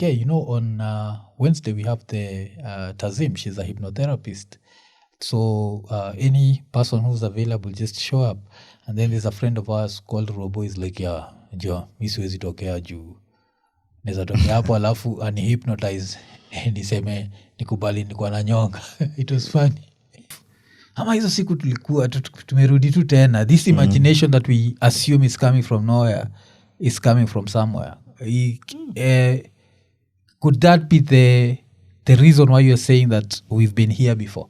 Yeah, on Wednesday we have the Tazim. She's a hypnotherapist. So any person who's available, just show up. And then there's a friend of ours called Robo. Is like, yeah, jo, mi siwezi tokea juu. Neza tokea hapo alafu ani-hypnotize. Niseme, nikubali nikuwa na nyonga. It was funny. Ama hizo siku tulikuwa, tumerudi tu tena. This imagination that we assume is coming from nowhere is coming from somewhere. Could that be the reason why you're saying that we've been here before?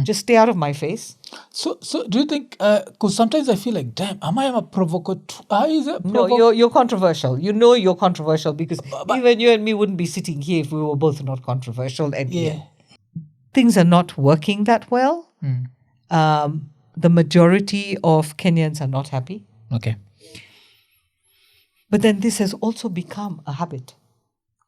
Just stay out of my face. So do you think, because sometimes I feel like, damn, am I a provocateur? No, you're controversial. You know you're controversial because even you and me wouldn't be sitting here if we were both not controversial. And things are not working that well. The majority of Kenyans are not happy. Okay. But then this has also become a habit.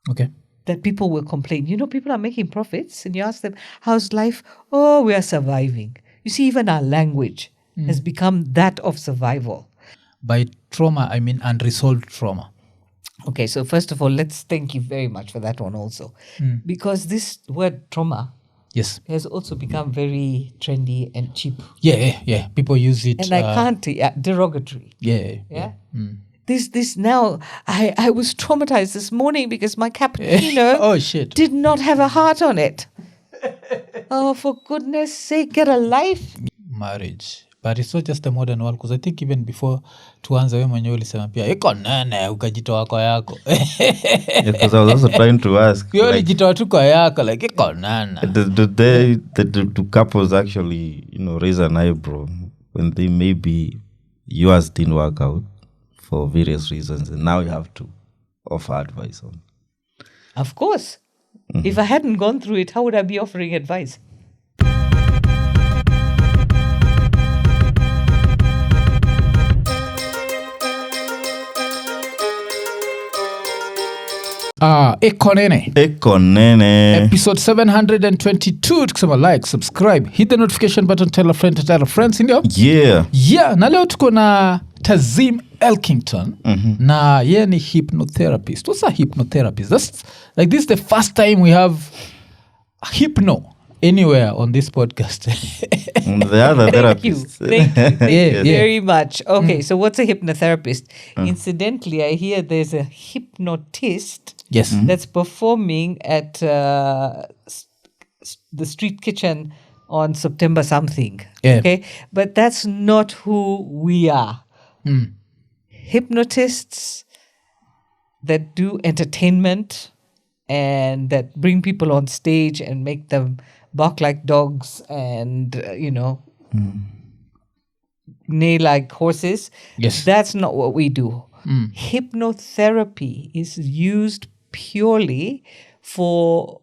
Okay. That people will complain. People are making profits and you ask them, how's life? Oh, we are surviving. You see, even our language has become that of survival. By trauma, I mean unresolved trauma. Okay, so first of all, let's thank you very much for that one also. Because this word trauma has also become very trendy and cheap. Yeah. People use it. And I can't, derogatory. Yeah. This now, I was traumatized this morning because my cappuccino did not have a heart on it. Oh, for goodness sake, get a life. Marriage. But it's not just the modern world, because I think even before tuanze we mwenyewe ulisema pia iko nene ukajitoa kwa yako. Because I was also trying to ask. You ulijitoa tu kwa yako like iko nene. Do couples actually, raise an eyebrow when they maybe yours didn't work out for various reasons, and now you have to offer advice on? Of course. If I hadn't gone through it, how would I be offering advice? Ekonene. Episode 722. Tukisema like, subscribe, hit the notification button, tell a friend to tell a friend, sindio? Yeah, na leo tuko na Tazim Elkington. Na ye ni hypnotherapist. What's a hypnotherapist? This is the first time we have hypno anywhere on this podcast. The other therapists. Thank you very much. Okay, so what's a hypnotherapist? Incidentally, I hear there's a hypnotist that's performing at the street kitchen on September something. Okay, but that's not who we are. Hypnotists that do entertainment and that bring people on stage and make them bark like dogs and, neigh like horses. That's not what we do. Hypnotherapy is used purely for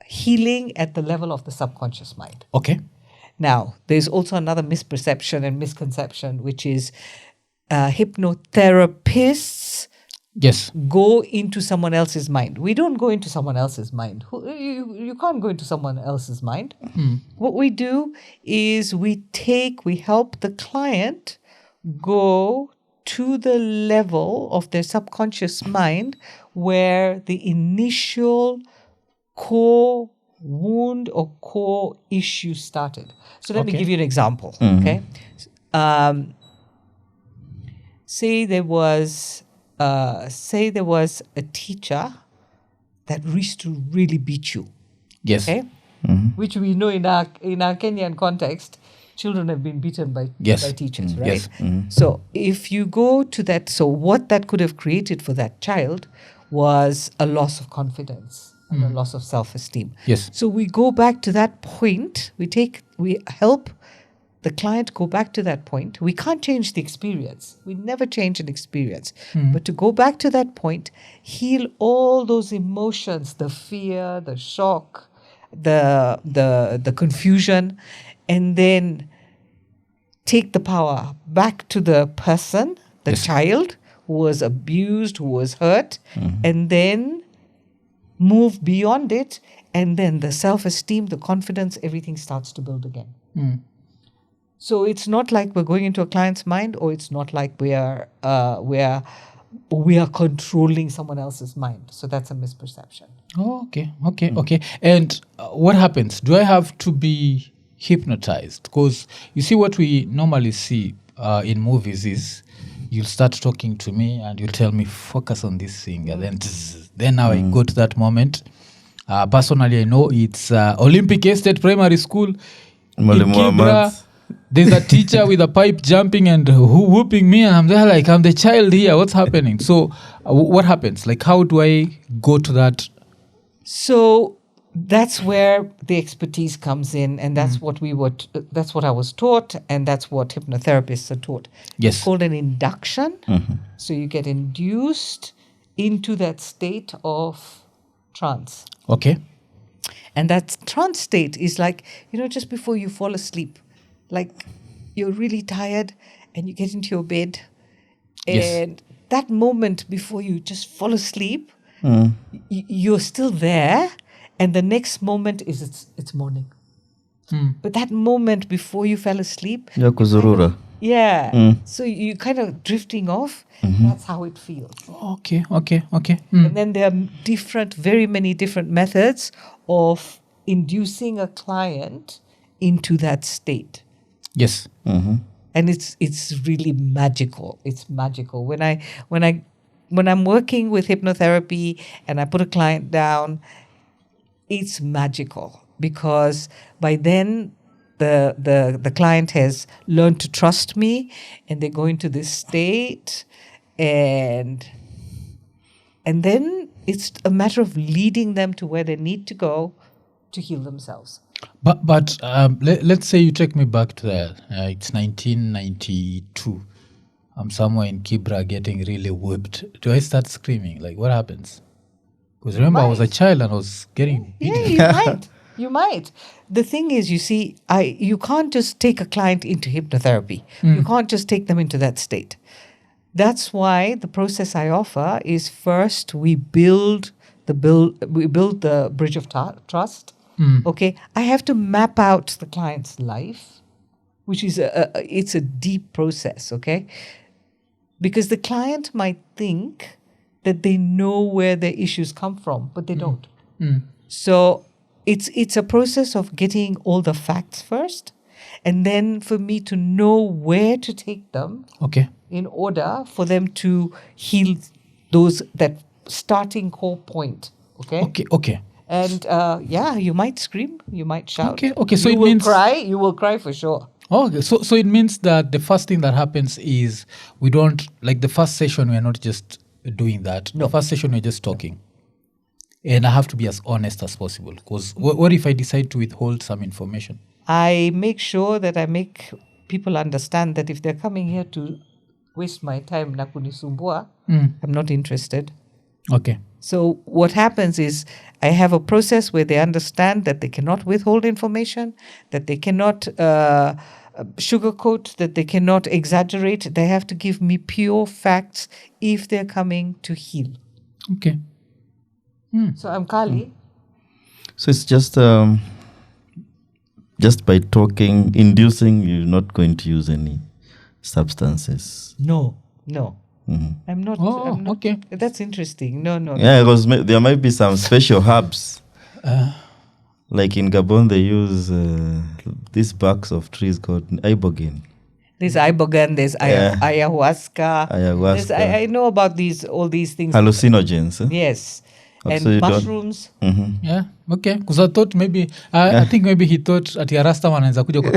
healing at the level of the subconscious mind. Okay. Now, there's also another misperception and misconception, which is hypnotherapists go into someone else's mind. We don't go into someone else's mind. You can't go into someone else's mind. What we do is we help the client go to the level of their subconscious mind where the initial core wound or core issue started. So let me give you an example. Okay, say there was a teacher that used to really beat you. Okay, which we know in our Kenyan context, children have been beaten by teachers, right? So if you go to that, so what that could have created for that child was a loss of confidence. And a loss of self-esteem. So we go back to that point. We help the client go back to that point. We can't change the experience. We never change an experience. But to go back to that point, heal all those emotions, the fear, the shock, the confusion, and then take the power back to the person, the child who was abused, who was hurt, and then move beyond it, and then the self-esteem, the confidence, everything starts to build again. So it's not like we're going into a client's mind, or it's not like we're we are controlling someone else's mind. So that's a misperception. Oh, okay. And what happens? Do I have to be hypnotized? Because you see, what we normally see in movies is you'll start talking to me and you'll tell me, focus on this thing. And then now I go to that moment. Personally, I know it's Olympic Estate Primary School in Kibra. There's a teacher with a pipe jumping and whooping me, and I'm there like, I'm the child here. What's happening? So what happens? Like, how do I go to that? So that's where the expertise comes in, and that's what that's what I was taught, and that's what hypnotherapists are taught. Yes. It's called an induction. So you get induced into that state of trance. Okay. And that trance state is like, just before you fall asleep, like you're really tired and you get into your bed, and that moment before you just fall asleep, you're still there, and the next moment is it's morning. But that moment before you fell asleep, so you kind of drifting off. That's how it feels. Okay. And then there are very many different methods of inducing a client into that state. Yes. And it's really magical. It's magical. When I'm working with hypnotherapy and I put a client down, it's magical, because by then the client has learned to trust me, and they go into this state, and then it's a matter of leading them to where they need to go to heal themselves. But let's say you take me back to it's 1992. I'm somewhere in Kibra getting really whipped. Do I start screaming? Like, what happens? Because remember, I was a child and I was getting beaten. Yeah, you might. The thing is, you see, you can't just take a client into hypnotherapy. You can't just take them into that state. That's why the process I offer is, first we build the bridge of trust. Okay, I have to map out the client's life, which is it's a deep process. Okay, because the client might think that they know where their issues come from, but they don't. So it's a process of getting all the facts first, and then for me to know where to take them. Okay. In order for them to heal that starting core point. Okay. And you might scream, you might shout. Okay. So you will cry for sure. Okay. So it means that the first thing that happens is we don't, like the first session, we're not just doing that. No. The first session, we're just talking. And I have to be as honest as possible, because what if I decide to withhold some information? I make sure that I make people understand that if they're coming here to waste my time na kunisumbua, I'm not interested. Okay. So what happens is I have a process where they understand that they cannot withhold information, that they cannot sugarcoat, that they cannot exaggerate. They have to give me pure facts if they're coming to heal. Okay. So I'm Kali. So it's just by talking, inducing, you're not going to use any substances. No. I'm not. I'm not. Okay. That's interesting. No. Yeah, because there might be some special herbs. Like in Gabon, they use these barks of trees called ibogaine. There's ibogaine, there's ayahuasca. I know about all these things. Hallucinogens. Yes. And So you mushrooms. Yeah. Okay. Because I thought maybe, I think maybe he thought ati Rasta wanaweza kuja kwa.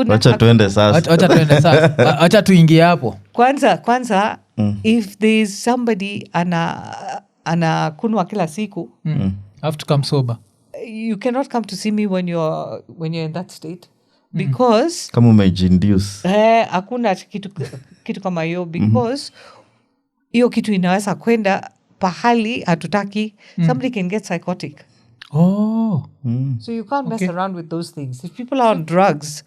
Wacha tuende sasa. Acha tuingie hapo. Kwanza, if there's somebody ana kunwa kila siku, I have to come sober. you cannot come to see me when you're in that state, because Kama umejinduce. hakuna kitu kama hiyo, because hiyo kitu inaweza kwenda pahali hatutaki. Somebody can get psychotic. Oh. So you can't mess around with those things. If people are on drugs,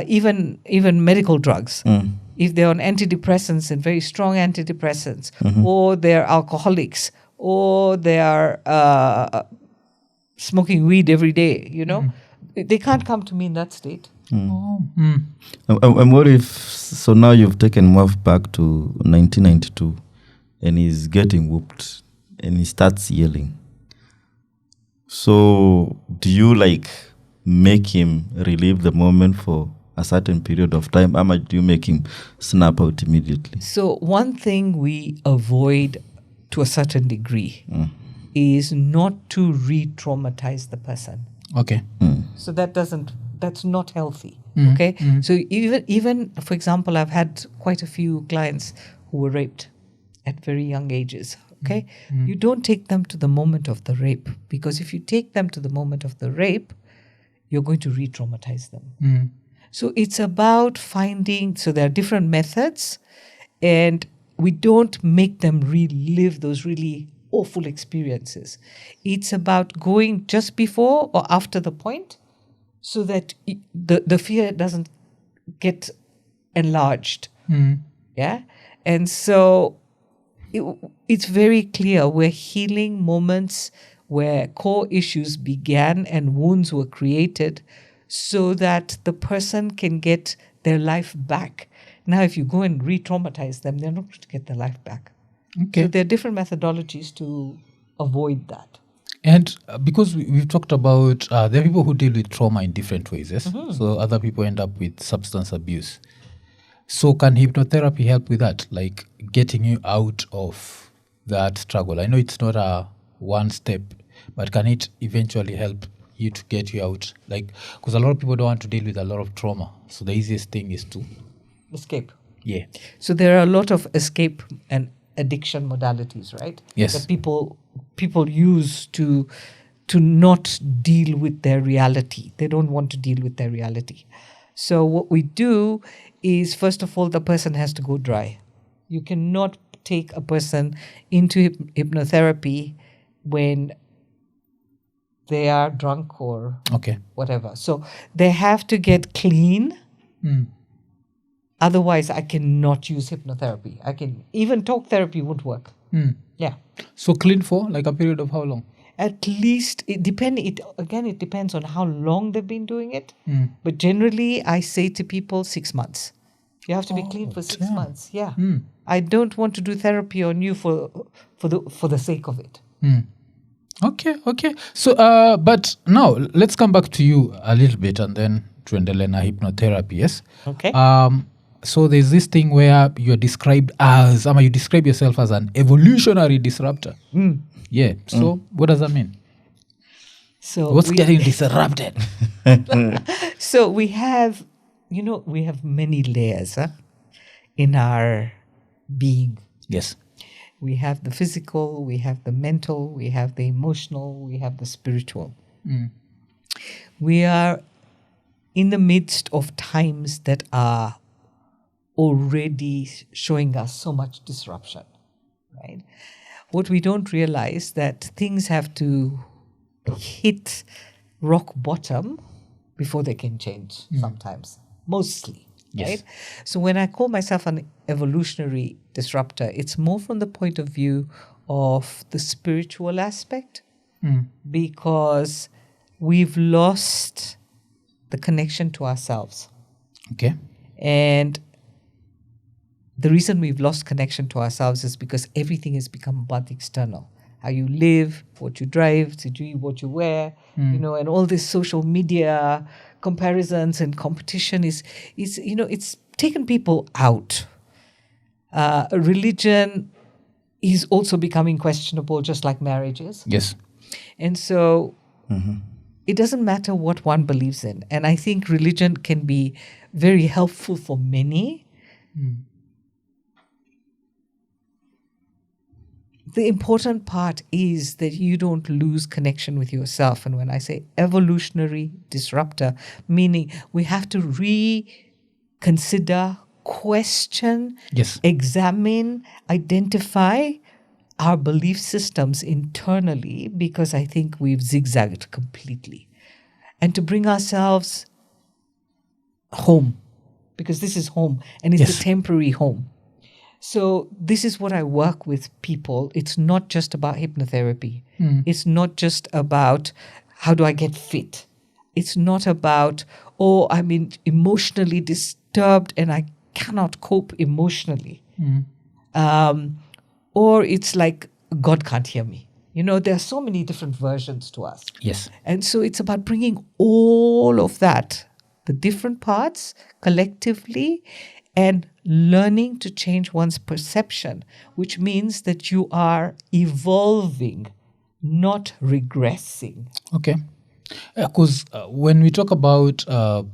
even medical drugs, if they're on antidepressants and very strong antidepressants, or they're alcoholics, or they are smoking weed every day, they can't come to me in that state. And what if, so now you've taken Muff back to 1992 and he's getting whooped and he starts yelling. So do you like make him relive the moment for a certain period of time, or do you make him snap out immediately? So one thing we avoid to a certain degree is not to re-traumatize the person. Okay. So that's not healthy. Okay. So even for example, I've had quite a few clients who were raped at very young ages. Okay. You don't take them to the moment of the rape, because if you take them to the moment of the rape, you're going to re-traumatize them. So it's about finding, so there are different methods, and we don't make them relive those really awful experiences. It's about going just before or after the point, so that the fear doesn't get enlarged. Yeah. And so it's very clear we're healing moments where core issues began and wounds were created so that the person can get their life back. Now, if you go and re-traumatize them, they're not going to get their life back. Okay. So there are different methodologies to avoid that. And because we've talked about, there are people who deal with trauma in different ways, yes? So other people end up with substance abuse. So can hypnotherapy help with that, like getting you out of that struggle? I know it's not a one step, but can it eventually help you to get you out? Like, because a lot of people don't want to deal with a lot of trauma. So the easiest thing is to escape. Yeah. So there are a lot of escape and addiction modalities, right? Yes. That people use to not deal with their reality. They don't want to deal with their reality. So what we do is, first of all, the person has to go dry. You cannot take a person into hypnotherapy when they are drunk or whatever. So they have to get clean. Otherwise, I cannot use hypnotherapy. Even talk therapy would work. Yeah. So clean for like a period of how long? At least it depends on how long they've been doing it. But generally, I say to people 6 months. You have to be clean for 6 months. Yeah. I don't want to do therapy on you for the sake of it. Okay. So, but now let's come back to you a little bit and then tuendelee na hypnotherapy, yes? Okay. So there's this thing where you describe yourself as an evolutionary disruptor. Yeah. So what does that mean? So what's getting disrupted? So we have many layers in our being. Yes. We have the physical, we have the mental, we have the emotional, we have the spiritual. We are in the midst of times that are already showing us so much disruption, right? What we don't realize that things have to hit rock bottom before they can change sometimes, mostly, right? So when I call myself an evolutionary disruptor, it's more from the point of view of the spiritual aspect, because we've lost the connection to ourselves. Okay. And the reason we've lost connection to ourselves is because everything has become about the external. How you live, what you drive, what you wear, and all this social media comparisons and competition is it's taken people out. Religion is also becoming questionable, just like marriage is. Yes. And so it doesn't matter what one believes in. And I think religion can be very helpful for many. The important part is that you don't lose connection with yourself. And when I say evolutionary disruptor, meaning we have to reconsider, question, examine, identify our belief systems internally, because I think we've zigzagged completely. And to bring ourselves home, because this is home and it's a temporary home. So this is what I work with people. It's not just about hypnotherapy. It's not just about how do I get fit. It's not about, oh, I'm emotionally disturbed and I cannot cope emotionally. Or it's like, God can't hear me. There are so many different versions to us. Yes. And so it's about bringing all of that, the different parts collectively, and learning to change one's perception, which means that you are evolving, not regressing. Okay. Because when we talk about the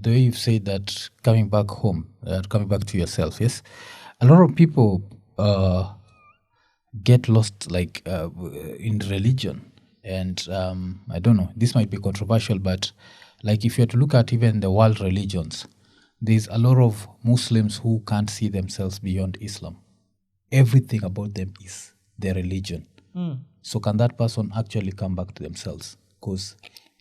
way you've said that coming back home, coming back to yourself, yes, a lot of people get lost like in religion. And I don't know, this might be controversial, but like if you were to look at even the world religions, there's a lot of Muslims who can't see themselves beyond Islam. Everything about them is their religion. So can that person actually come back to themselves? Because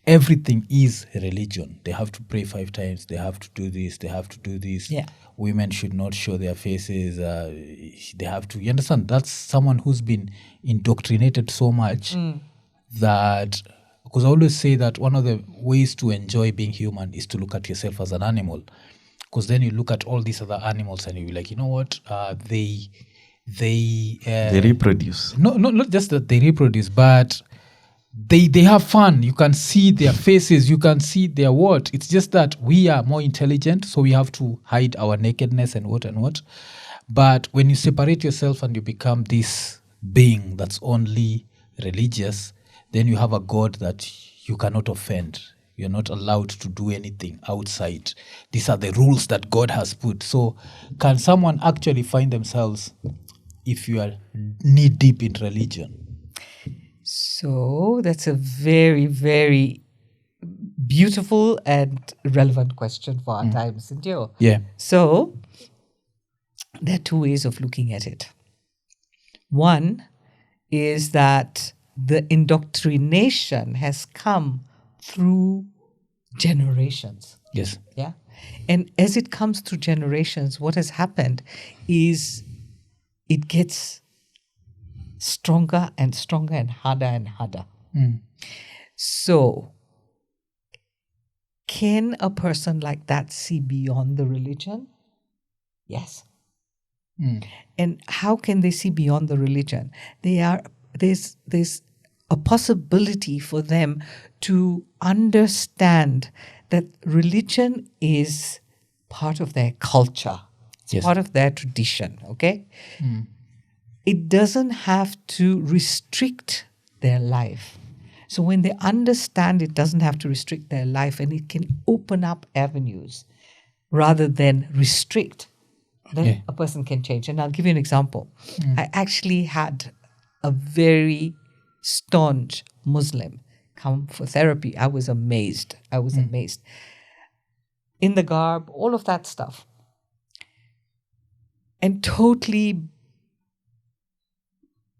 everything is religion. They have to pray 5 times. They have to do this. They have to do this. Yeah. Women should not show their faces. They have to. You understand? That's someone who's been indoctrinated so much that. Because I always say that one of the ways to enjoy being human is to look at yourself as an animal. Because then you look at all these other animals and you'll be like, you know what? They reproduce. No, not just that they reproduce, but they have fun. You can see their faces. You can see their what. It's just that we are more intelligent, so we have to hide our nakedness and what and what. But when you separate yourself and you become this being that's only religious, then you have a God that you cannot offend. You're not allowed to do anything outside. These are the rules that God has put. So can someone actually find themselves if you are knee-deep in religion? So that's a very, very beautiful and relevant question for our times, isn't it? Yeah. So there are 2 ways of looking at it. One is that the indoctrination has come through generations. Yes. Yeah. And as it comes through generations, what has happened is it gets stronger and stronger and harder. So can a person like that see beyond the religion? Yes. And how can they see beyond the religion? There's a possibility for them to understand that religion is part of their culture. It's part of their tradition, okay? It doesn't have to restrict their life. So when they understand it doesn't have to restrict their life and it can open up avenues rather than restrict, then a person can change. And I'll give you an example. I actually had a very staunch Muslim come for therapy. I was amazed. In the garb, all of that stuff. And totally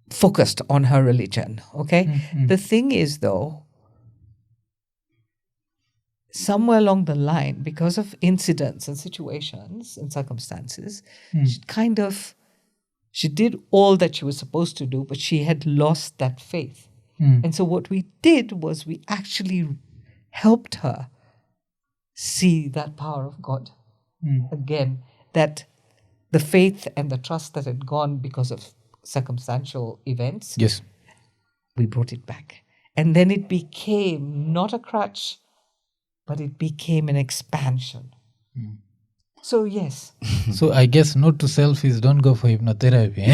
focused on her religion, okay? The thing is, though, somewhere along the line, because of incidents and situations and circumstances, she did all that she was supposed to do, but she had lost that faith. And so what we did was we actually helped her see that power of God. Again, that the faith and the trust that had gone because of circumstantial events, Yes. we brought it back. And then it became not a crutch, but it became an expansion. So, yes. So I guess note to self is don't go for hypnotherapy.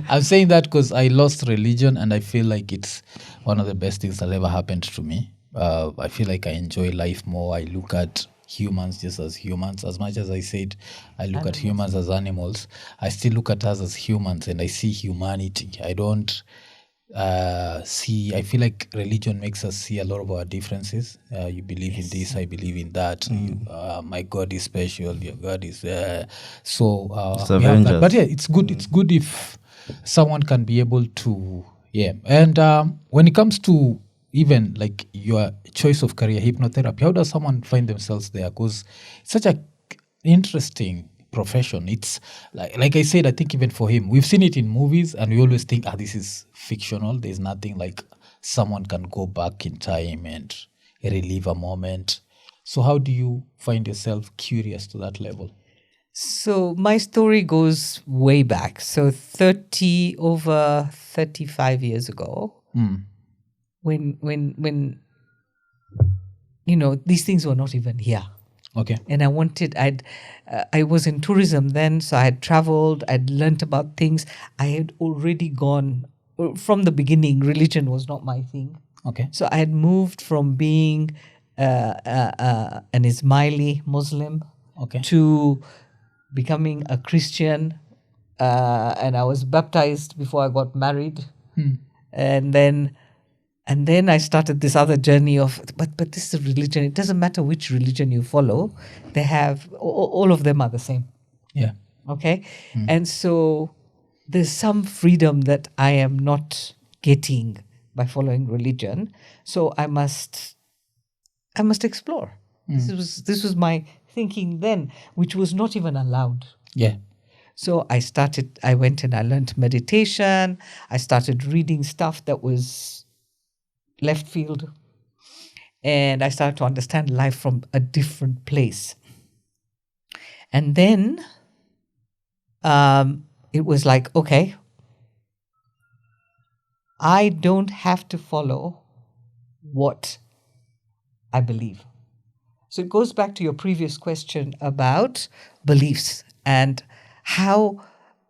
I'm saying that because I lost religion and I feel like it's one of the best things that ever happened to me. I feel like I enjoy life more. I look at humans just as humans. As much as I said I look at humans as animals, I still look at us as humans and I see humanity. I don't I feel like religion makes us see a lot of our differences. You believe in this, I believe in that. My God is special, your God is so we have that. But yeah, it's good. It's good if someone can be able to and when it comes to even like your choice of career, hypnotherapy, how does someone find themselves there? Because it's such a interesting profession. It's like I said, I think even for him, we've seen it in movies and we always think this is fictional, there's nothing like someone can go back in time and relive a moment. So how do you find yourself curious to that level? So my story goes way back. So over 35 years ago, when these things were not even here. Okay. And I was in tourism then, so I had traveled, I'd learnt about things. I had already gone, from the beginning, religion was not my thing. Okay. So I had moved from being an Ismaili Muslim to becoming a Christian, and I was baptized before I got married. And then I started this other journey of, but this is a religion. It doesn't matter which religion you follow. They have, all of them are the same. Yeah. Okay? And so there's some freedom that I am not getting by following religion. So I must explore. This was my thinking then, which was not even allowed. Yeah. So I went and I learned meditation. I started reading stuff that was left field, and I started to understand life from a different place. And then it was like, okay, I don't have to follow what I believe. So it goes back to your previous question about beliefs and how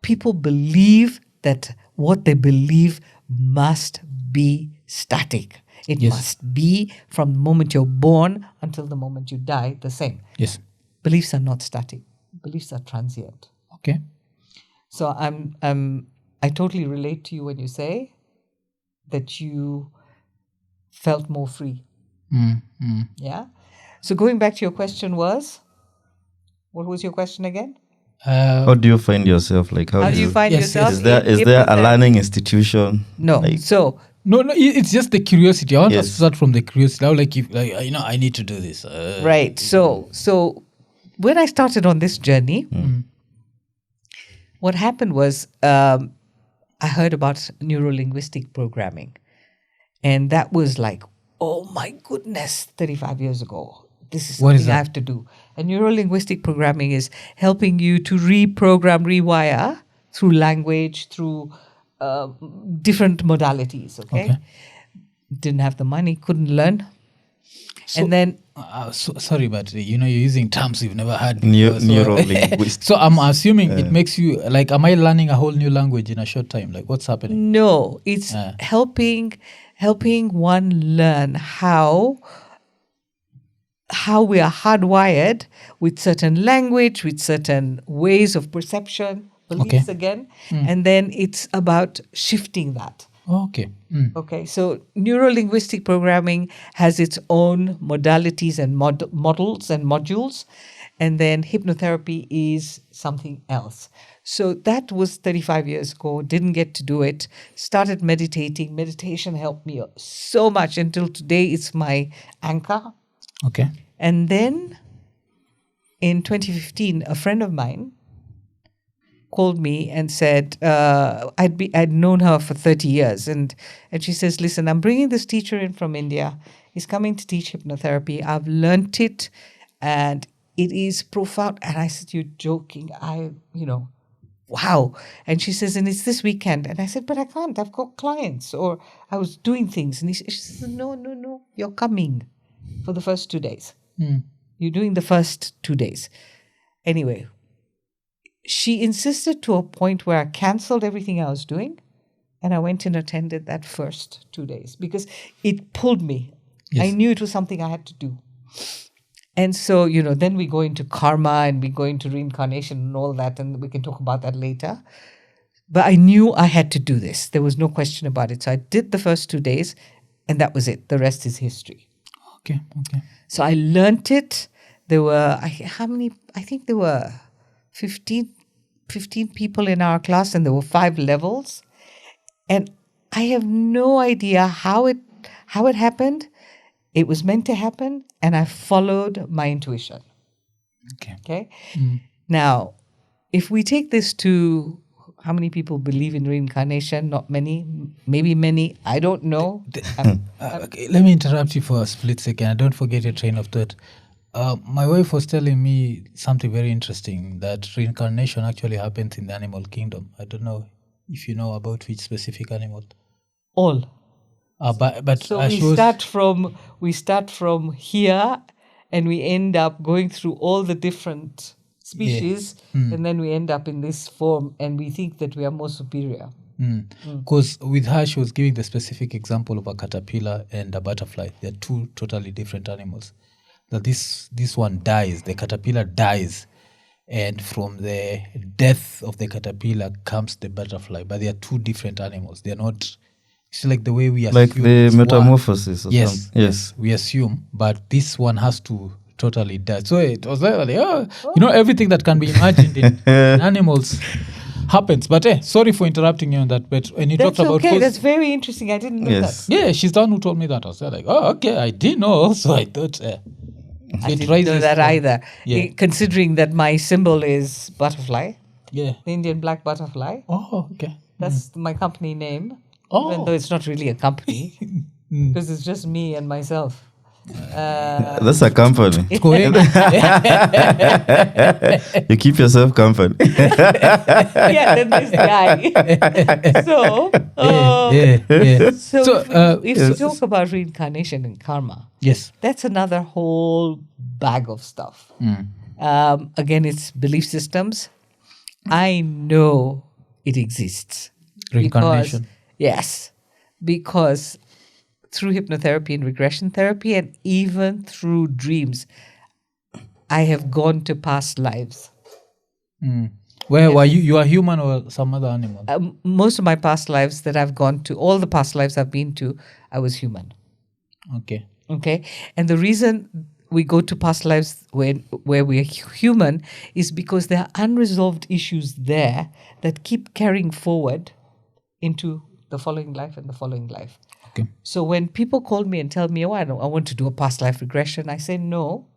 people believe that what they believe must be static. It must be from the moment you're born until the moment you die, the same. Yes. Beliefs are not static. Beliefs are transient. Okay. So I totally relate to you when you say that you felt more free. Yeah. So going back to your question what was your question again? How do you find yourself? Like how do you find yourself? Is there a learning institution? No. No, it's just the curiosity. I want to start from the curiosity. I need to do this. Right. So when I started on this journey, what happened was I heard about neuro-linguistic programming. And that was like, oh my goodness, 35 years ago. This is something I have to do. And neuro-linguistic programming is helping you to reprogram, rewire through language, through different modalities, okay? Didn't have the money, couldn't learn. And then... sorry, but you're using terms you've never heard before. Neuro-linguistic. So I'm assuming it makes you, like, am I learning a whole new language in a short time? Like, what's happening? No, it's helping one learn how we are hardwired with certain language, with certain ways of perception, beliefs again, and then it's about shifting that. Okay. Okay, so neuro-linguistic programming has its own modalities and models and modules, and then hypnotherapy is something else. So that was 35 years ago, didn't get to do it, started meditating. Meditation helped me so much until today it's my anchor. Okay. And then in 2015, a friend of mine called me and said, I'd known her for 30 years. And she says, listen, I'm bringing this teacher in from India. He's coming to teach hypnotherapy. I've learnt it and it is profound. And I said, you're joking. Wow. And she says, and it's this weekend. And I said, but I can't. I've got clients or I was doing things. And she says, no, you're coming for the first 2 days. You're doing the first 2 days. Anyway, she insisted to a point where I cancelled everything I was doing and I went and attended that first 2 days because it pulled me. Yes. I knew it was something I had to do. And so, then we go into karma and we go into reincarnation and all that, and we can talk about that later. But I knew I had to do this. There was no question about it. So I did the first 2 days and that was it. The rest is history. Okay. So I learnt it. There were, I think there were 15 people in our class and there were 5 levels. And I have no idea how it happened. It was meant to happen and I followed my intuition. Okay. Now, if we take this to How many people believe in reincarnation? Not many, maybe many. I don't know. Okay, let me interrupt you for a split second. I don't forget your train of thought. My wife was telling me something very interesting, that reincarnation actually happens in the animal kingdom. I don't know if you know about which specific animal. All. But So we start from here, and we end up going through all the different species, and then we end up in this form, and we think that we are more superior. Because with her, she was giving the specific example of a caterpillar and a butterfly. They're two totally different animals. That this one dies, the caterpillar dies, and from the death of the caterpillar comes the butterfly. But they are two different animals. They are not. It's like the way we assume. Like the metamorphosis or yes, something. Yes, we assume. But this one has to totally die. So it was like, everything that can be imagined in animals happens. But sorry for interrupting you on that. But when you talked about... That's very interesting. I didn't know that. Yeah, she's the one who told me that. I was like, okay, I didn't know. So I thought... I didn't know that either. Yeah. Considering that my symbol is butterfly. Yeah. The Indian black butterfly. Oh, okay. That's my company name. Oh. Even though it's not really a company. Because it's just me and myself. That's a company. Go ahead. You keep yourself company. Yeah, then this guy. So, if you talk about reincarnation and karma, yes, that's another whole bag of stuff. Again, it's belief systems. I know it exists. Reincarnation. Because through hypnotherapy and regression therapy, and even through dreams, I have gone to past lives. Where were you? You are human or some other animal? Most of my past lives that I've gone to, all the past lives I've been to, I was human. Okay. And the reason we go to past lives where we are human is because there are unresolved issues there that keep carrying forward into the following life and the following life. Okay. So when people call me and tell me, I want to do a past life regression, I say, no,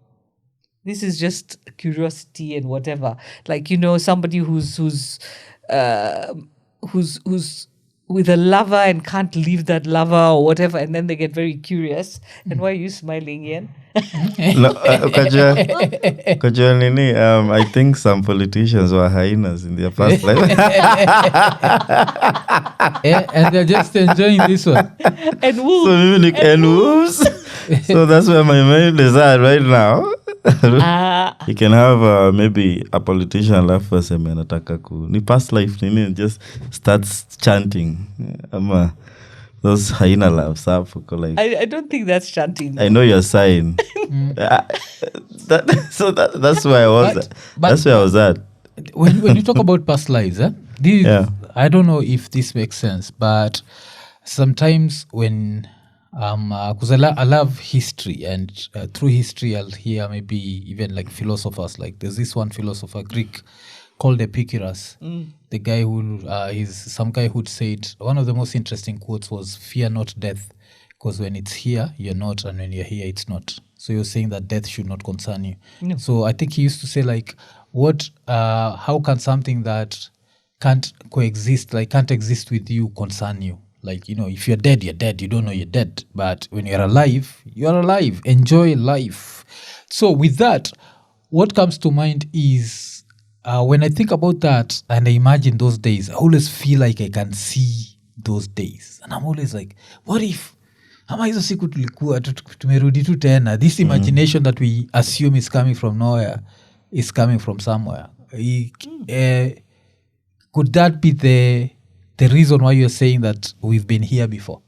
this is just curiosity and whatever. Like, somebody who's with a lover and can't leave that lover or whatever, and then they get very curious. And why are you smiling, Ian? No, Kajua Nini, I think some politicians were hyenas in their past life. And they're just enjoying this one. And wolves. So maybe and wolves. So that's where my mind is at right now. You can have maybe a politician laugh for some ni past life nini, just starts chanting. Those hyena laughs up. Like, I don't think that's chanting. I know you're sighing. That's where I was. That's where I was at. When you talk about past lives, I don't know if this makes sense, but sometimes when because I love history, and through history I'll hear maybe even like philosophers. Like there's this one philosopher, Greek, called Epicurus. The guy he's some guy who'd said one of the most interesting quotes was, "Fear not death, because when it's here you're not, and when you're here it's not." So you're saying that death should not concern you. No. So I think he used to say like, how can something that can't coexist, like can't exist with you, concern you? Like, if you're dead, you're dead. You don't know you're dead. But when you're alive, you're alive. Enjoy life. So with that, what comes to mind is when I think about that and I imagine those days, I always feel like I can see those days. And I'm always like, what if ama hizo siku tulikuwa tumerudi tu tena? This imagination that we assume is coming from nowhere is coming from somewhere. Could that be the reason why you're saying that we've been here before?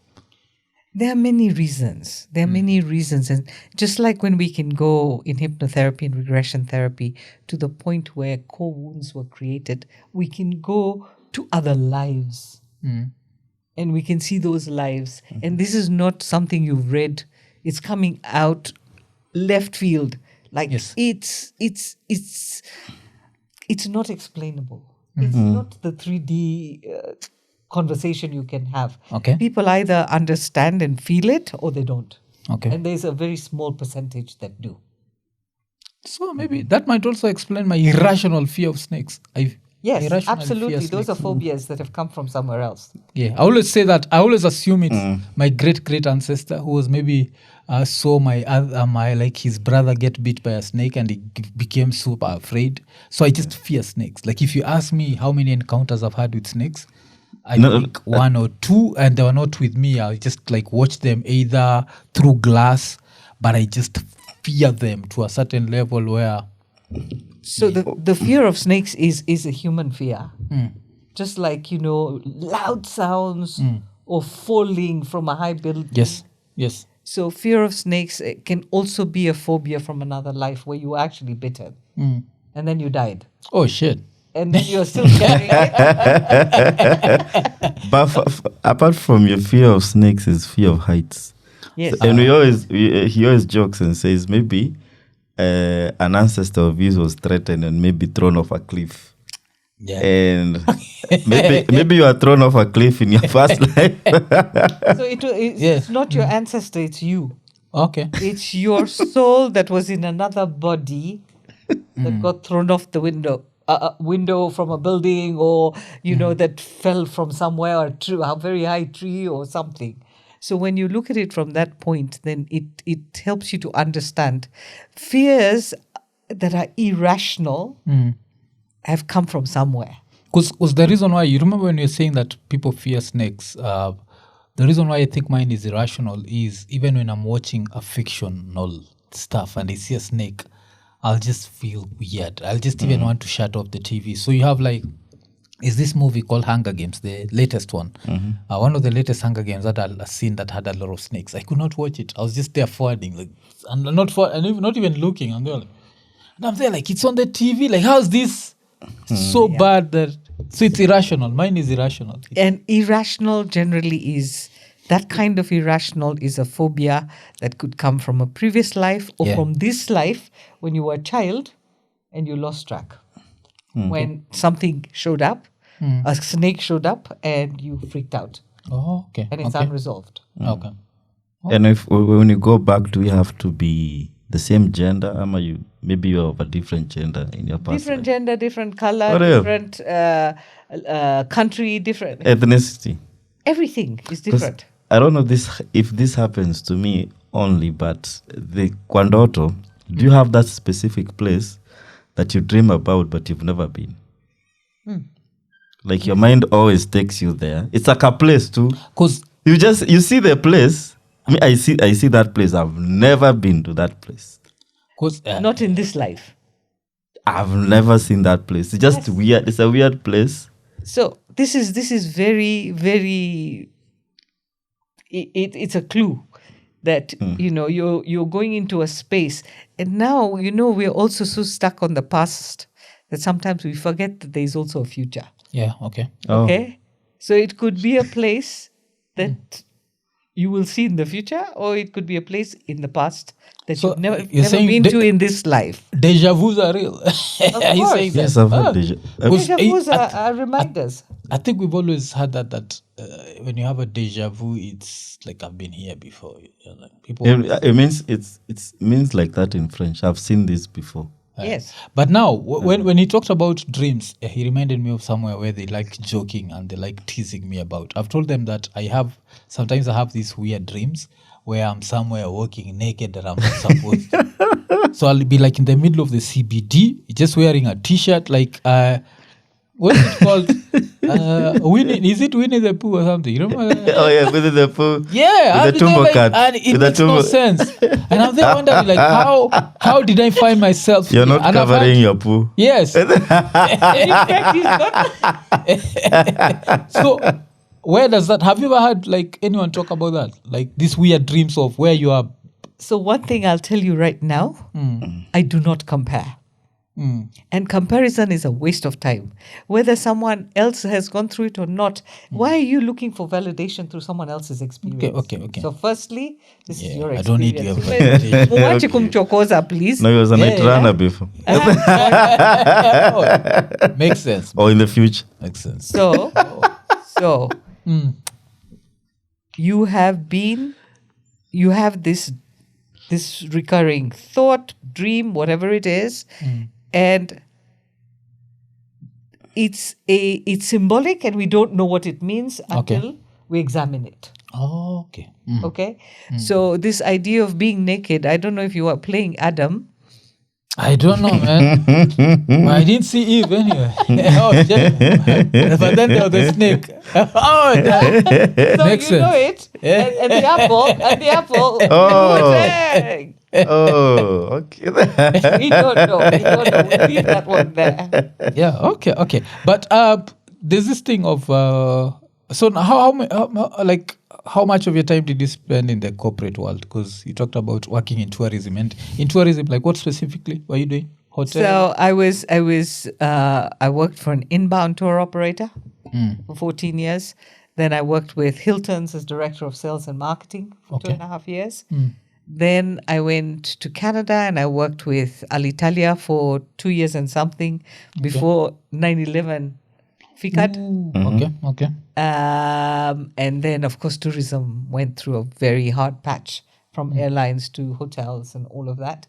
There are many reasons. And just like when we can go in hypnotherapy and regression therapy to the point where core wounds were created, we can go to other lives. And we can see those lives. And this is not something you've read. It's coming out left field. Like it's not explainable. It's not the 3D conversation you can have. Okay. People either understand and feel it or they don't. Okay. And there's a very small percentage that do. So maybe that might also explain my irrational fear of snakes. Yes, Irrational absolutely. fear Those are snakes. phobias that have come from somewhere else. Yeah, I always say that. I always assume it's my great ancestor who was maybe saw my like his brother get bit by a snake and he became super afraid. So I just fear snakes. Like if you ask me how many encounters I've had with snakes, I think one or two, and they were not with me. I just like watch them either through glass, but I just fear them to a certain level where. So the fear of snakes is a human fear. Just like, loud sounds or falling from a high building. Yes. So fear of snakes can also be a phobia from another life where you were actually bitten and then you died. Oh, shit. And then you're still carrying it. But apart from your fear of snakes is fear of heights. Yes. And he always jokes and says maybe an ancestor of his was threatened and maybe thrown off a cliff. Yeah. And maybe you are thrown off a cliff in your past life. So it's not your ancestor, it's you. Okay. It's your soul that was in another body that got thrown off the window. Window from a building, or that fell from somewhere, or a very high tree or something. So when you look at it from that point, then it helps you to understand fears that are irrational have come from somewhere. Because the reason why, you remember when you're saying that people fear snakes, the reason why I think mine is irrational is even when I'm watching a fictional stuff and I see a snake, I'll just feel weird. I'll just even want to shut off the TV. So you have is this movie called Hunger Games, the latest one. One of the latest Hunger Games that I've seen that had a lot of snakes. I could not watch it. I was just there forwarding, and not even looking. And I'm there it's on the TV. Like, how's this so bad that? So it's irrational. Mine is irrational. And irrational generally is, that kind of irrational is a phobia that could come from a previous life or from this life when you were a child and you lost track. When something showed up, a snake showed up and you freaked out. Oh, okay. And it's unresolved. Okay. And when you go back, do you have to be the same gender? Maybe you're of a different gender in your past Different life? gender, different color, different country, different Ethnicity. Everything is different. I don't know if this happens to me only, but the Kwandoto, do you have that specific place that you dream about but you've never been? Like your mind always takes you there. It's like a place too. Because you see the place. I see that place. I've never been to that place. Not in this life. I've never seen that place. It's just weird. It's a weird place. So this is very, very. It's a clue that you're going into a space, and now we're also so stuck on the past that sometimes we forget that there is also a future. Yeah. Okay. Okay, so it could be a place that you will see in the future, or it could be a place in the past that you've never been to in this life. Deja vus are real. Are you saying that? Yes, I've had deja vus are reminders. I think we've always had that when you have a deja vu, it's like I've been here before. People. It means like that in French. I've seen this before. Yes. But now, when he talked about dreams, he reminded me of somewhere where they like joking and they like teasing me about. I've told them that sometimes I have these weird dreams where I'm somewhere walking naked that I'm not supposed to. So I'll be in the middle of the CBD, just wearing a t-shirt what is it called? Winnie, is it Winnie the Pooh or something? You remember that? Oh yeah, Winnie the Pooh. Yeah, with the Tumbo card. And it makes no sense. And I'm there wondering, how did I find myself? You're not covering your poo. Yes. In fact, he's not. So, where does that? Have you ever had anyone talk about that? These weird dreams of where you are. So one thing I'll tell you right now, I do not compare. And comparison is a waste of time. Whether someone else has gone through it or not, why are you looking for validation through someone else's experience? Okay. So firstly, this is your experience. I don't need your validation. Muache kumchokoza, please. No, he was a night runner before. Makes sense. Or in the future. Makes sense. So you have this recurring thought, dream, whatever it is, and it's symbolic, and we don't know what it means until we examine it. Oh, okay. Okay? So this idea of being naked, I don't know if you are playing Adam. I don't know, man. I didn't see Eve anyway. But then there was the snake. So Makes you know sense. it. And the apple. Oh. There. Oh, okay. We don't know. We leave that one there. Yeah, okay. But there's this thing of so how much of your time did you spend in the corporate world? Because you talked about working in tourism, and in tourism, like what specifically were you doing? Hotel? So I worked for an inbound tour operator for 14 years. Then I worked with Hilton's as director of sales and marketing for 2.5 years. Then I went to Canada and I worked with Alitalia for 2 years and something before 9/11 FICAD. Okay. And then, of course, tourism went through a very hard patch from airlines to hotels and all of that.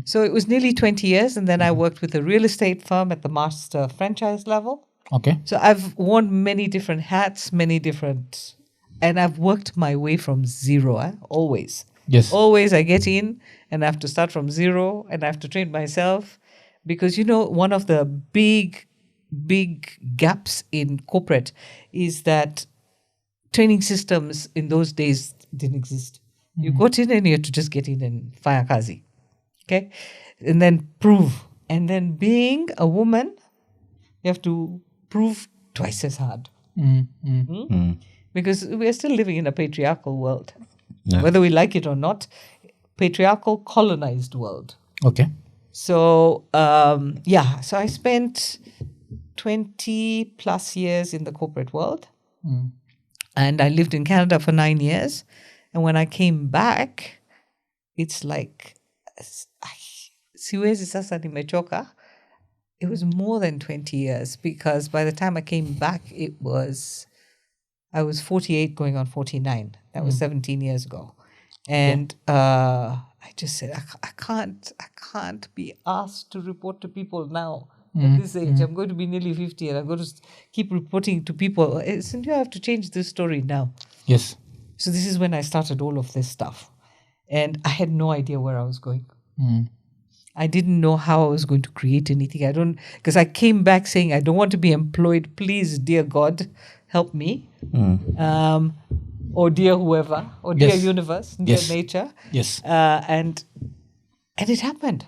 So it was nearly 20 years. And then I worked with a real estate firm at the master franchise level. Okay. So I've worn many different hats, and I've worked my way from zero, always. Yes. Always I get in and I have to start from zero and I have to train myself because, one of the big gaps in corporate is that training systems in those days didn't exist. You got in and you had to just get in and fire kazi. Okay? And then prove. And then being a woman, you have to prove twice as hard. Because we're still living in a patriarchal world. Yeah. Whether we like it or not, patriarchal colonized world. Okay. So, so I spent 20 plus years in the corporate world. And I lived in Canada for 9 years. And when I came back, it's like, siwezi sasa nimechoka. It was more than 20 years because by the time I came back, I was 48 going on 49. That was 17 years ago. And I just said, I can't be asked to report to people now at this age. I'm going to be nearly 50 and I'm going to keep reporting to people. Isn't you have to change this story now? Yes. So this is when I started all of this stuff. And I had no idea where I was going. I didn't know how I was going to create anything. Because I came back saying, I don't want to be employed. Please, dear God, help me. Or dear whoever, or dear universe, dear nature. Yes. And it happened.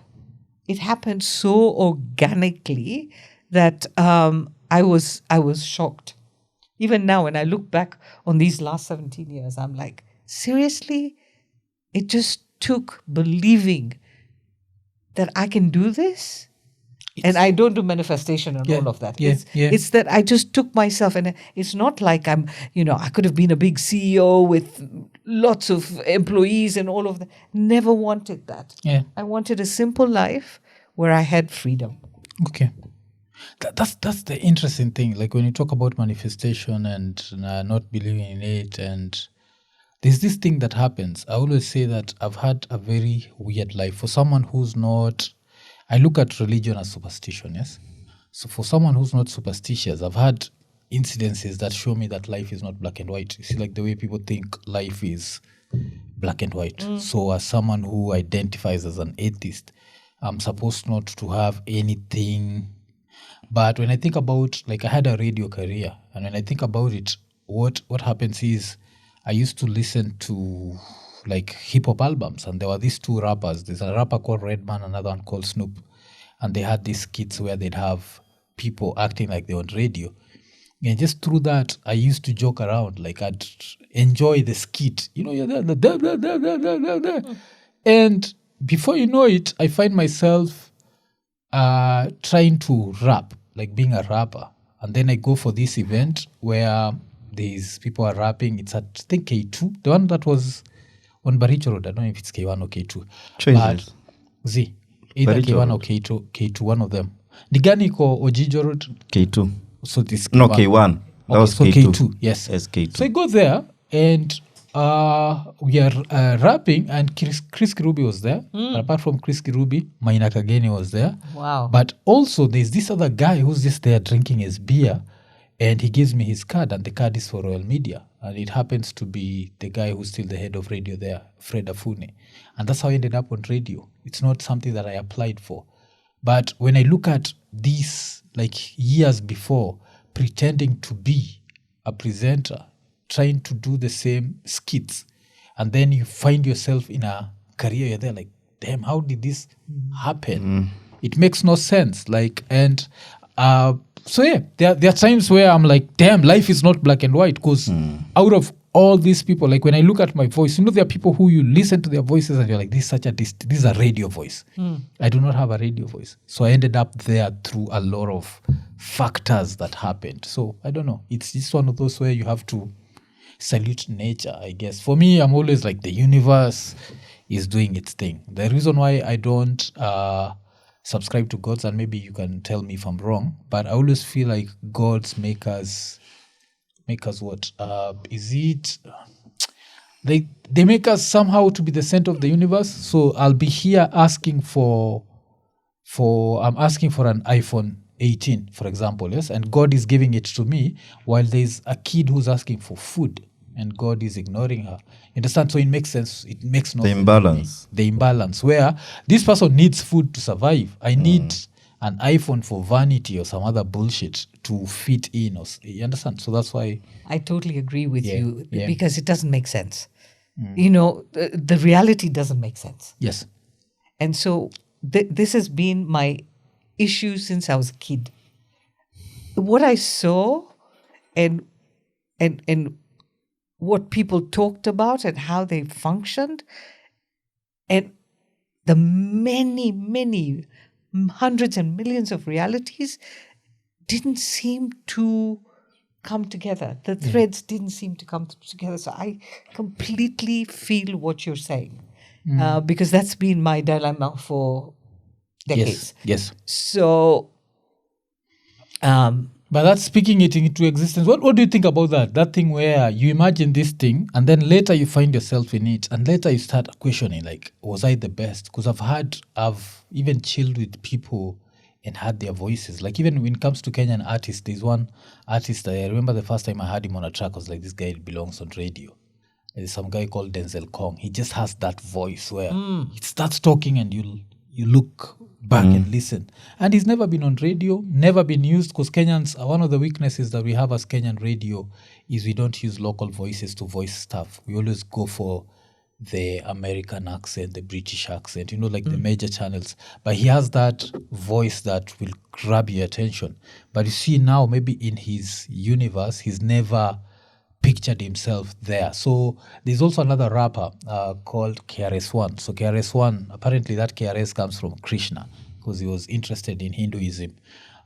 It happened so organically that I was shocked. Even now, when I look back on these last 17 years, I'm like, seriously? It just took believing that I can do this? And I don't do manifestation and all of that. It's that I just took myself, and it's not like I could have been a big CEO with lots of employees and all of that. Never wanted that. Yeah. I wanted a simple life where I had freedom. Okay. That's the interesting thing. Like when you talk about manifestation and not believing in it, and there's this thing that happens. I always say that I've had a very weird life. For someone who's not... I look at religion as superstition, yes? So for someone who's not superstitious, I've had incidences that show me that life is not black and white. You see, like the way people think life is black and white. So as someone who identifies as an atheist, I'm supposed not to have anything. But when I think about, like I had a radio career, and when I think about it, what happens is I used to listen to like hip-hop albums, and there were these two rappers. There's a rapper called Redman, another one called Snoop, and they had these skits where they'd have people acting like they're on radio. And just through that, I used to joke around, like I'd enjoy the skit. You're there. And before you know it, I find myself trying to rap, like being a rapper. And then I go for this event where these people are rapping. It's at, I think, K2, the one that was on Baricho Road. I don't know if it's K1 or K2. But Z, either Baricho K1 Road. or K2, one of them. Nigani ko Ojijo Road? K2. So this No, K1. K1. That was so K2. K2, yes. Yes, K2. So I go there, and we are rapping, and Chris Kirubi was there. But apart from Chris Kirubi, Maina Kageni was there. Wow. But also, there's this other guy who's just there drinking his beer, and he gives me his card, and the card is for Royal Media. And it happens to be the guy who's still the head of radio there, Fred Afune. And that's how I ended up on radio. It's not something that I applied for. But when I look at these, like years before, pretending to be a presenter, trying to do the same skits, and then you find yourself in a career, you're there like, damn, how did this happen? It makes no sense. Like, and so yeah, there are times where I'm like, damn, life is not black and white, because out of all these people, like when I look at my voice, there are people who you listen to their voices and you're like, this is a radio voice. I do not have a radio voice. So I ended up there through a lot of factors that happened. So I don't know. It's just one of those where you have to salute nature, I guess. For me, I'm always like, the universe is doing its thing. The reason why I don't subscribe to gods, and maybe you can tell me if I'm wrong, but I always feel like gods make us what? Is it they make us somehow to be the center of the universe? So I'll be here asking for I'm asking for an iPhone 18, for example, yes, and God is giving it to me, while there's a kid who's asking for food and God is ignoring her. You understand? So it makes sense. It makes no sense. The imbalance where this person needs food to survive. I need an iPhone for vanity or some other bullshit to fit in. You understand? So that's why I totally agree with you, because it doesn't make sense. The reality doesn't make sense. Yes. And so this has been my issue since I was a kid. What I saw and what people talked about and how they functioned, and the many hundreds and millions of realities didn't seem to come together. The threads didn't seem to come together. So I completely feel what you're saying, because that's been my dilemma for decades. Yes. So, but that's speaking it into existence. What do you think about that? That thing where you imagine this thing and then later you find yourself in it, and later you start questioning, like, was I the best? Because I've even chilled with people and heard their voices. Like, even when it comes to Kenyan artists, there's one artist I remember the first time I heard him on a track, I was like, this guy belongs on radio. There's some guy called Denzel Kong. He just has that voice where he starts talking and you look back and listen. And he's never been on radio, never been used, because Kenyans, one of the weaknesses that we have as Kenyan radio is we don't use local voices to voice stuff. We always go for the American accent, the British accent, like the major channels. But he has that voice that will grab your attention. But you see now, maybe in his universe, he's never pictured himself there. So there's also another rapper called KRS-One. So KRS-One, apparently that KRS comes from Krishna, because he was interested in Hinduism.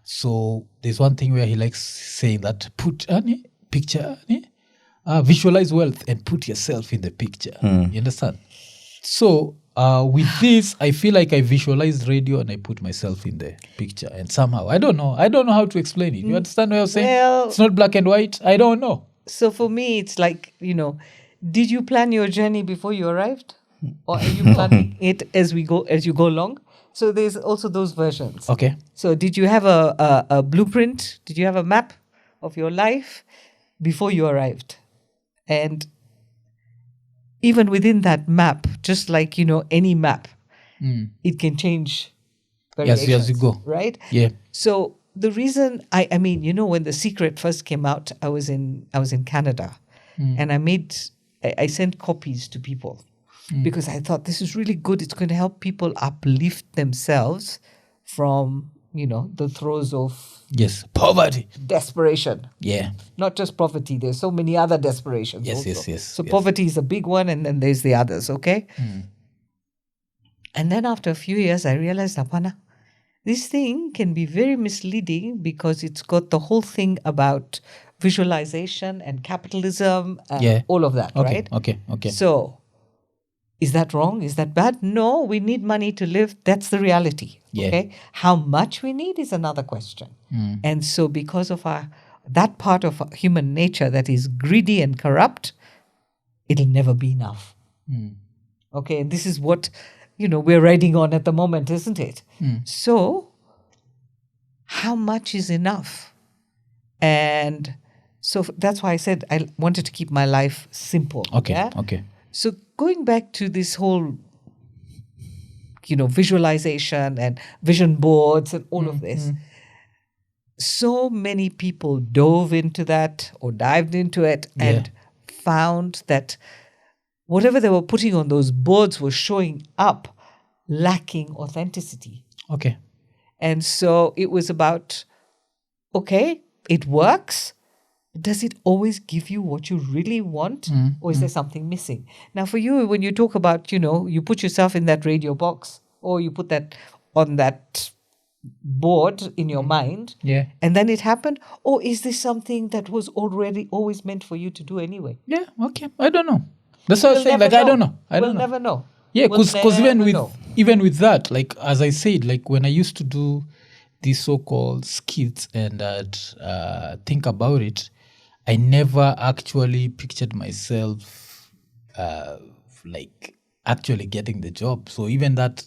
So there's one thing where he likes saying that visualize wealth and put yourself in the picture. You understand? So with this, I feel like I visualized radio and I put myself in the picture. And somehow, I don't know how to explain it. You understand what I'm saying? Well, it's not black and white. I don't know. So for me, it's like, did you plan your journey before you arrived? Or are you planning it as you go along? So there's also those versions. Okay. So did you have a blueprint? Did you have a map of your life before you arrived? And even within that map, just like, any map, it can change variations, as you go. Right? Yeah. So the reason I mean, when The Secret first came out, I was in Canada, and I sent copies to people because I thought this is really good. It's going to help people uplift themselves from, the throes of poverty, desperation. Yeah. Not just poverty. There's so many other desperations. Yes. So poverty is a big one, and then there's the others. Okay. And then after a few years, I realized, Apana, this thing can be very misleading because it's got the whole thing about visualization and capitalism and all of that, right? Okay. So, is that wrong? Is that bad? No, we need money to live. That's the reality, okay? How much we need is another question. And so because of that part of human nature that is greedy and corrupt, it'll never be enough. Okay, and this is what, we're riding on at the moment, isn't it? So, how much is enough? And so that's why I said I wanted to keep my life simple. Okay, yeah? okay. So going back to this whole, visualization and vision boards and all of this, so many people dove into that or dived into it and found that whatever they were putting on those boards was showing up lacking authenticity. Okay. And so it was about, okay, it works. Does it always give you what you really want? Or is there something missing? Now, for you, when you talk about, you put yourself in that radio box or you put that on that board in your mind, and then it happened? Or is this something that was already always meant for you to do anyway? Yeah, okay. I don't know. That's what I was saying. Like, I don't know. We'll never know. Yeah, because even with that, like, as I said, like when I used to do these so-called skits and think about it, I never actually pictured myself like actually getting the job. So even that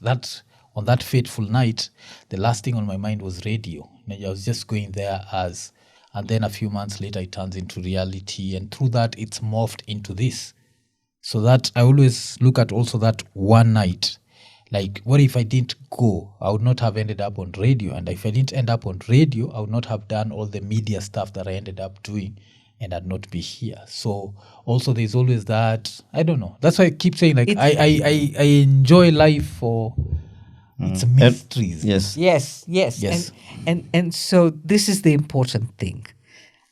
on that fateful night, the last thing on my mind was radio. I was just going there and then a few months later it turns into reality, and through that it's morphed into this. So that I always look at also that one night. Like, what if I didn't go? I would not have ended up on radio. And if I didn't end up on radio, I would not have done all the media stuff that I ended up doing and I'd not be here. So also there's always that, I don't know. That's why I keep saying, like, I enjoy life for its mysteries. Yes. And so this is the important thing.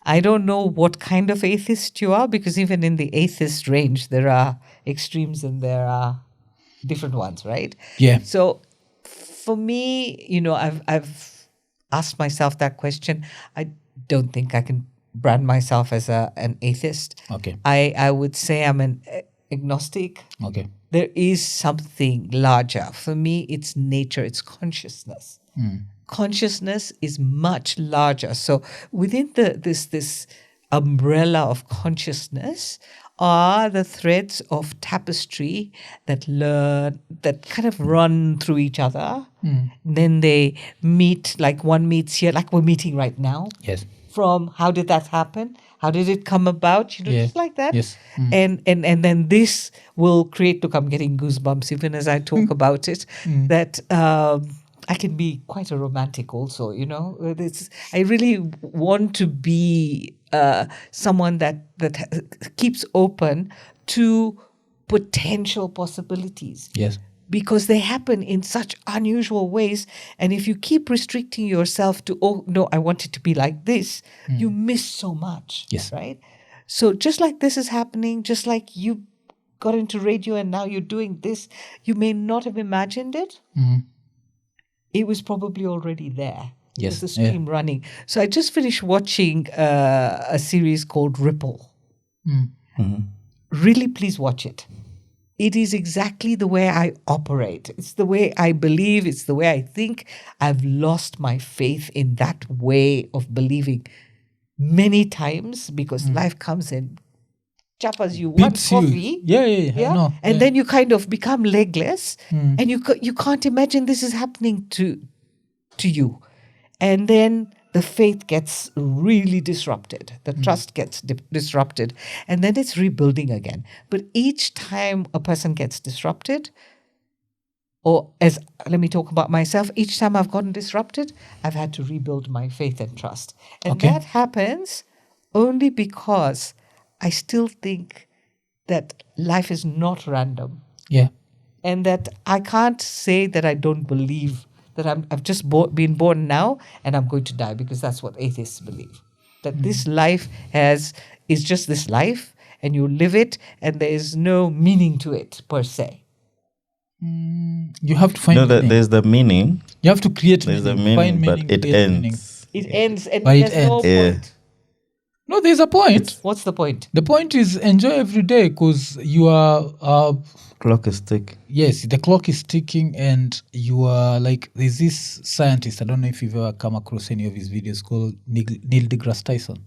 I don't know what kind of atheist you are, because even in the atheist range, there are extremes and there are different ones, right? Yeah. So for me, I've asked myself that question. I don't think I can brand myself as an atheist. Okay. I would say I'm an agnostic. Okay. There is something larger. For me, it's nature, it's consciousness. Consciousness is much larger. So within this umbrella of consciousness are the threads of tapestry that kind of run through each other. Then they meet, like one meets here, like we're meeting right now. Yes. From how did that happen? How did it come about? Just like that. Yes. And then this will create, look, I'm getting goosebumps even as I talk about it, that I can be quite a romantic also, I really want to be someone that keeps open to potential possibilities. Yes. Because they happen in such unusual ways. And if you keep restricting yourself to, oh, no, I want it to be like this, you miss so much. Yes. Right? So just like this is happening, just like you got into radio and now you're doing this, you may not have imagined it. It was probably already there. Yes. There's a stream running. So I just finished watching a series called Ripple. Really, please watch it. It is exactly the way I operate. It's the way I believe. It's the way I think. I've lost my faith in that way of believing many times because life comes and chapas you one coffee. Yeah. And then you kind of become legless and you can't imagine this is happening to you. And then the faith gets really disrupted. The trust gets disrupted. And then it's rebuilding again. But each time a person gets disrupted, let me talk about myself, each time I've gotten disrupted, I've had to rebuild my faith and trust. And that happens only because I still think that life is not random. Yeah. And that I can't say that I don't believe that I've just been born now and I'm going to die, because that's what atheists believe. That this life is just this life and you live it and there is no meaning to it per se. You have to find meaning. There's the meaning. You have to create there's meaning. The meaning, find but meaning, it ends. It ends and But it there's no point. No, there's a point. What's the point? The point is enjoy every day, because you are... clock is ticking. Yes, the clock is ticking, and you are like, there's this scientist, I don't know if you've ever come across any of his videos, called Neil deGrasse Tyson.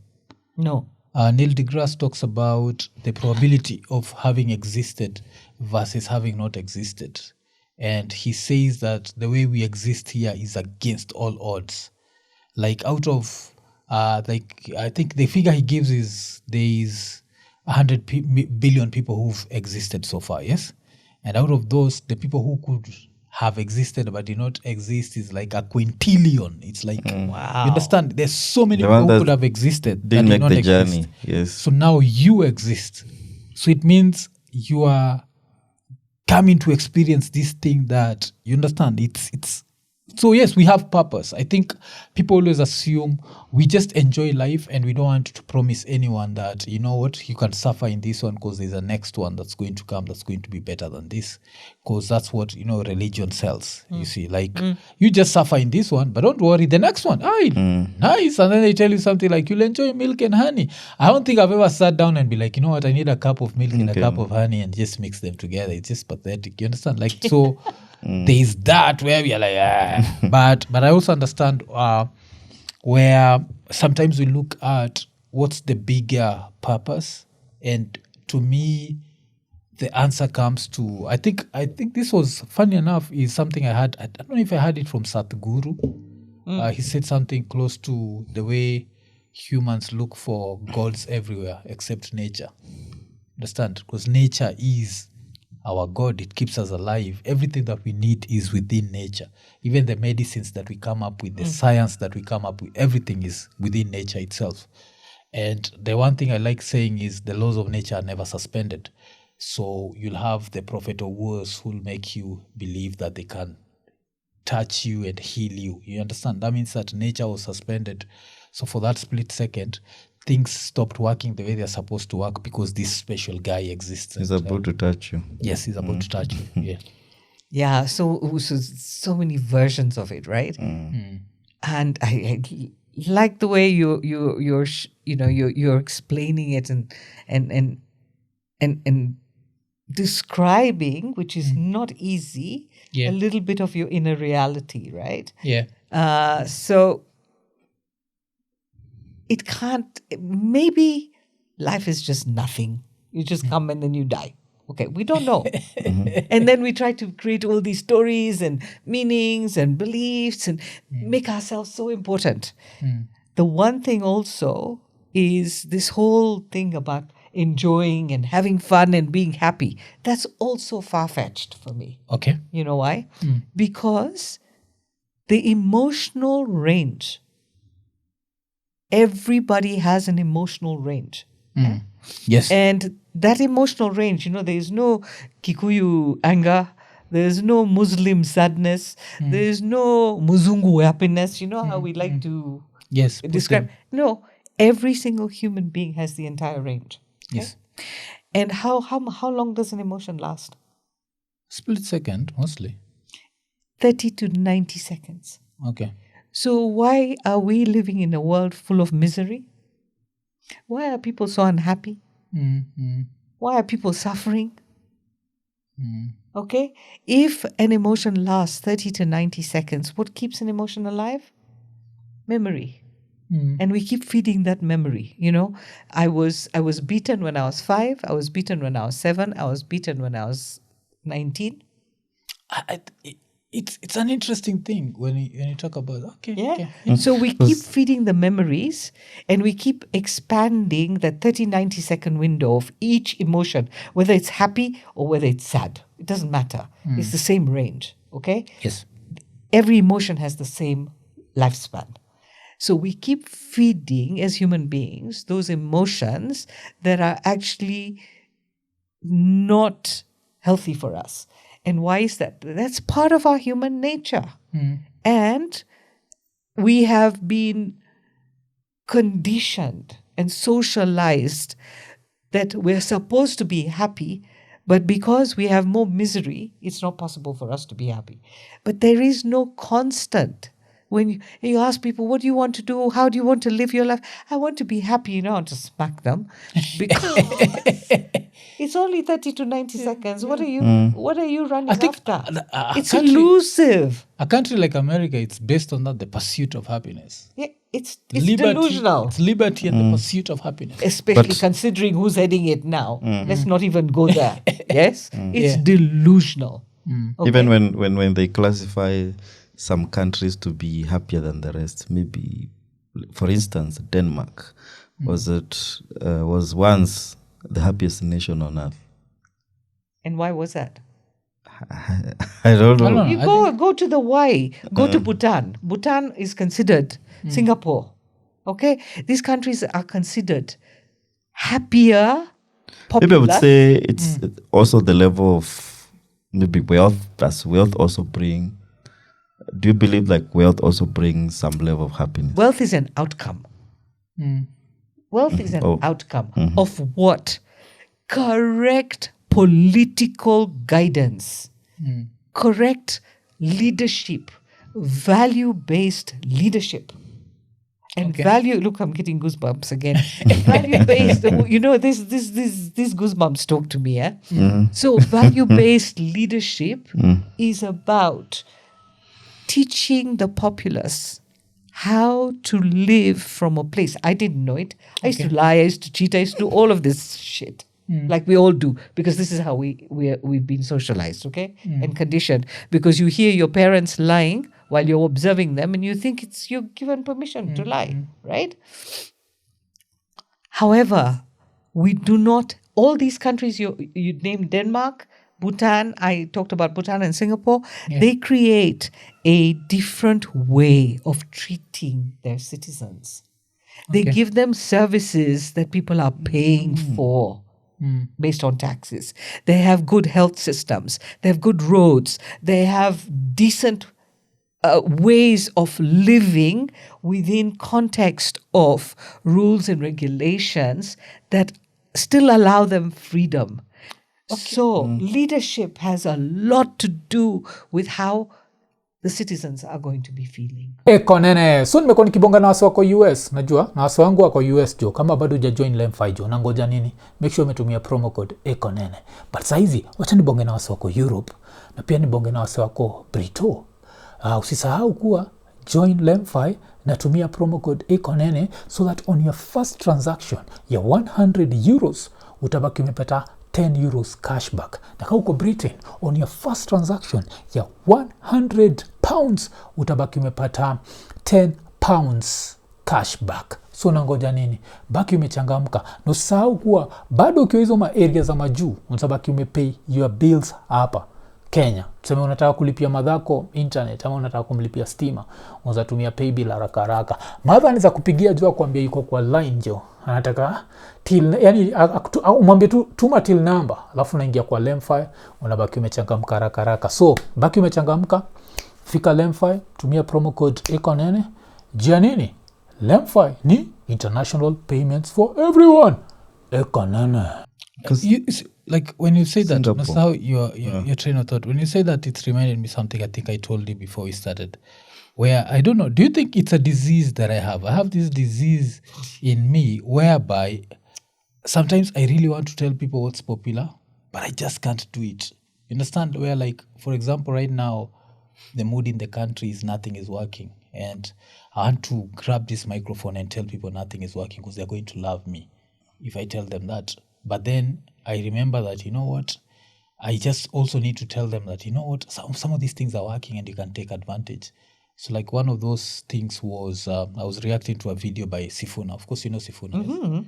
No. Neil deGrasse talks about the probability of having existed versus having not existed. And he says that the way we exist here is against all odds. Like out of, I think the figure he gives is there is 100 billion people who've existed so far, yes? And out of those, the people who could have existed but did not exist is like a quintillion. It's like, Wow. you understand? There's so many people who could have existed that Didn't did make not the exist. journey. Yes. So now you exist. So it means you are coming to experience this thing that, you understand, it's so yes, we have purpose. I think people always assume we just enjoy life and we don't want to promise anyone that, you know what, you can suffer in this one because there's a next one that's going to come that's going to be better than this, because that's what, you know, religion sells. You see, like you just suffer in this one, but don't worry, the next one, nice. And then they tell you something like, you'll enjoy milk and honey. I don't think I've ever sat down and be like, you know what, I need a cup of milk and a cup of honey and just mix them together. It's just pathetic. You understand? Like, so there's that where we are like, but I also understand where sometimes we look at what's the bigger purpose, and to me, the answer comes to, I think this was, funny enough, is something I had. I don't know if I heard it from Satguru. He said something close to the way humans look for gods everywhere except nature. Understand? Because nature is our God. It keeps us alive. Everything that we need is within nature. Even the medicines that we come up with, the science that we come up with, everything is within nature itself. And the one thing I like saying is the laws of nature are never suspended. So you'll have the prophet of wars who'll make you believe that they can touch you and heal you. You understand? That means that nature was suspended. So for that split second, things stopped working the way they're supposed to work because this special guy exists. He's about to touch you. Yes, he's about to touch you. Yeah. Yeah, so many versions of it, right? And I like the way you're explaining it and describing, which is not easy, a little bit of your inner reality, right? Yeah. So it can't, maybe life is just nothing. You just come and then you die. Okay, we don't know. And then we try to create all these stories and meanings and beliefs and make ourselves so important. The one thing also is this whole thing about enjoying and having fun and being happy. That's also far-fetched for me. Okay. You know why? Because the emotional range, everybody has an emotional range. Yes. And that emotional range, there is no Kikuyu anger, there is no Muslim sadness, there is no Muzungu happiness. You know how we like to describe? No, every single human being has the entire range. Okay? Yes. And how long does an emotion last? Split second, mostly. 30 to 90 seconds. Okay. So why are we living in a world full of misery? Why are people so unhappy? Why are people suffering? Okay? If an emotion lasts 30 to 90 seconds, what keeps an emotion alive? Memory. And we keep feeding that memory. I was beaten when I was 5. I was beaten when I was 7. I was beaten when I was 19. It's an interesting thing when you talk about So we keep feeding the memories and we keep expanding that 30-90 second window of each emotion, whether it's happy or whether it's sad. It doesn't matter. It's the same range. Okay? Yes. Every emotion has the same lifespan. So we keep feeding as human beings those emotions that are actually not healthy for us. And why is that? That's part of our human nature. And we have been conditioned and socialized that we're supposed to be happy, but because we have more misery, it's not possible for us to be happy. But there is no constant. When you ask people, what do you want to do? How do you want to live your life? I want to be happy, I want to smack them. Because it's only 30 to 90 seconds. What are you running after? It's elusive. A country like America, it's based on that, the pursuit of happiness. Yeah. it's delusional. It's liberty and the pursuit of happiness. Especially considering who's heading it now. Let's not even go there. Yes? It's delusional. Okay. Even when they classify some countries to be happier than the rest, maybe, for instance, Denmark was once the happiest nation on earth. And why was that? I don't know. You go to the why. Go to Bhutan. Bhutan is considered Singapore. Okay? These countries are considered happier, popular. Maybe I would say it's also the level of maybe wealth. Does wealth also bring... Do you believe like wealth also brings some level of happiness? Wealth is an outcome. Wealth is an outcome of what? Correct political guidance, correct leadership, value-based leadership. And value, look, I'm getting goosebumps again. Value-based, these goosebumps talk to me. So value-based leadership is about teaching the populace how to live from a place. I didn't know it. I used to lie, I used to cheat, I used to do all of this shit. Like we all do, because this is how we've been socialized, and conditioned. Because you hear your parents lying while you're observing them, and you think you're given permission to lie, right? However, we do not. All these countries you named, Denmark, Bhutan. I talked about Bhutan and Singapore. They create a different way of treating their citizens. They give them services that people are paying for. Based on taxes. They have good health systems. They have good roads. They have decent ways of living within context of rules and regulations that still allow them freedom. So leadership has a lot to do with how the citizens are going to be feeling. Nene, so nimekuwa nikibonga na wasi wako US, najua, na wasi wangu wako US jo, kama bado hujajoin Lemfi jo, nangoja nini? Make sure umetumia promo code EKONENE. But saizi, wacha nibonge na wasi wako Europe, na pia nibonge na wasi wako Brito. Usisahau kuwa join Lemfi na tumia promo code EKONENE so that on your first transaction ya 100 euros, utabaki umepata 10 euros cashback. Na kama uko Britain, on your first transaction ya 100 pounds, utabaki umepata 10 pounds cashback. So nangoja nini? Baki umechangamka. Na usahau kuwa bado ukiwa hizo area za majuu, utabaki umepay your bills hapa Kenya. Tuseme unataka kulipia madhako internet, ama unataka kumlipia stima, unaweza tumia pay bill haraka. Madha anaweza kupigia jua kuambia yuko kwa line jo. Anataka till, yani umwambie tu tuma till number, alafu unaingia kwa Lemfi, unabaki umechangamka haraka. So baki umechangamka, fika Lemfi, tumia promo code EKONENE. Nini? Lemfi ni international payments for everyone. EKONENE. Like when you say that, that's how your train of thought. When you say that, it's reminded me something I think I told you before we started. Where, I don't know, do you think it's a disease that I have? I have this disease in me whereby sometimes I really want to tell people what's popular, but I just can't do it. You understand? Where, like, for example, right now, the mood in the country is nothing is working. And I want to grab this microphone and tell people nothing is working because they're going to love me if I tell them that. But then I remember that, you know what? I just also need to tell them that, you know what? Some of these things are working and you can take advantage. So like one of those things was, I was reacting to a video by Sifuna. Of course, you know Sifuna.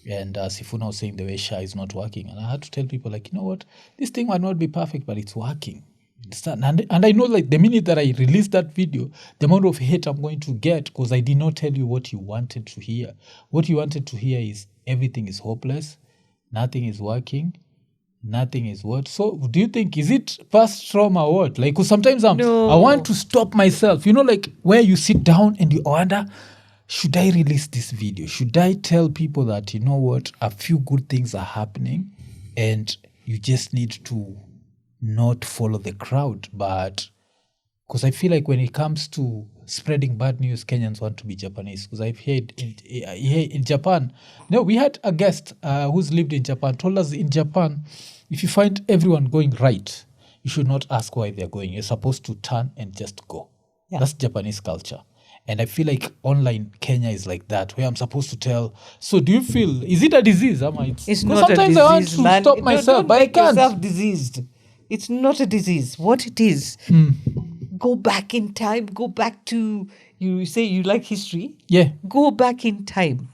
Yes? And Sifuna was saying the way Sha is not working. And I had to tell people like, you know what? This thing might not be perfect, but it's working. Understand? And I know like the minute that I release that video, the amount of hate I'm going to get because I did not tell you what you wanted to hear. What you wanted to hear is everything is hopeless. Nothing is working. Nothing is what? So do you think, is it past trauma or what? Like, cause sometimes I want to stop myself. You know, like where you sit down and you wonder, should I release this video? Should I tell people that, you know what, a few good things are happening and you just need to not follow the crowd? But because I feel like when it comes to spreading bad news, Kenyans want to be Japanese. Because I've heard in Japan, no, we had a guest who's lived in Japan, told us in Japan, if you find everyone going right, you should not ask why they're going. You're supposed to turn and just go. Yeah. That's Japanese culture. And I feel like online Kenya is like that, where I'm supposed to tell. So do you feel, is it a disease? It's 'Cause not a sometimes disease, I want to man. stop myself, Don't but I make can't. yourself diseased. It's not a disease. What it is, go back in time. Go back to, you say you like history. Yeah. Go back in time.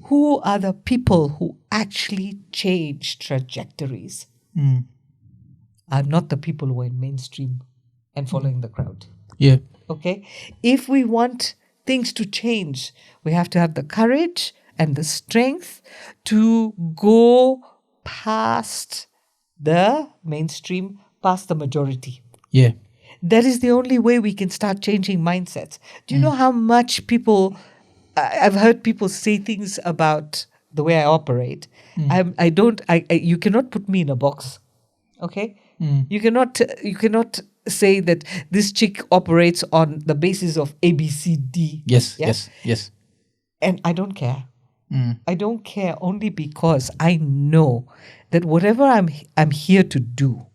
Who are the people who actually change trajectories? Are not the people who are in mainstream and following the crowd. Yeah. Okay? If we want things to change, we have to have the courage and the strength to go past the mainstream, past the majority. Yeah. That is the only way we can start changing mindsets. Do you know how much people, I've heard people say things about the way I operate. You cannot put me in a box. Okay? You cannot say that this chick operates on the basis of A, B, C, D. Yes. Yeah? Yes. And I don't care. I don't care only because I know that whatever I'm here to do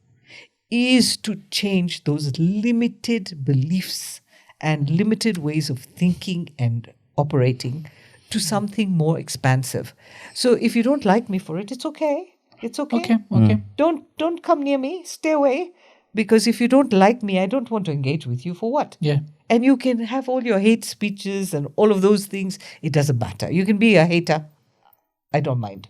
is to change those limited beliefs and limited ways of thinking and operating to something more expansive. So if you don't like me for it, it's okay. It's okay. Okay. Don't come near me. Stay away. Because if you don't like me, I don't want to engage with you. For what? Yeah. And you can have all your hate speeches and all of those things. It doesn't matter. You can be a hater. I don't mind.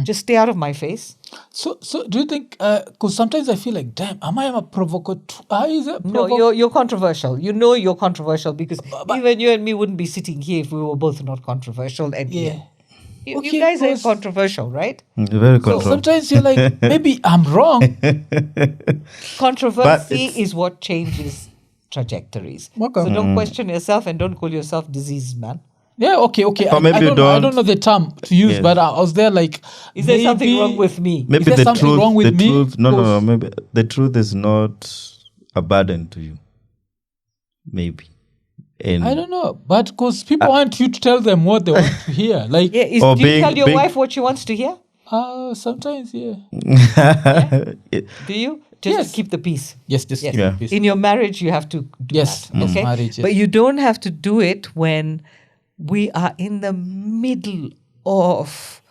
Just stay out of my face. So do you think, because sometimes I feel like, damn, am I a provocateur? No, you're controversial. You know you're controversial because even you and me wouldn't be sitting here if we were both not controversial. And Yeah. you Okay, guys are because- controversial, right? Very So controversial. sometimes you're like, maybe I'm wrong. Controversy it's- is what changes trajectories. Okay. So don't question yourself and don't call yourself diseased, man. Yeah, okay. Or maybe I you don't know, I don't- don't know the term to use, Yes. but I was there like, Is there something maybe- wrong with me? Maybe there the something truth, wrong with the me? truth, no, Because- maybe the truth is not a burden to you. Maybe. And I don't know, but because people want you to tell them what they want to hear. Like, Yeah, Or do you being- tell your being- wife what she wants to hear? sometimes, yeah. Do you? Just Yes. to keep the peace. Yes, just Yes. keep Yeah. it peace. In your marriage, you have to do Yes, that. yes, Okay? marriage, yes. But you don't have to do it when we are in the middle of,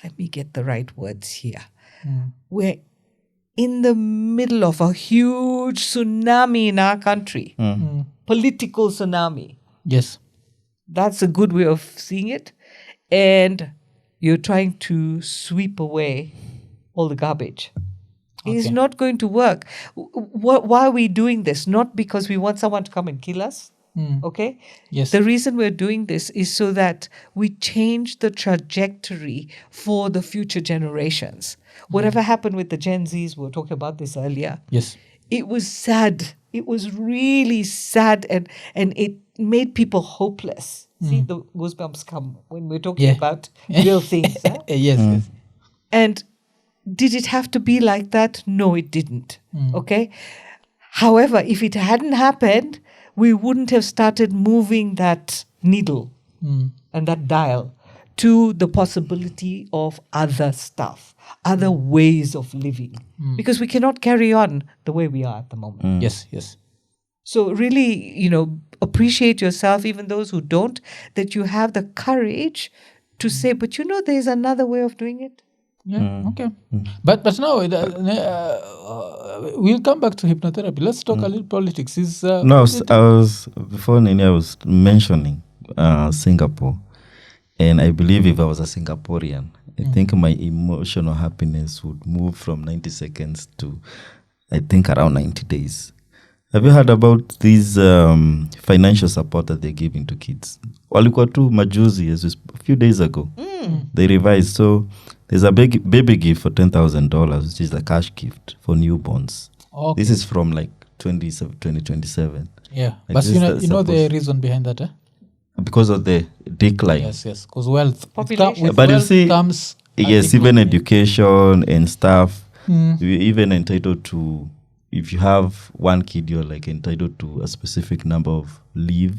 let me get the right words here. We're in the middle of a huge tsunami in our country, political tsunami. Yes. That's a good way of seeing it. And you're trying to sweep away all the garbage. It's Okay. not going to work. Why are we doing this? Not because we want someone to come and kill us. Okay? Yes. The reason we're doing this is so that we change the trajectory for the future generations. Whatever happened with the Gen Zs, we were talking about this earlier. Yes. It was sad. It was really sad and it made people hopeless. See, the goosebumps come when we're talking Yeah. about real things. Huh? Yes. And did it have to be like that? No, it didn't. Okay? However, if it hadn't happened, we wouldn't have started moving that needle and that dial to the possibility of other stuff, other ways of living. Because we cannot carry on the way we are at the moment. Yes. So really, appreciate yourself, even those who don't, that you have the courage to say, but there's another way of doing it. Yeah. Okay. But now we'll come back to hypnotherapy. Let's talk a little politics. no, I was before Nini, I was mentioning Singapore, and I believe if I was a Singaporean, I think my emotional happiness would move from 90 seconds to, I think, around 90 days. Have you heard about these financial support that they're giving to kids? Walikuwa tu majuzi, a few days ago. They revised. So there's a big baby gift for $10,000, which is a cash gift for newborns. Okay. This is from like 2027. Yeah. Like But this you know is the supposed- reason behind that, eh? Because of the decline. Yes. Because wealth. Population. With But you wealth see, comes yes, even education and stuff, you're even entitled to, if you have one kid, you're like entitled to a specific number of leave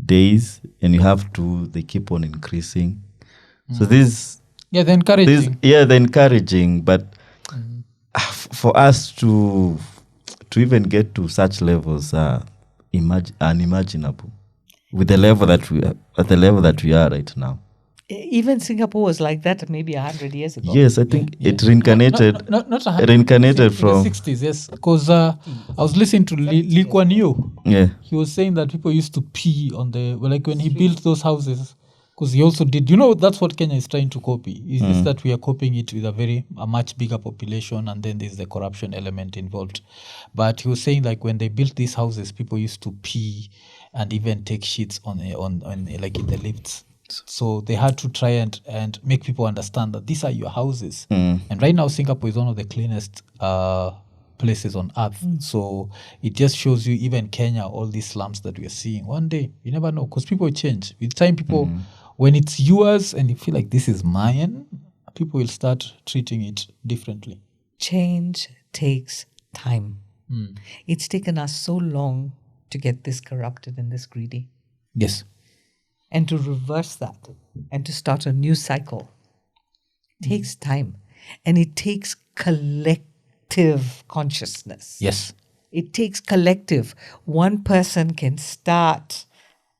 days, and you have two, they keep on increasing. So this, Yeah, they're encouraging. they're encouraging, but for us to even get to such levels, unimaginable with the level that we are, at the level that we are right now. Even Singapore was like that maybe 100 years ago. Yes, I think it reincarnated. Not Reincarnated in from the 60s, yes. Because I was listening to Lee Kuan Yew. Yeah. He was saying that people used to pee on the, like when he built those houses, because he also did, that's what Kenya is trying to copy, is just that we are copying it with a much bigger population, and then there's the corruption element involved. But he was saying like when they built these houses, people used to pee and even take shits on like in the lifts. So they had to try and make people understand that these are your houses. And right now Singapore is one of the cleanest places on earth. So it just shows you, even Kenya, all these slums that we are seeing, one day, you never know, because people change. With time, people, when it's yours and you feel like this is mine, people will start treating it differently. Change takes time. It's taken us so long to get this corrupted and this greedy. Yes. And to reverse that and to start a new cycle takes time. And it takes collective consciousness. Yes. It takes collective. One person can start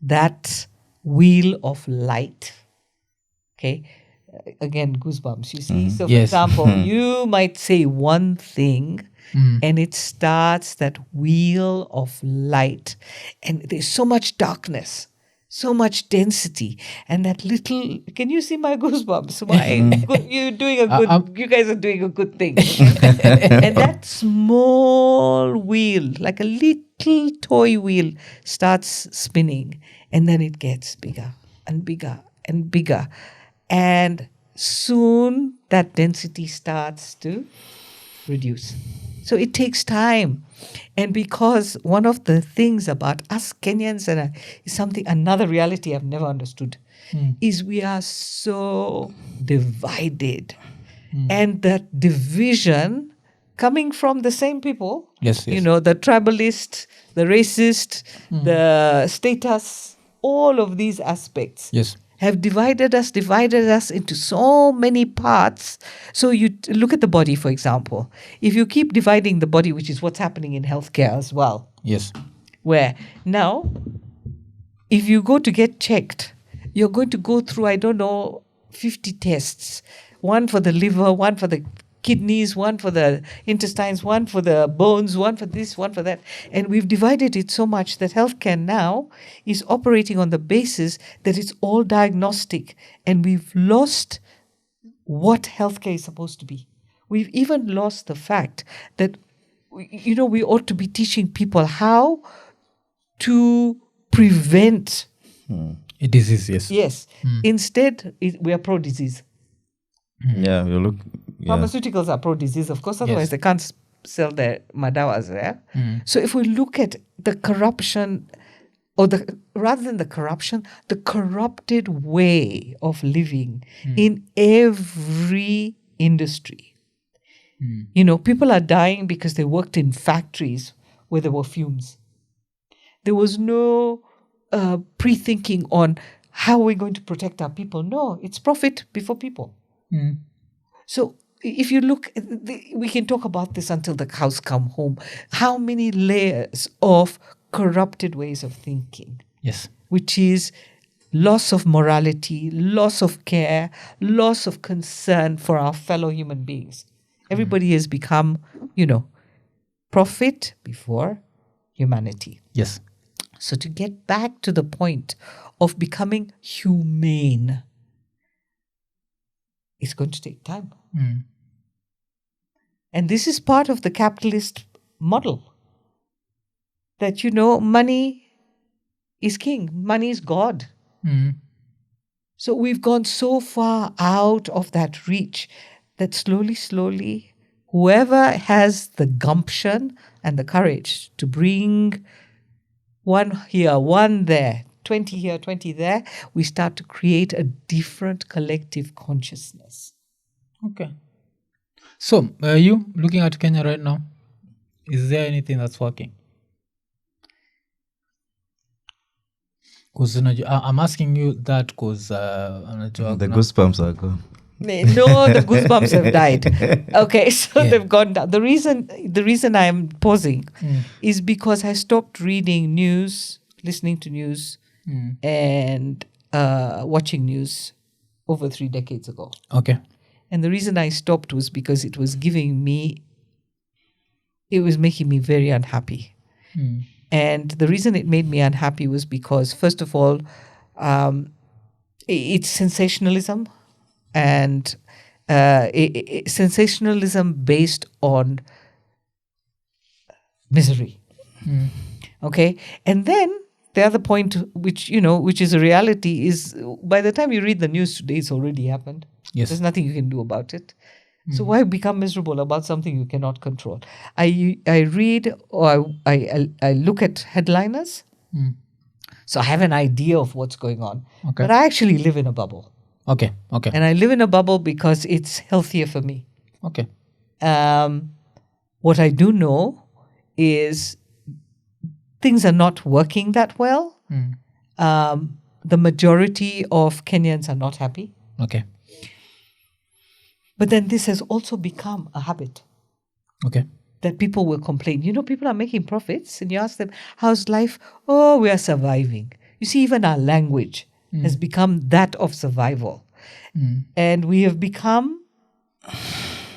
that wheel of light. Okay? Again, goosebumps, you see? So, for example, you might say one thing and it starts that wheel of light. And there's so much darkness, so much density, and that little, can you see my goosebumps? Why? You guys are doing a good thing. And that small wheel, like a little toy wheel, starts spinning, and then it gets bigger and bigger and bigger. And soon that density starts to reduce. So it takes time. And because one of the things about us Kenyans, and is another reality I've never understood, is we are so divided. And that division coming from the same people, the tribalist, the racist, the status, all of these aspects have divided us into so many parts. So you look at the body, for example. If you keep dividing the body, which is what's happening in healthcare as well. Yes. Where now, if you go to get checked, you're going to go through, 50 tests. One for the liver, one for the kidneys, one for the intestines, one for the bones, one for this, one for that. And we've divided it so much that healthcare now is operating on the basis that it's all diagnostic. And we've lost what healthcare is supposed to be. We've even lost the fact that, we ought to be teaching people how to prevent a disease, yes. Yes. Instead, we are pro-disease. Yeah, you look. Yeah. Pharmaceuticals are pro-disease, of course, otherwise they can't sell their madawas there. So if we look at the corruption, rather than the corruption, the corrupted way of living in every industry. People are dying because they worked in factories where there were fumes. There was no pre-thinking on how we're going to protect our people. No, it's profit before people. So if you look, we can talk about this until the cows come home. How many layers of corrupted ways of thinking? Yes. Which is loss of morality, loss of care, loss of concern for our fellow human beings. Everybody has become, profit before humanity. Yes. So to get back to the point of becoming humane, it's going to take time. And this is part of the capitalist model. That, money is king. Money is God. So we've gone so far out of that reach that slowly, whoever has the gumption and the courage to bring one here, one there, 20 here, 20 there, we start to create a different collective consciousness. Okay. So, are you looking at Kenya right now? Is there anything that's working? Because I'm asking you that because the goosebumps are gone. No, the goosebumps have died. Okay, so they've gone down. The reason I'm pausing is because I stopped reading news, listening to news, and watching news over 3 decades ago. Okay. And the reason I stopped was because it was making me very unhappy. And the reason it made me unhappy was because, first of all, it's sensationalism, and sensationalism based on misery. Okay, and then the other point, which is a reality, is by the time you read the news today, it's already happened. Yes. There's nothing you can do about it. So why become miserable about something you cannot control? I read, or I look at headliners. So I have an idea of what's going on. Okay. But I actually live in a bubble. Okay. And I live in a bubble because it's healthier for me. Okay. What I do know is things are not working that well. The majority of Kenyans are not happy. Okay. But then this has also become a habit. Okay. That people will complain. People are making profits, and you ask them, how's life? Oh, we are surviving. You see, even our language has become that of survival. And we have become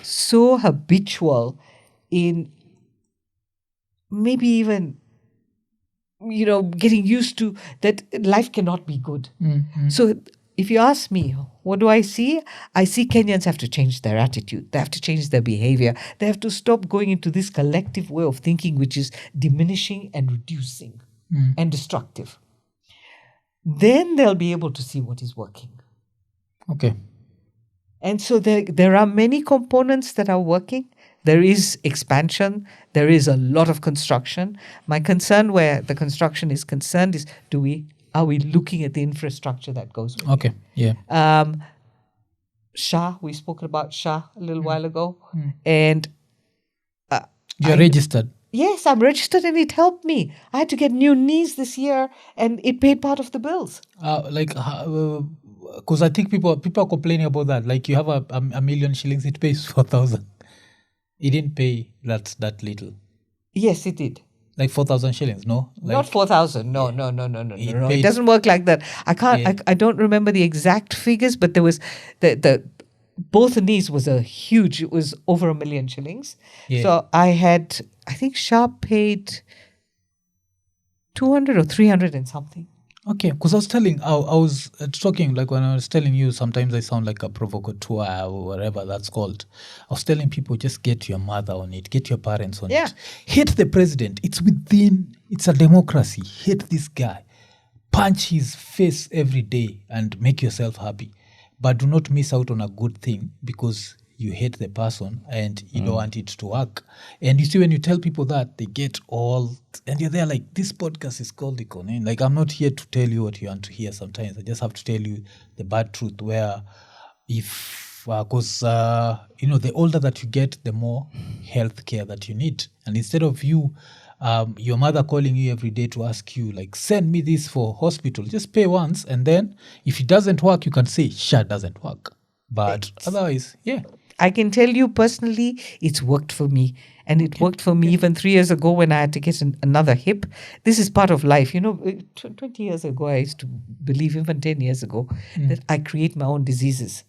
so habitual in maybe even, getting used to that life cannot be good. So if you ask me, what do I see? I see Kenyans have to change their attitude. They have to change their behavior. They have to stop going into this collective way of thinking, which is diminishing and reducing and destructive. Then they'll be able to see what is working. Okay. And so there are many components that are working. There is expansion. There is a lot of construction. My concern where the construction is concerned is, are we looking at the infrastructure that goes with Okay. Yeah. SHA, we spoke about SHA a little while ago. And You're registered. Yes, I'm registered, and it helped me. I had to get new knees this year, and it paid part of the bills. Because I think people are complaining about that. Like, you have a million shillings, it pays 4,000. It didn't pay that little. Yes, it did. Like 4,000 shillings, no? Not 4,000. No. It doesn't work like that. I can't. Yeah. I don't remember the exact figures, but there was the both knees was a huge. It was over 1 million shillings. Yeah. So I think SHA paid 200 or 300 and something. Okay, because I was talking, like when I was telling you, sometimes I sound like a provocateur or whatever that's called. I was telling people, just get your mother on it, get your parents on it. Hate the president. It's a democracy. Hate this guy. Punch his face every day and make yourself happy. But do not miss out on a good thing because you hate the person and you don't want it to work. And you see, when you tell people that, they get all, and you're there like, this podcast is called Icon. Like, I'm not here to tell you what you want to hear sometimes. I just have to tell you the bad truth, where because the older that you get, the more health care that you need. And instead of your mother calling you every day to ask you, like, send me this for hospital, just pay once, and then if it doesn't work, you can say, SHA doesn't work. But otherwise, yeah. I can tell you personally, it's worked for me. And it worked for me even 3 years ago when I had to get another hip. This is part of life. 20 years ago, I used to believe, even 10 years ago, that I create my own diseases.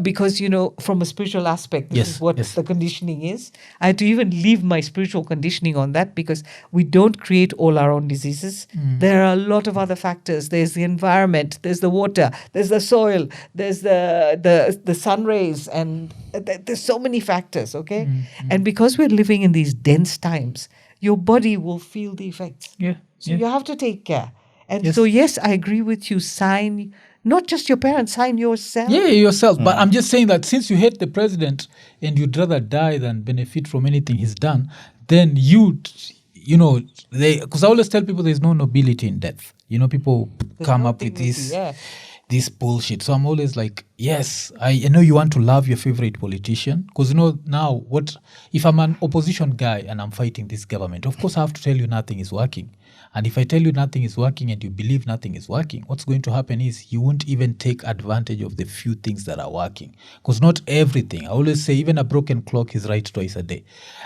Because, from a spiritual aspect, this is what the conditioning is. I had to even leave my spiritual conditioning on that, because we don't create all our own diseases. There are a lot of other factors. There's the environment, there's the water, there's the soil, there's the sun rays, and there's so many factors, okay? And because we're living in these dense times, your body will feel the effects. So you have to take care. And so, yes, I agree with you. Sign, not just your parents, sign yourself. Yeah, yourself. But I'm just saying that since you hate the president and you'd rather die than benefit from anything he's done, then because I always tell people there's no nobility in death. People come up with this bullshit. So I'm always like, yes, I know you want to love your favorite politician, because now if I'm an opposition guy and I'm fighting this government, of course I have to tell you nothing is working. And if I tell you nothing is working and you believe nothing is working, what's going to happen is you won't even take advantage of the few things that are working. Because not everything, I always say, even a broken clock is right twice a day.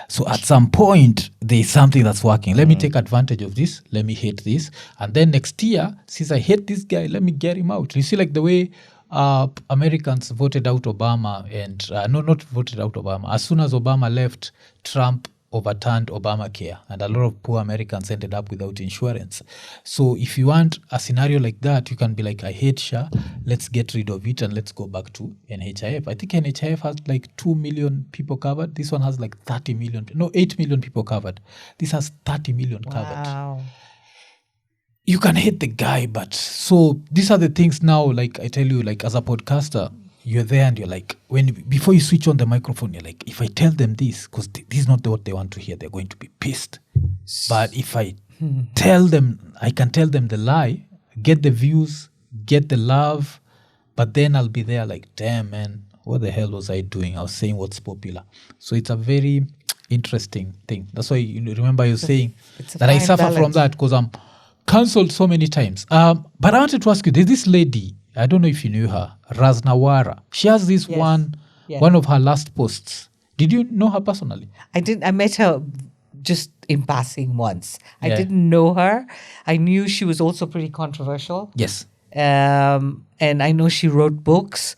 So at some point, there's something that's working. Let me take advantage of this. Let me hate this. And then next year, since I hate this guy, let me get him out. You see, like the way Americans voted out Obama and not voted out Obama. As soon as Obama left, Trump overturned Obamacare, and a lot of poor Americans ended up without insurance. So if you want a scenario like that, you can be like, I hate SHA, let's get rid of it and let's go back to NHIF. I think NHIF has like 2 million people covered. This one has like 8 million people covered. This has 30 million covered. Wow. You can hate the guy, but so these are the things now, like I tell you, like as a podcaster, you're there and you're like, before you switch on the microphone, you're like, if I tell them this, because this is not what they want to hear, they're going to be pissed. But if I tell them, I can tell them the lie, get the views, get the love, but then I'll be there like, damn, man, what the hell was I doing? I was saying what's popular. So it's a very interesting thing. That's why you remember you're saying that I suffer from that because I'm cancelled so many times. But I wanted to ask you, there's this lady, I don't know if you knew her, Raznawara. She has this one of her last posts. Did you know her personally? I didn't. I met her just in passing once. I didn't know her. I knew she was also pretty controversial. Yes. And I know she wrote books.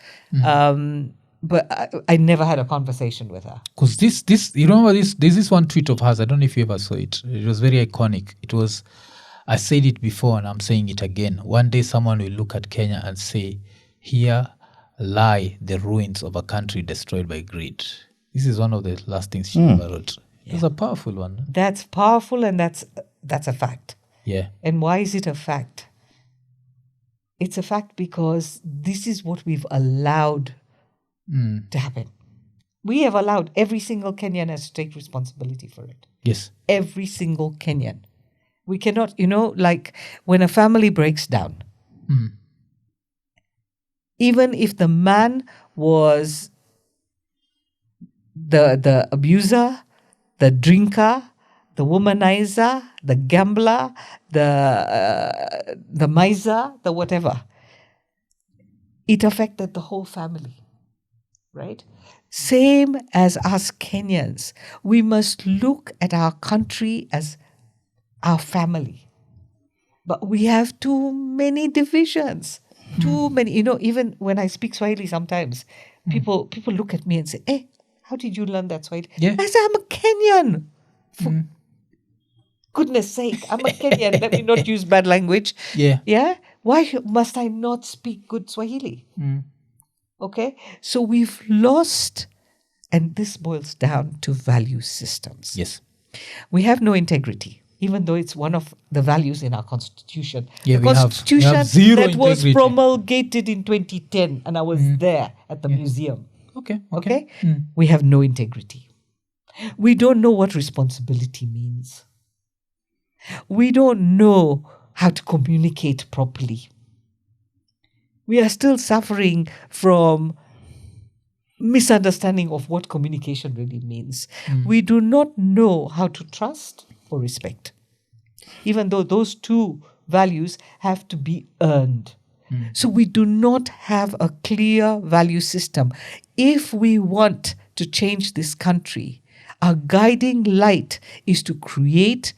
But I never had a conversation with her. Because this, you remember this? There's this one tweet of hers. I don't know if you ever saw it. It was very iconic. It was, I said it before and I'm saying it again. One day someone will look at Kenya and say, here lie the ruins of a country destroyed by greed. This is one of the last things she ever wrote. It was a powerful one. That's powerful, and that's a fact. Yeah. And why is it a fact? It's a fact because this is what we've allowed to happen. We have allowed, every single Kenyan has to take responsibility for it. Yes. Every single Kenyan. We cannot, like when a family breaks down, even if the man was the abuser, the drinker, the womanizer, the gambler, the miser, the whatever, it affected the whole family. Right? Same as us Kenyans. We must look at our country as our family. But we have too many divisions. Too many. Even when I speak Swahili sometimes, people look at me and say, hey, how did you learn that Swahili? Yeah. I say, I'm a Kenyan. For goodness sake, I'm a Kenyan. Let me not use bad language. Yeah. Yeah? Why must I not speak good Swahili? Okay, so we've lost, and this boils down to value systems. Yes. We have no integrity, even though it's one of the values in our constitution. Yeah, the constitution we have zero that was integrity. promulgated in 2010, and I was there at the museum. Okay. We have no integrity. We don't know what responsibility means. We don't know how to communicate properly. We are still suffering from misunderstanding of what communication really means. We do not know how to trust or respect, even though those two values have to be earned. So we do not have a clear value system. If we want to change this country, our guiding light is to create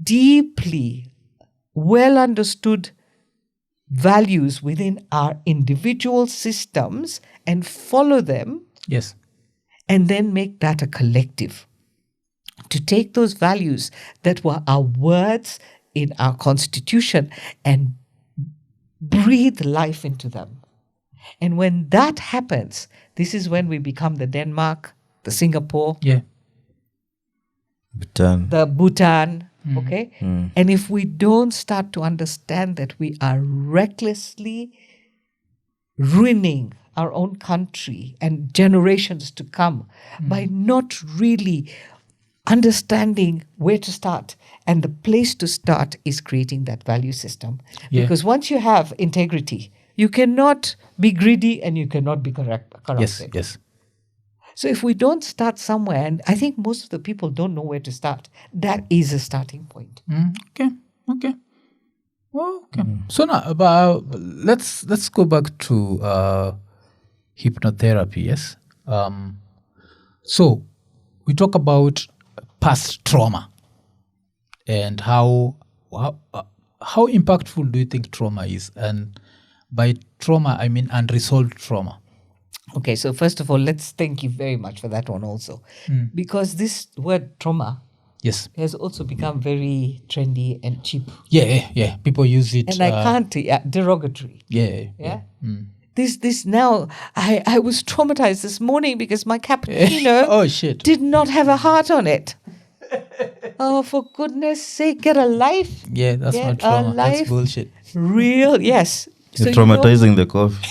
deeply well understood values within our individual systems and follow them. Yes. And then make that a collective. To take those values that were our words in our constitution and breathe life into them. And when that happens, this is when we become the Denmark, the Singapore, the Bhutan, okay? And if we don't start to understand that we are recklessly ruining our own country and generations to come by not really understanding where to start, and the place to start is creating that value system. Because once you have integrity, you cannot be greedy and you cannot be corrupted. Yes. So if we don't start somewhere, and I think most of the people don't know where to start, that is a starting point. Okay. Okay. So now, let's go back to hypnotherapy. Yes. So we talk about past trauma and how impactful do you think trauma is? And by trauma, I mean unresolved trauma. Okay, so first of all, let's thank you very much for that one also. Because this word trauma Yes. has also become very trendy and cheap. Yeah. People use it. And I can't, derogatory. Yeah. This now, I was traumatized this morning because my cappuccino Oh, shit. did not have a heart on it. Oh, for goodness sake, get a life. Yeah, that's Get not trauma. a life. That's bullshit. Real, yes. You're So traumatizing the coffee.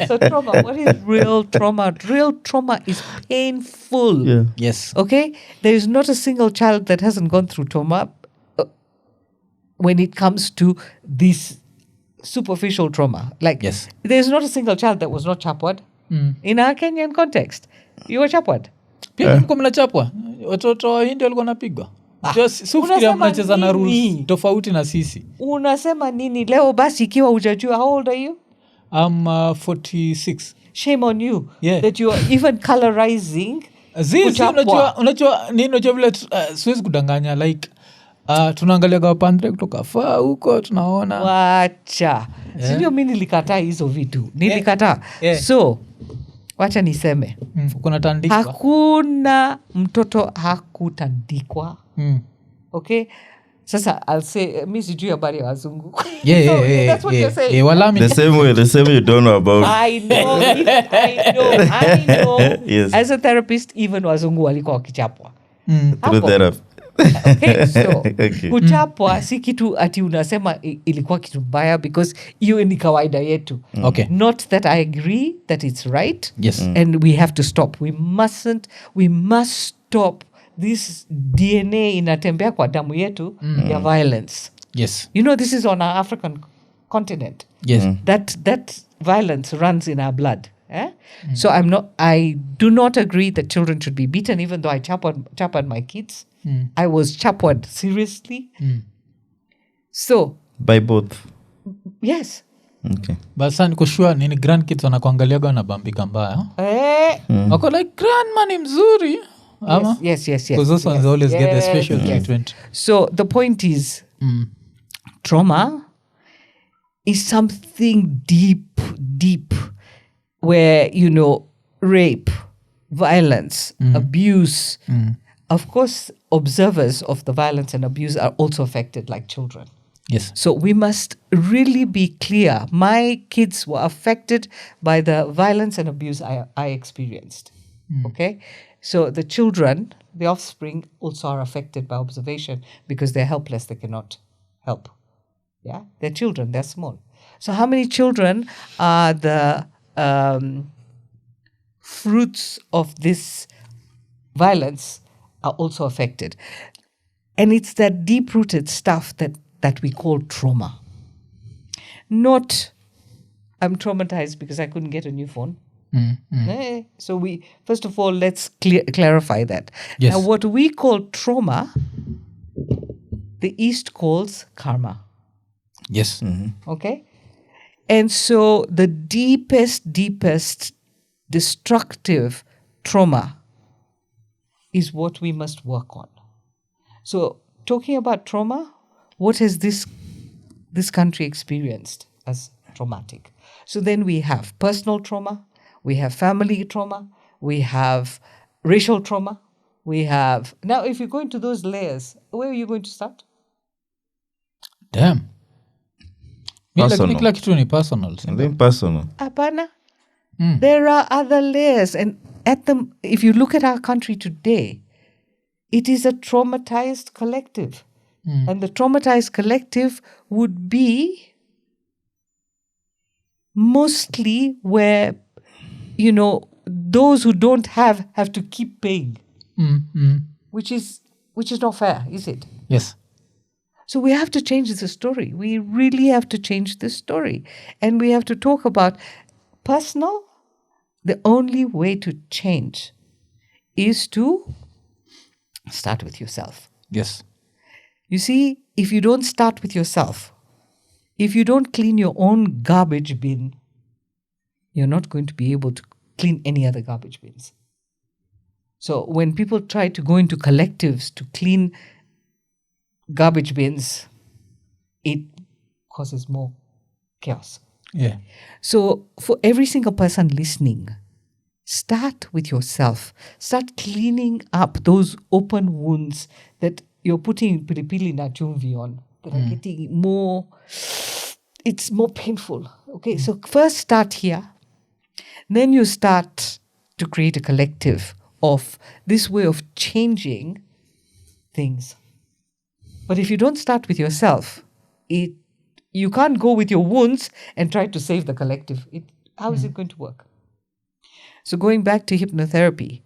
So trauma, what is real trauma? Real trauma is painful. Yeah. Yes. Okay? There is not a single child that hasn't gone through trauma when it comes to this superficial trauma. Like, Yes. there's not a single child that was not chapward. In our Kenyan context, you were chapward. Pia mko mnachapwa watoto wa Hindi walikuwa napigwa. Sufikiria unasema mnacheza na rules nini? tofauti na sisi. Unasema nini leo basi ikiwa hujajua? How old are you? I'm 46. Shame on you Yeah. that you are even colorizing. Unajua nini, unajua vile siwezi kudanganya like tunaangaliaga wapandre kutoka faa huko tunaona. Wacha. Sio mimi nilikataa hizo vitu. Nilikataa. So wacha niseme. Kuna tandikwa. Hakuna mtoto hakutandikwa. Okay? Sasa I'll say mimi sijui habari ya wazungu. Yeah. That's what you're saying. Walami. The same way you don't know about. I know. Yes. As a therapist, even wazungu walikuwa wakichapwa. Through therapy. Okay, so Okay. kuchapwa si kitu ati unasema ilikuwa kitu mbaya because hiyo ni kawaida yetu. Okay. Not that I agree that it's right. Yes. And we have to stop. We must stop this DNA inatembea kwa damu yetu ya violence. Yes. You know, this is on our African continent. Yes. That violence runs in our blood. So I do not agree that children should be beaten, even though I chappered my kids. I was chappered seriously. So By both. yes. Okay. But sasa niko sure nini grandkids wanakuangaliaga na bambika mbaya. Wako like grandma ni mzuri. Ama? Yes. Because those ones always get the special treatment. So the point is, trauma is something deep, where, rape, violence, abuse. Of course, observers of the violence and abuse are also affected like children. Yes. So we must really be clear. My kids were affected by the violence and abuse I experienced. Okay? So the children, the offspring, also are affected by observation because they're helpless. They cannot help. Yeah? They're children. They're small. So how many children are the fruits of this violence are also affected? And it's that deep-rooted stuff that we call trauma. Not, I'm traumatized because I couldn't get a new phone. So first of all, let's clarify that. Yes. Now, what we call trauma, the East calls karma. Yes. Okay? And so the deepest destructive trauma is what we must work on. So talking about trauma, what has this country experienced as traumatic? So then we have personal trauma, we have family trauma, we have racial trauma, we have... Now, if you go into those layers, where are you going to start? Damn. Personal. Kila kitu ni personal. And then personal. Apana. There are other layers. And if you look at our country today, it is a traumatized collective. And the traumatized collective would be mostly where, those who don't have to keep paying. Which is not fair, is it? Yes. So we have to change the story. We really have to change the story. And we have to talk about personal the only way to change is to start with yourself. Yes. You see, if you don't start with yourself, if you don't clean your own garbage bin, you're not going to be able to clean any other garbage bins. So when people try to go into collectives to clean garbage bins, it causes more chaos. Yeah. So for every single person listening, start with yourself. Start cleaning up those open wounds that you're putting pilipili na chumvi on, that are getting more, it's more painful. Okay, so first start here. Then you start to create a collective of this way of changing things. But if you don't start with yourself, you can't go with your wounds and try to save the collective. How is it going to work? So going back to hypnotherapy,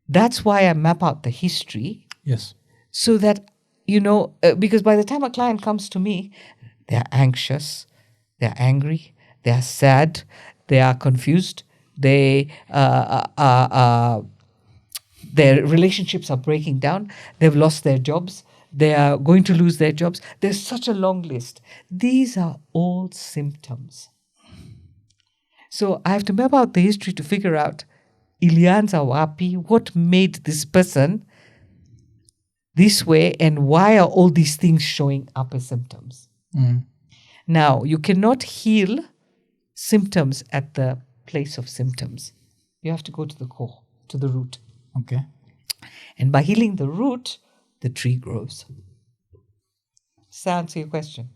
that's why I map out the history. Yes. So that, because by the time a client comes to me, they're anxious, they're angry, they're sad, they are confused, their relationships are breaking down, they've lost their jobs, they are going to lose their jobs. There's such a long list. These are all symptoms. So I have to map out the history to figure out ilianza wapi, what made this person this way, and why are all these things showing up as symptoms. Now, you cannot heal symptoms at the place of symptoms. You have to go to the core, to the root. Okay. And by healing the root, the tree grows. Does that answer your question?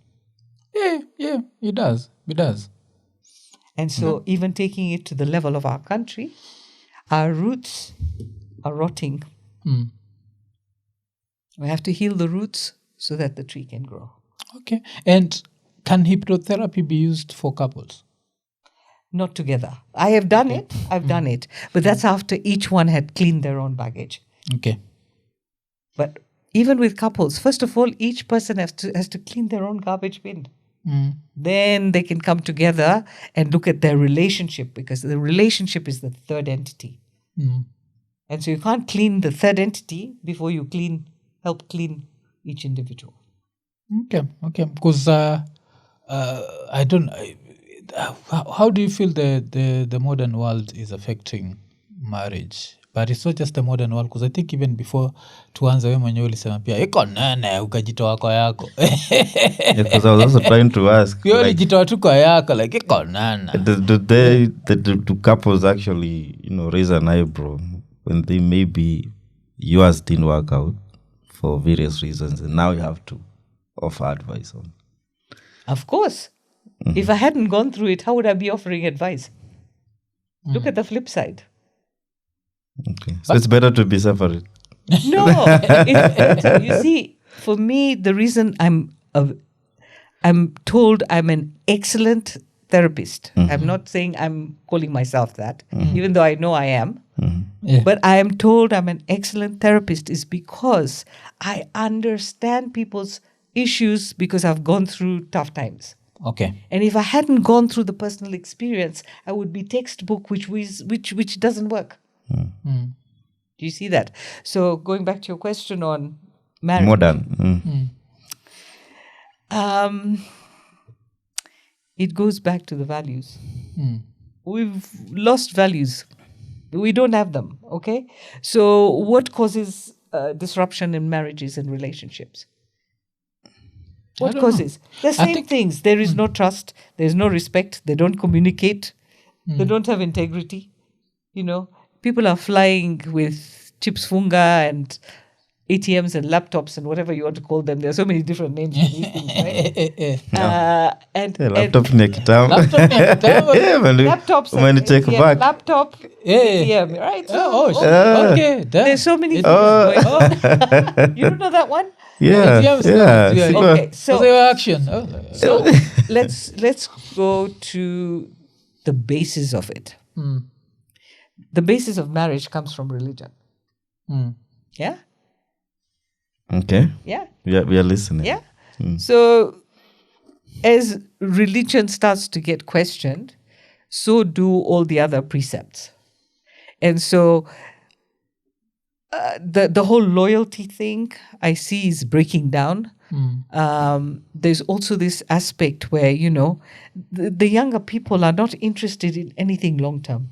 Yeah, it does. It does. And so even taking it to the level of our country, our roots are rotting. We have to heal the roots so that the tree can grow. Okay. And can hypnotherapy be used for couples? Not together. I have done it. I've done it. But that's after each one had cleaned their own baggage. Okay. But even with couples, first of all, each person has to clean their own garbage bin. Then they can come together and look at their relationship, because the relationship is the third entity. And so you can't clean the third entity before you help clean each individual. Okay. Because I don't. How do you feel the modern world is affecting marriage? But it's not just the modern world, because I think even before tuanze wewe mwenyewe ulisema pia iko nene ukajitoa kwa yako. Because I was also trying to ask. You ulijitoa tu kwa yako like iko nene. Do couples actually, raise an eyebrow when they maybe yours didn't work out for various reasons, and now you have to offer advice on? Of course. If I hadn't gone through it, how would I be offering advice? Look at the flip side. Okay. So it's better to be separate. No. You see, for me, the reason I'm told I'm an excellent therapist. I'm not saying I'm calling myself that, even though I know I am. Yeah. But I am told I'm an excellent therapist is because I understand people's issues, because I've gone through tough times. Okay. And if I hadn't gone through the personal experience, I would be textbook, which doesn't work. Do you see that? So going back to your question on marriage. Modern. It goes back to the values. We've lost values. We don't have them, okay? So what causes disruption in marriages and relationships? What causes? The same things. There is no trust. There is no respect. They don't communicate. They don't have integrity. People are flying with chips funga and ATMs and laptops and whatever you want to call them. There are so many different names for these things, right? Laptop ni kitambo. Laptops when you take ATM, back. laptop, ATM, right? So, Okay. there's so many things going on. You don't know that one? Yeah. Okay, So your action. So let's go to the basis of it. The basis of marriage comes from religion. Yeah? Okay. Yeah? We are listening. Yeah? So as religion starts to get questioned, so do all the other precepts. And so the whole loyalty thing I see is breaking down. There's also this aspect where, the younger people are not interested in anything long-term.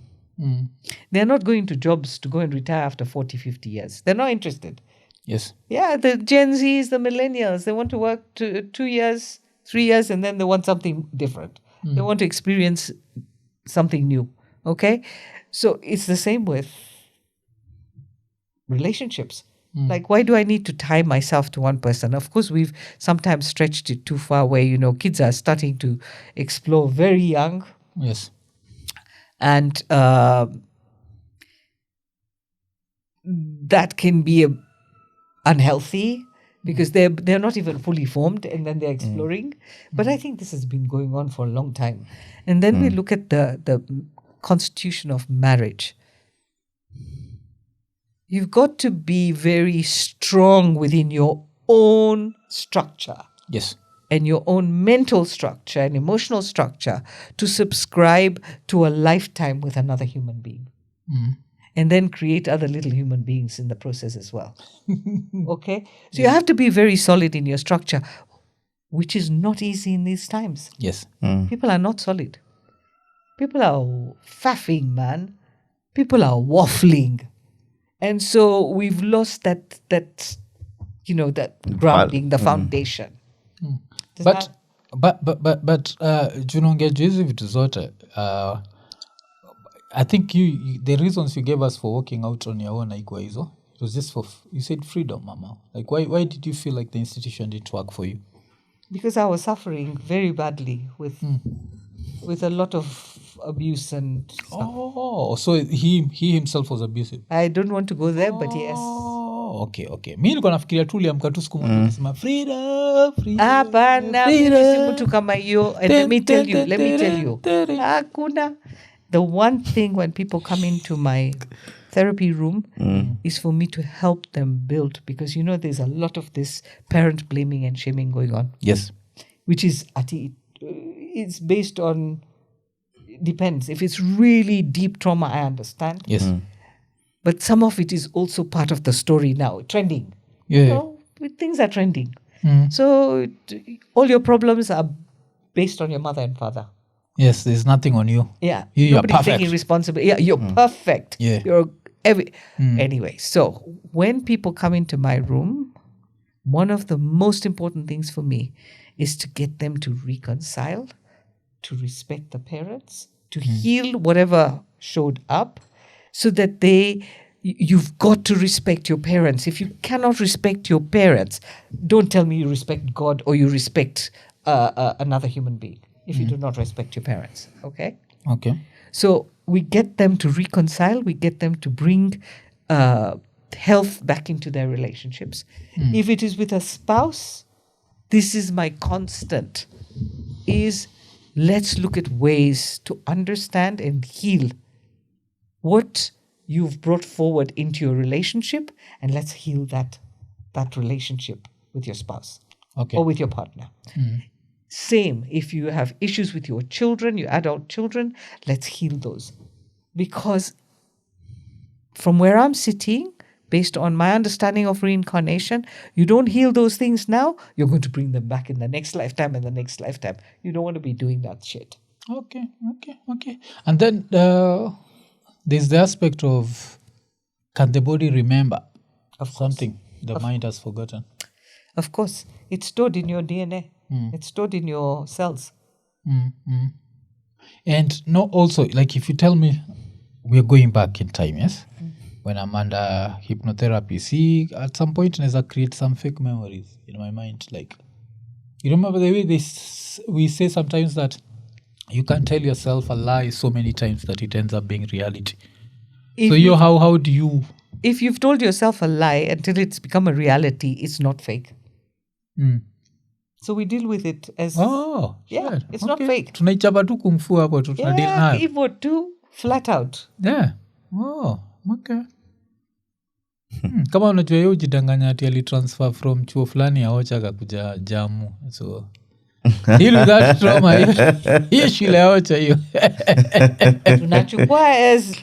They're not going to jobs to go and retire after 40, 50 years. They're not interested. Yes. Yeah, the Gen Zs, the millennials, they want to work 2 years, 3 years, and then they want something different. They want to experience something new. Okay? So it's the same with relationships. Like, why do I need to tie myself to one person? Of course, we've sometimes stretched it too far where, kids are starting to explore very young. Yes. And that can be unhealthy because they're not even fully formed and then they're exploring. But I think this has been going on for a long time. And then we look at the constitution of marriage. You've got to be very strong within your own structure. Yes. And your own mental structure and emotional structure to subscribe to a lifetime with another human being. And then create other little human beings in the process as well. Okay? So you have to be very solid in your structure, which is not easy in these times. Yes. People are not solid. People are faffing, man. People are waffling. And so we've lost that grounding, the foundation. But junongeja hizi vitu zote I think the reasons you gave us for walking out on your own haikuwa hizo. It was just you said freedom, mama. Like why did you feel like the institution didn't work for you? Because I was suffering very badly with a lot of abuse and stuff. Oh, so he himself was abusive. I don't want to go there, but yes. Okay. Mi nilikuwa nafikiria tu uliamka tu siku moja unasema freedom. Hapana, mimi si mtu kama hiyo. And let me tell you. Hakuna. The one thing when people come into my therapy room is for me to help them build, because there's a lot of this parent blaming and shaming going on. Yes. Which is it's based on, depends. If it's really deep trauma, I understand. Yes. But some of it is also part of the story now, trending. Yeah. Things are trending. So all your problems are based on your mother and father. Yes, there's nothing on you. Yeah. You're Nobody's perfect. taking responsibility. Yeah, you're perfect. Yeah. You're Anyway, so when people come into my room, one of the most important things for me is to get them to reconcile, to respect the parents, to heal whatever showed up, so that you've got to respect your parents. If you cannot respect your parents, don't tell me you respect God or you respect another human being if you do not respect your parents. Okay? Okay. So we get them to reconcile. We get them to bring health back into their relationships. If it is with a spouse, this is my constant, is let's look at ways to understand and heal what you've brought forward into your relationship, and let's heal that relationship with your spouse or with your partner. Same, if you have issues with your children, your adult children, let's heal those. Because from where I'm sitting, based on my understanding of reincarnation, you don't heal those things now, you're going to bring them back in the next lifetime and the next lifetime. You don't want to be doing that shit. Okay. And then there's the aspect of, can the body remember something the mind has forgotten? Of course. It's stored in your DNA. It's stored in your cells. And also, like if you tell me we're going back in time, yes? When I'm under hypnotherapy, see, at some point I create some fake memories in my mind. Like, you remember the way we say sometimes that you can tell yourself a lie so many times that it ends up being reality. How do you... If you've told yourself a lie until it's become a reality, it's not fake. So we deal with it as... Oh, yeah, shit. it's not fake. Tunaichapa tu kung fu hapo tu tunadili Yeah, nayo. hivyo tu, flat out. Yeah. Oh, okay. Kama unajua yeye ujidanganya ati alitransfer from chuo fulani ya Ocha akakuja Jamu. So Deal with that trauma. Hiyo shule yaocha hiyo. Tunachukua as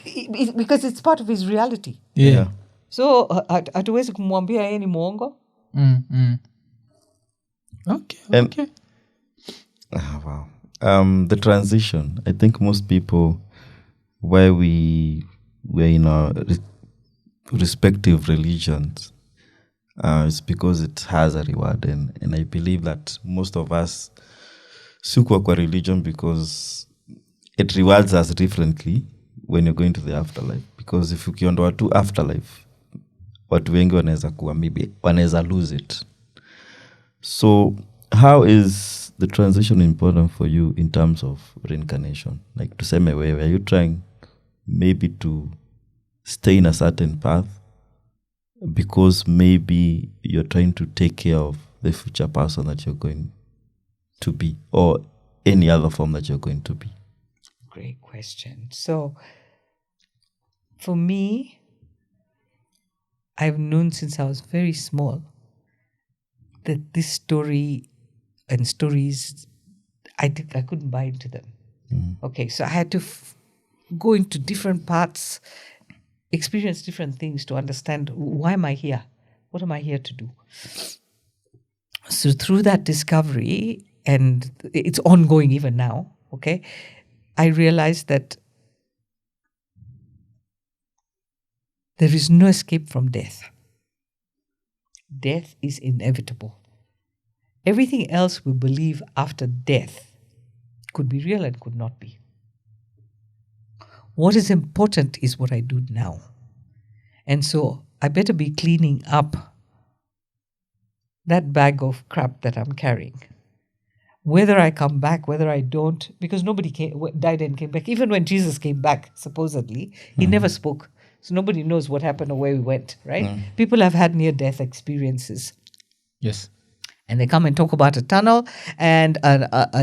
because it's part of his reality. Yeah. So hatuwezi kumwambia yeye ni mwongo. Okay. Wow. The transition. I think most people, where we're in our respective religions, it's because it has a reward, and I believe that most of us sukwa kwa religion because it rewards us differently when you're going to the afterlife. Because if ukiondoa tu afterlife, watu wengi wanaweza kuwa maybe wanaweza lose it. So how is the transition important for you in terms of reincarnation? Like tuseme wewe, are you trying maybe to stay in a certain path because maybe you're trying to take care of the future person that you're going to be, or any other form that you're going to be? Great question. So for me, I've known since I was very small that this story and stories, I couldn't buy into them. Okay, so I had to go into different parts, experience different things to understand, why am I here? What am I here to do? So through that discovery, and it's ongoing even now, okay, I realized that there is no escape from death. Death is inevitable. Everything else we believe after death could be real and could not be. What is important is what I do now. And so I better be cleaning up that bag of crap that I'm carrying. Whether I come back, whether I don't, because nobody died and came back. Even when Jesus came back, supposedly, he never spoke. So nobody knows what happened or where we went, right? People have had near-death experiences. Yes. And they come and talk about a tunnel and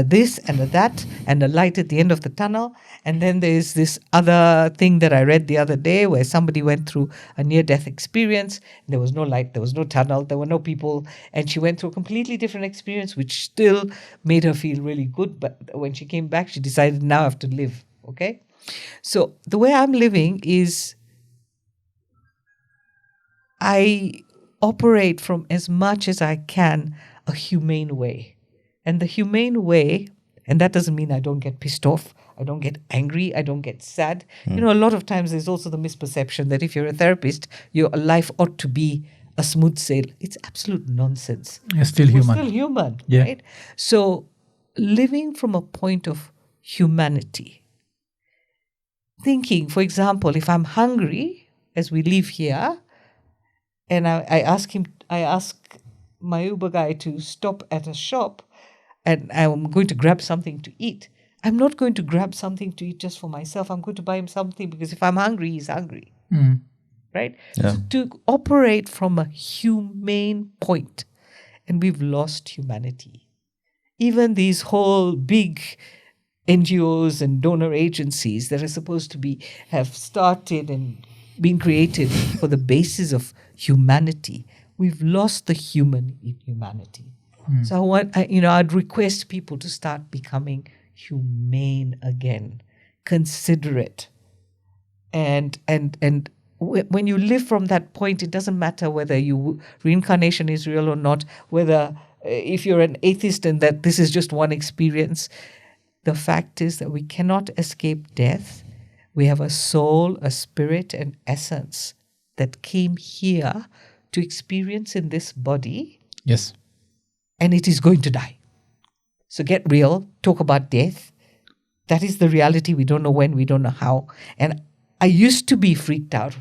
this and a that and a light at the end of the tunnel. And then there's this other thing that I read the other day where somebody went through a near-death experience. There was no light, there was no tunnel, there were no people. And she went through a completely different experience, which still made her feel really good. But when she came back, she decided, now I have to live, okay? So the way I'm living is I operate from as much as I can a humane way. And the humane way, and that doesn't mean I don't get pissed off, I don't get angry, I don't get sad. You know, a lot of times there's also the misperception that if you're a therapist, your life ought to be a smooth sail. It's absolute nonsense. You're still human. We're still human, Yeah. right? So living from a point of humanity. Thinking, for example, if I'm hungry, as we live here, and I ask my Uber guy to stop at a shop and I'm going to grab something to eat. I'm not going to grab something to eat just for myself. I'm going to buy him something because if I'm hungry, he's hungry. Right? Yeah. So to operate from a humane point, and we've lost humanity. Even these whole big NGOs and donor agencies that are supposed to have started and been created for the basis of humanity, we've lost the human in humanity. So I'd request people to start becoming humane again, considerate, and when you live from that point, it doesn't matter whether reincarnation is real or not, whether if you're an atheist and that this is just one experience. The fact is that we cannot escape death. We have a soul, a spirit, an essence that came here to experience in this body. Yes. And it is going to die. So get real, talk about death. That is the reality. We don't know when, we don't know how. And I used to be freaked out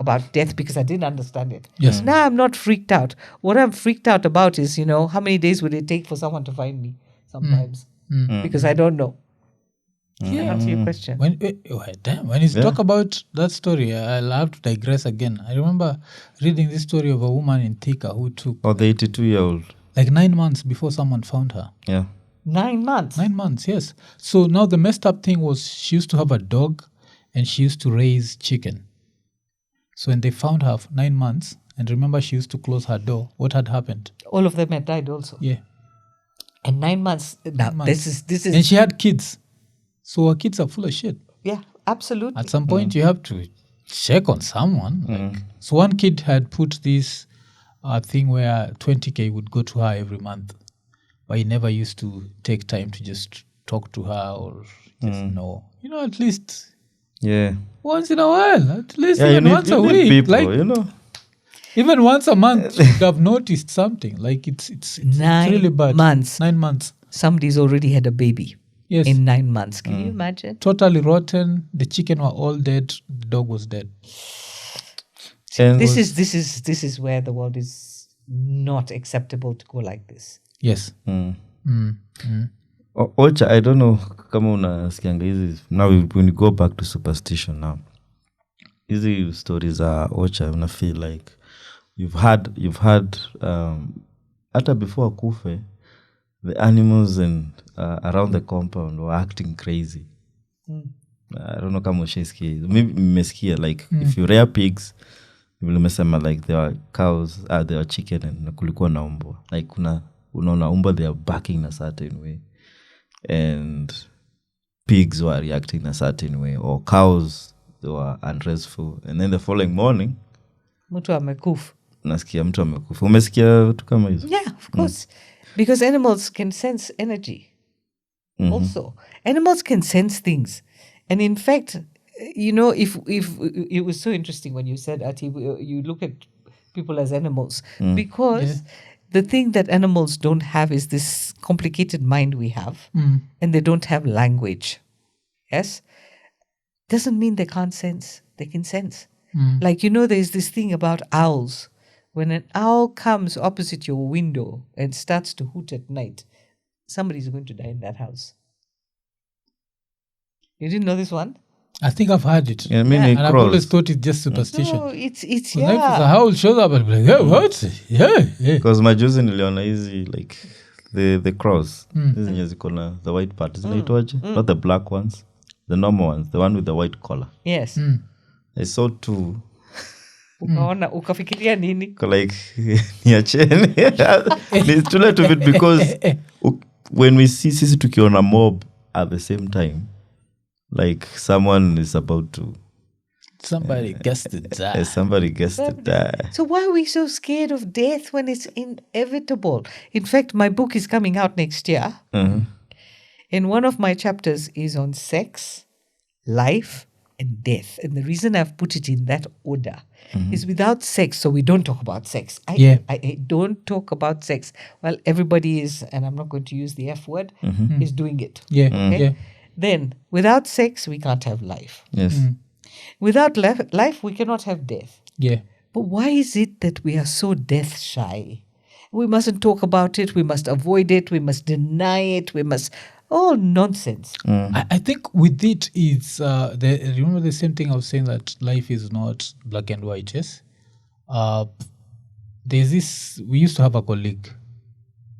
about death because I didn't understand it. Yes. Now I'm not freaked out. What I'm freaked out about is, how many days would it take for someone to find me sometimes? Because I don't know. Can I answer your question? When you talk about that story, I'll have to digress again. I remember reading this story of a woman in Thika who took The 82-year-old. like 9 months before someone found her. Yeah. 9 months. 9 months, yes. So now the messed up thing was she used to have a dog and she used to raise chicken. So when they found her 9 months, and remember she used to close her door, what had happened? All of them had died also. Yeah. And 9 months. Now, this is. And she had kids. So her kids are full of shit. Yeah, absolutely. At some point, you have to check on someone. Like, so one kid had put this thing where 20K would go to her every month. But he never used to take time to just talk to her or just know. You know, at least once in a while. At least even once a week. People, like, you know. Even once a month, you would have noticed something. Like it's 9 really bad. months. 9 months. Somebody's already had a baby. Yes. In 9 months. Can you imagine? Totally rotten. The chicken were all dead. The dog was dead. And This is where the world is not acceptable to go like this. Yes. Ocha, I don't know kama unasikianga hizi. Now when you go back to superstition now, hizi stories za Ocha, una feel like you've had hata before akufe, the animals and around the compound were acting crazy. I don't know kama ushaisikia hizo. Maybe mmesikia like if you rear pigs, nimesema like there are cows, there are chicken and kulikuwa na umbwa. Like unaona umbwa, they are barking in a certain way. And pigs were reacting in a certain way. Or cows, they were unrestful. And then the following morning, Mtu amekufa. nasikia mtu amekufa. Umesikia vitu kama hizo? Yeah, of course. Because animals can sense energy. Also, animals can sense things. And in fact, you know, if it was so interesting when you said, Ati, you look at people as animals. Because the thing that animals don't have is this complicated mind we have. And they don't have language. Yes? Doesn't mean they can't sense. They can sense. Like, you know, there's this thing about owls. When an owl comes opposite your window and starts to hoot at night, somebody's going to die in that house. You didn't know this one? I think I've heard it. Yeah, I mean, And it I've always crawls. thought it's just superstition. No, it's If yeah. the howl shows up, I'll be like, hey, what? Yeah. Because majuzi niliona hizi like the crows. Hizi zenye ziko na the white part. Zinaitwaje? Not the black ones. The normal ones. The one with the white collar. Yes. I saw two. Ukaona, ukafikiria nini? Like niacheni. It's too late to it because when we see sisi tukiona mob at the same time, like someone is about to Somebody gets to die. somebody gets to die. So why are we so scared of death when it's inevitable? In fact, my book is coming out next year. And one of my chapters is on sex, life, and death. And the reason I've put it in that order is without sex, so we don't talk about sex. I don't talk about sex. Well, everybody is, and I'm not going to use the F word, is doing it. Yeah. Okay? Yeah. Then, without sex, we can't have life. Yes. Without life, we cannot have death. Yeah. But why is it that we are so death shy? We mustn't talk about it. We must avoid it. We must deny it. We must... all nonsense. I think with it, it's remember the same thing I was saying, that life is not black and white, yes? There's this, we used to have a colleague,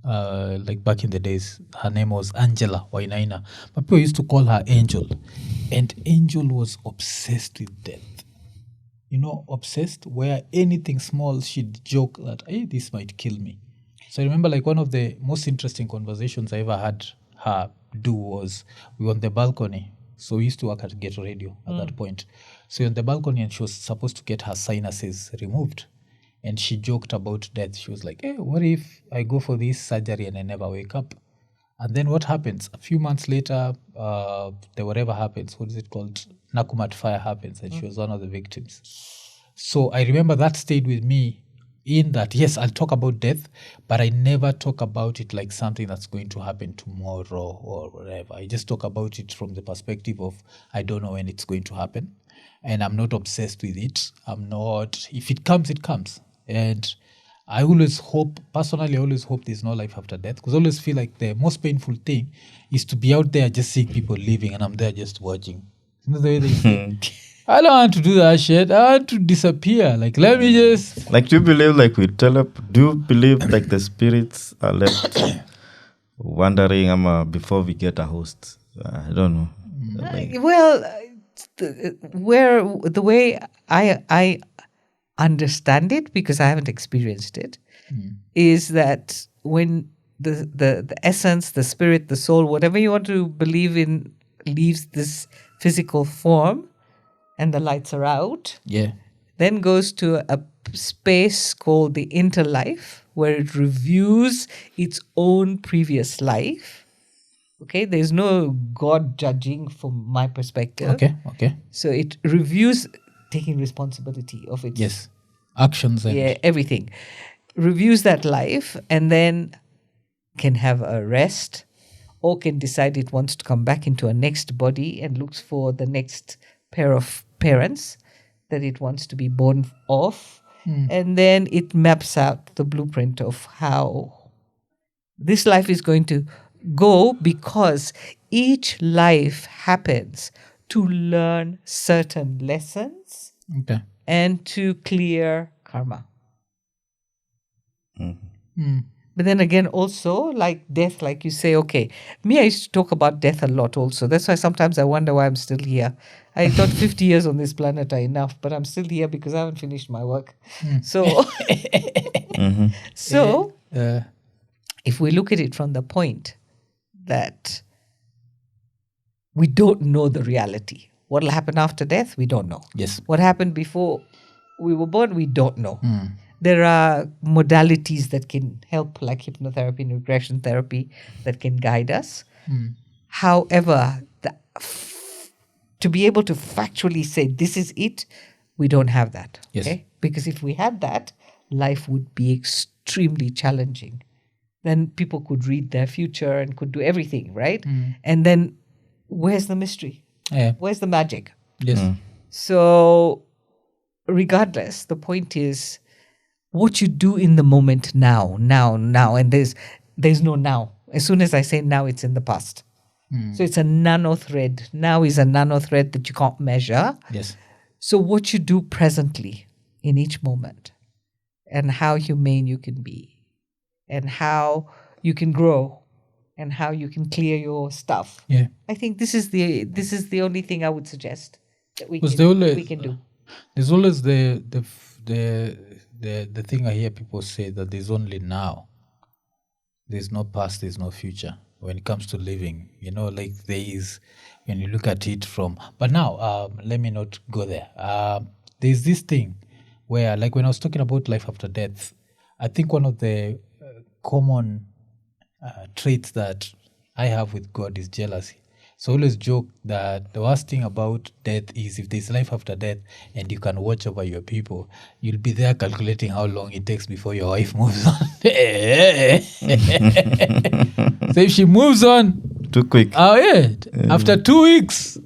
like back in the days, her name was Angela Wainaina, but people used to call her Angel. And Angel was obsessed with death. You know, obsessed, where anything small, she'd joke that, hey, this might kill me. So I remember like one of the most interesting conversations I ever had her do was, we were on the balcony. So we used to work at Get Radio at that point. So on the balcony, and she was supposed to get her sinuses removed. And she joked about death. She was like, hey, what if I go for this surgery and I never wake up? And then what happens? A few months later, the whatever happens, what is it called? Nakumat fire happens, and she was one of the victims. So I remember that stayed with me, in that, yes, I'll talk about death, but I never talk about it like something that's going to happen tomorrow or whatever. I just talk about it from the perspective of, I don't know when it's going to happen, and I'm not obsessed with it. I'm not, if it comes, it comes. And I always hope, personally, I always hope there's no life after death, because I always feel like the most painful thing is to be out there just seeing people living, and I'm there just watching. You know the way they say, I don't want to do that shit. I want to disappear. Like, let me just... Like, do you believe, like, do you believe, like, the spirits are left wandering before we get a host? I don't know. Well, the way I understand it, because I haven't experienced it, is that when the essence, the spirit, the soul, whatever you want to believe in, leaves this physical form, and the lights are out. Yeah. Then goes to a space called the interlife, where it reviews its own previous life. Okay, there's no God judging from my perspective. Okay. So it reviews, taking responsibility of its Yes. Actions and everything. Reviews that life, and then can have a rest, or can decide it wants to come back into a next body and looks for the next pair of parents that it wants to be born of. And then it maps out the blueprint of how this life is going to go, because each life happens to learn certain lessons okay. and to clear karma. Mm. But then again, also, like death, like you say, okay, me, I used to talk about death a lot also. That's why sometimes I wonder why I'm still here. I thought 50 years on this planet are enough, but I'm still here because I haven't finished my work. So, so if we look at it from the point that we don't know the reality, what will happen after death, we don't know. Yes. What happened before we were born, we don't know. There are modalities that can help, like hypnotherapy and regression therapy, that can guide us. However, to be able to factually say this is it, we don't have that. Yes. Okay? Because if we had that, life would be extremely challenging. Then people could read their future and could do everything, right? And then where's the mystery? Yeah. Where's the magic? Yes. So regardless, the point is what you do in the moment now. And there's no now. As soon as I say now, it's in the past. So it's a nano thread. Now is a nano thread that you can't measure. Yes. So what you do presently in each moment, and how humane you can be, and how you can grow, and how you can clear your stuff. Yeah. I think this is the only thing I would suggest that we Was we can do. There's always the thing I hear people say, that there's only now. There's no past, there's no future when it comes to living. Like there is, when you look at it from. But now, let me not go there. There's this thing where, like when I was talking about life after death, I think one of the common traits that I have with God is jealousy. So I always joke that the worst thing about death is if there's life after death and you can watch over your people, you'll be there calculating how long it takes before your wife moves on. So if she moves on Too quick. after 2 weeks,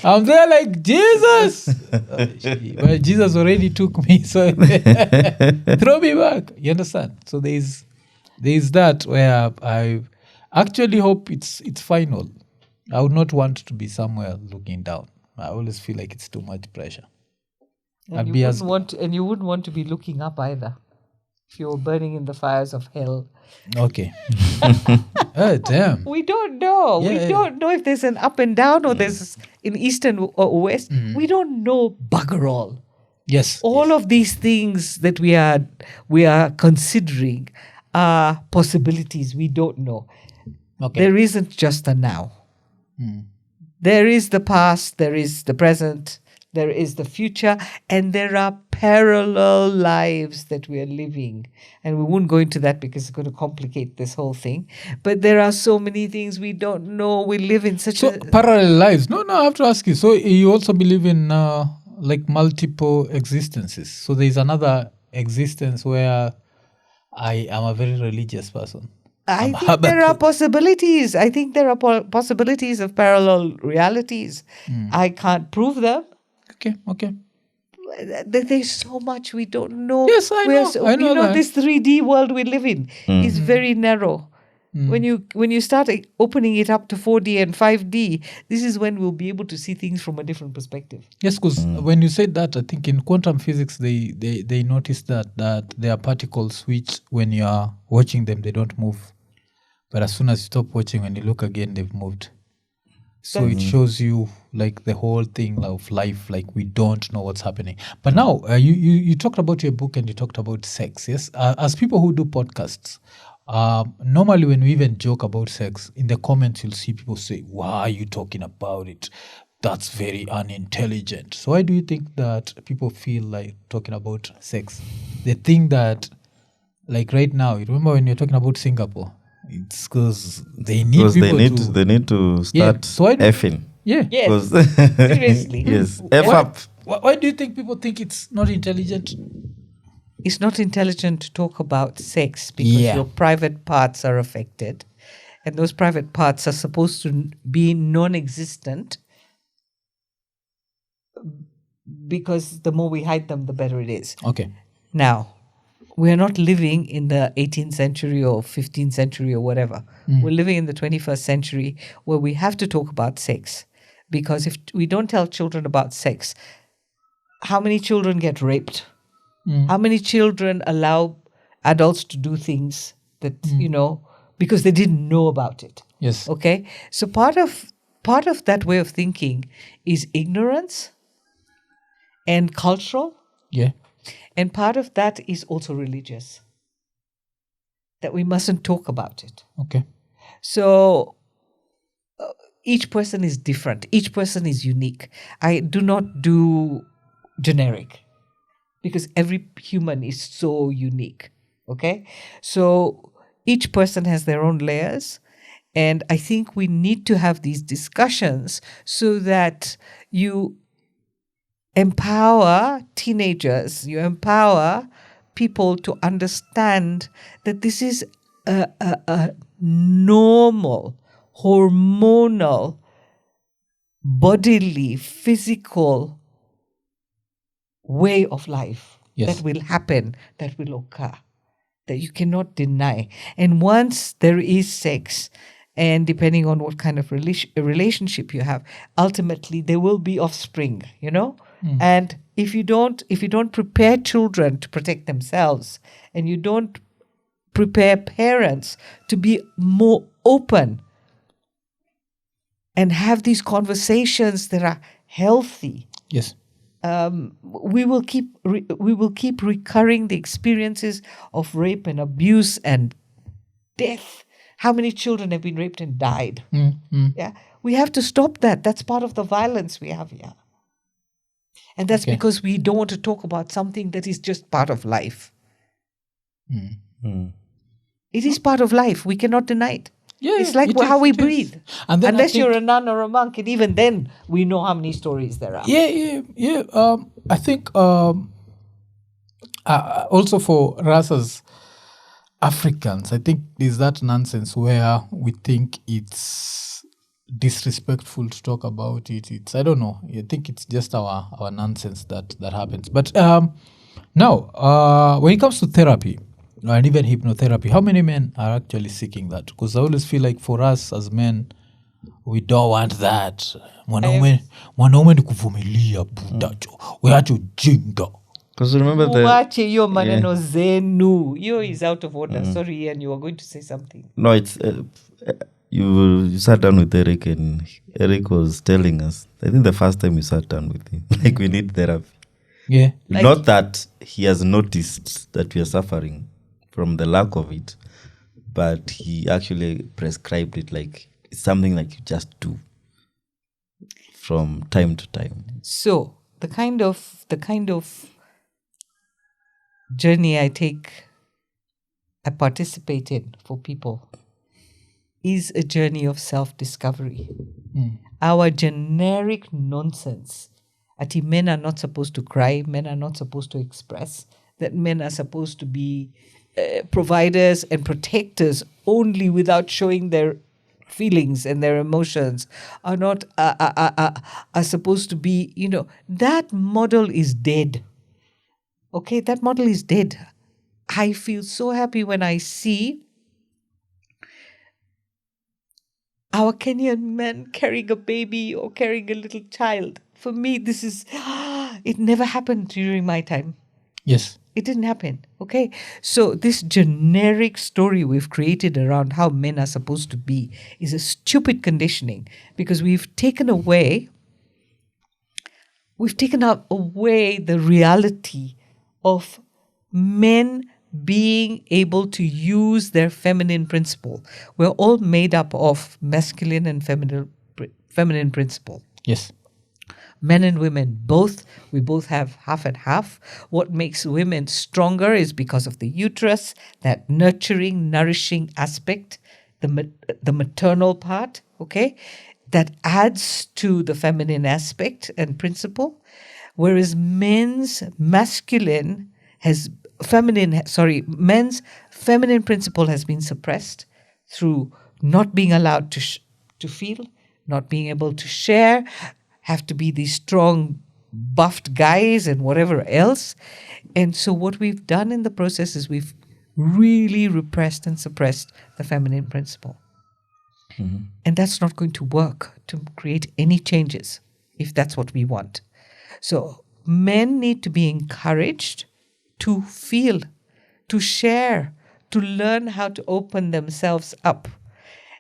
I'm there like, Jesus. Well, Jesus already took me, so throw me back. You understand? So there's that where I actually hope it's final. I would not want to be somewhere looking down. I always feel like it's too much pressure. And you wouldn't want to be looking up either, if you're burning in the fires of hell. Okay. Oh, damn. We don't know. Yeah, We don't know if there's an up and down, or there's in eastern or west. We don't know bugger all. Yes. All of these things that we are considering are possibilities. We don't know. Okay. There isn't just a now. There is the past, there is the present, there is the future, and there are parallel lives that we are living. And we won't go into that because it's going to complicate this whole thing. But there are so many things we don't know. We live in such parallel lives. No, I have to ask you. So you also believe in like multiple existences. So there's another existence where I am a very religious person. I think there are possibilities. I think there are possibilities of parallel realities. I can't prove them. Okay. There's so much we don't know. Yes, I know that. This 3D world we live in is very narrow. When you start opening it up to 4D and 5D, this is when we'll be able to see things from a different perspective. Yes, because when you said that, I think in quantum physics they noticed that there are particles which, when you are watching them, they don't move. But as soon as you stop watching, when you look again, they've moved. So it shows you like the whole thing of life, like we don't know what's happening. But now you talked about your book and you talked about sex, yes? As people who do podcasts, Normally when we even joke about sex, in the comments you'll see people say, why are you talking about it? That's very unintelligent. So why do you think that people feel like talking about sex? They think that, like right now, you remember when you're talking about Singapore, it's because they need Because people they need to start So why do- effing. Yeah. Yes. 'Cause- Seriously. yes. F up. Why do you think people think it's not intelligent? It's not intelligent to talk about sex because Yeah. your private parts are affected. And those private parts are supposed to be non-existent because the more we hide them, the better it is. Okay. Now, we're not living in the 18th century or 15th century or whatever. We're living in the 21st century where we have to talk about sex. Because if we don't tell children about sex, how many children get raped? How many children allow adults to do things that, because they didn't know about it? Yes. Okay? So part of that way of thinking is ignorance and cultural. Yeah. And part of that is also religious, that we mustn't talk about it. Okay. So each person is different. Each person is unique. I do not do generic because every human is so unique. Okay? So each person has their own layers. And I think we need to have these discussions so that you empower teenagers, you empower people to understand that this is a normal, hormonal, bodily, physical way of life Yes. that will happen, that will occur, that you cannot deny. And once there is sex, and depending on what kind of relationship you have, ultimately there will be offspring, And if you don't prepare children to protect themselves, and you don't prepare parents to be more open and have these conversations that are healthy, Yes. we will keep recurring the experiences of rape and abuse and death. How many children have been raped and died? Yeah, we have to stop that. That's part of the violence we have here. And that's because we don't want to talk about something that is just part of life. It is part of life. We cannot deny it. Yeah, it's like it is, how we it is. breathe. And then unless you're a nun or a monk, and even then, we know how many stories there are. Yeah. I think also for us as Africans, I think there's that nonsense where we think it's disrespectful to talk about it. I don't know. I think it's just our nonsense that happens. But now, when it comes to therapy and even hypnotherapy, how many men are actually seeking that? Because I always feel like for us as men, we don't want that. Mwanaume ni kuvumilia budacho. Weache ujinga. Because remember Muache hiyo maneno zenu. Hiyo is out of order. Sorry, Ian, you were going to say something. No, it's you sat down with Eric, and Eric was telling us, I think the first time you sat down with him, like we need therapy. Yeah. Not that he has noticed that we are suffering from the lack of it, but he actually prescribed it, like it's something like you just do from time to time. So the kind of journey I participate in for people is a journey of self-discovery. Our generic nonsense, that men are not supposed to cry, men are not supposed to express, that men are supposed to be providers and protectors only without showing their feelings and their emotions, are not are supposed to be, that model is dead. Okay, that model is dead. I feel so happy when I see our Kenyan men carrying a baby or carrying a little child. For me, this is, it never happened during my time. Yes. It didn't happen. Okay. So this generic story we've created around how men are supposed to be is a stupid conditioning, because we've taken away the reality of men being able to use their feminine principle. We're all made up of masculine and feminine principle. Yes. Men and women, we both have half and half. What makes women stronger is because of the uterus, that nurturing, nourishing aspect, the maternal part, okay, that adds to the feminine aspect and principle. Whereas men's feminine principle has been suppressed through not being allowed to feel, not being able to share, have to be these strong, buffed guys and whatever else. And so what we've done in the process is we've really repressed and suppressed the feminine principle. Mm-hmm. And that's not going to work to create any changes if that's what we want. So men need to be encouraged to feel, to share, to learn how to open themselves up.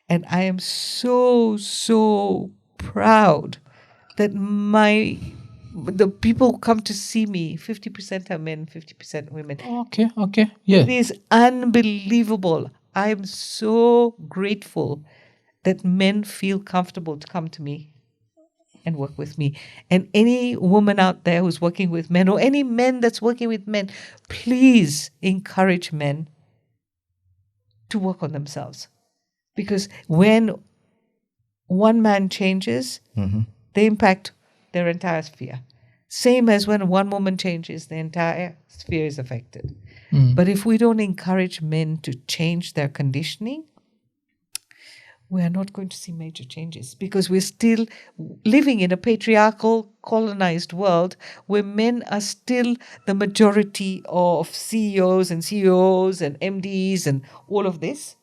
And I am so, so proud that the people who come to see me, 50% are men, 50% women. Okay, yeah. It is unbelievable. I am so grateful that men feel comfortable to come to me and work with me. And any woman out there who's working with men, or any men that's working with men, please encourage men to work on themselves. Because when one man changes, they impact their entire sphere. Same as when one woman changes, the entire sphere is affected. But if we don't encourage men to change their conditioning, we are not going to see major changes, because we're still living in a patriarchal, colonized world where men are still the majority of CEOs and CEOs and MDs and all of this.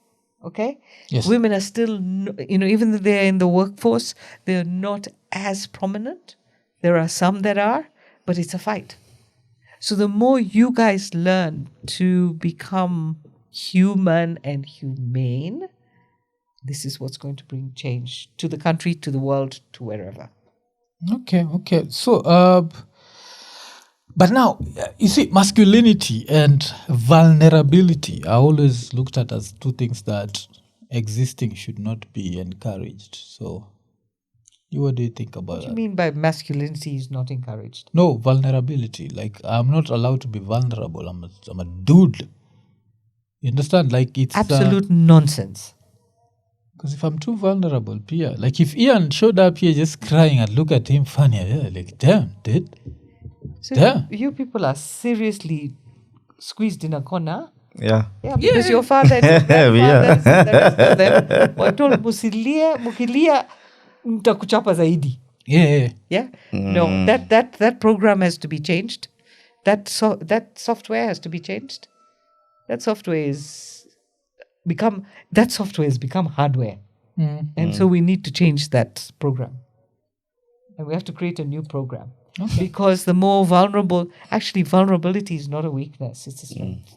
Okay? Yes. Women are still, even though they're in the workforce, they're not as prominent. There are some that are, but it's a fight. So the more you guys learn to become human and humane, this is what's going to bring change to the country, to the world, to wherever. Okay. So, but now, you see, masculinity and vulnerability are always looked at as two things that existing should not be encouraged. So, what do you think about that? What do you mean by masculinity is not encouraged? No, vulnerability. Like, I'm not allowed to be vulnerable. I'm a dude. You understand? Like, it's absolute nonsense. Because if I'm too vulnerable, Pia, like if Ian showed up here just crying and look at him funny, yeah, like, damn, dude. So damn. You people are seriously squeezed in a corner. Yeah. Yeah, because your father and your grandfathers and the rest of them were told, mukilia, mtakuchapa zaidi. Yeah. No, that program has to be changed. That software has to be changed. That software has become hardware. And so we need to change that program. And we have to create a new program. Okay. Because the more vulnerability is not a weakness, it's a strength.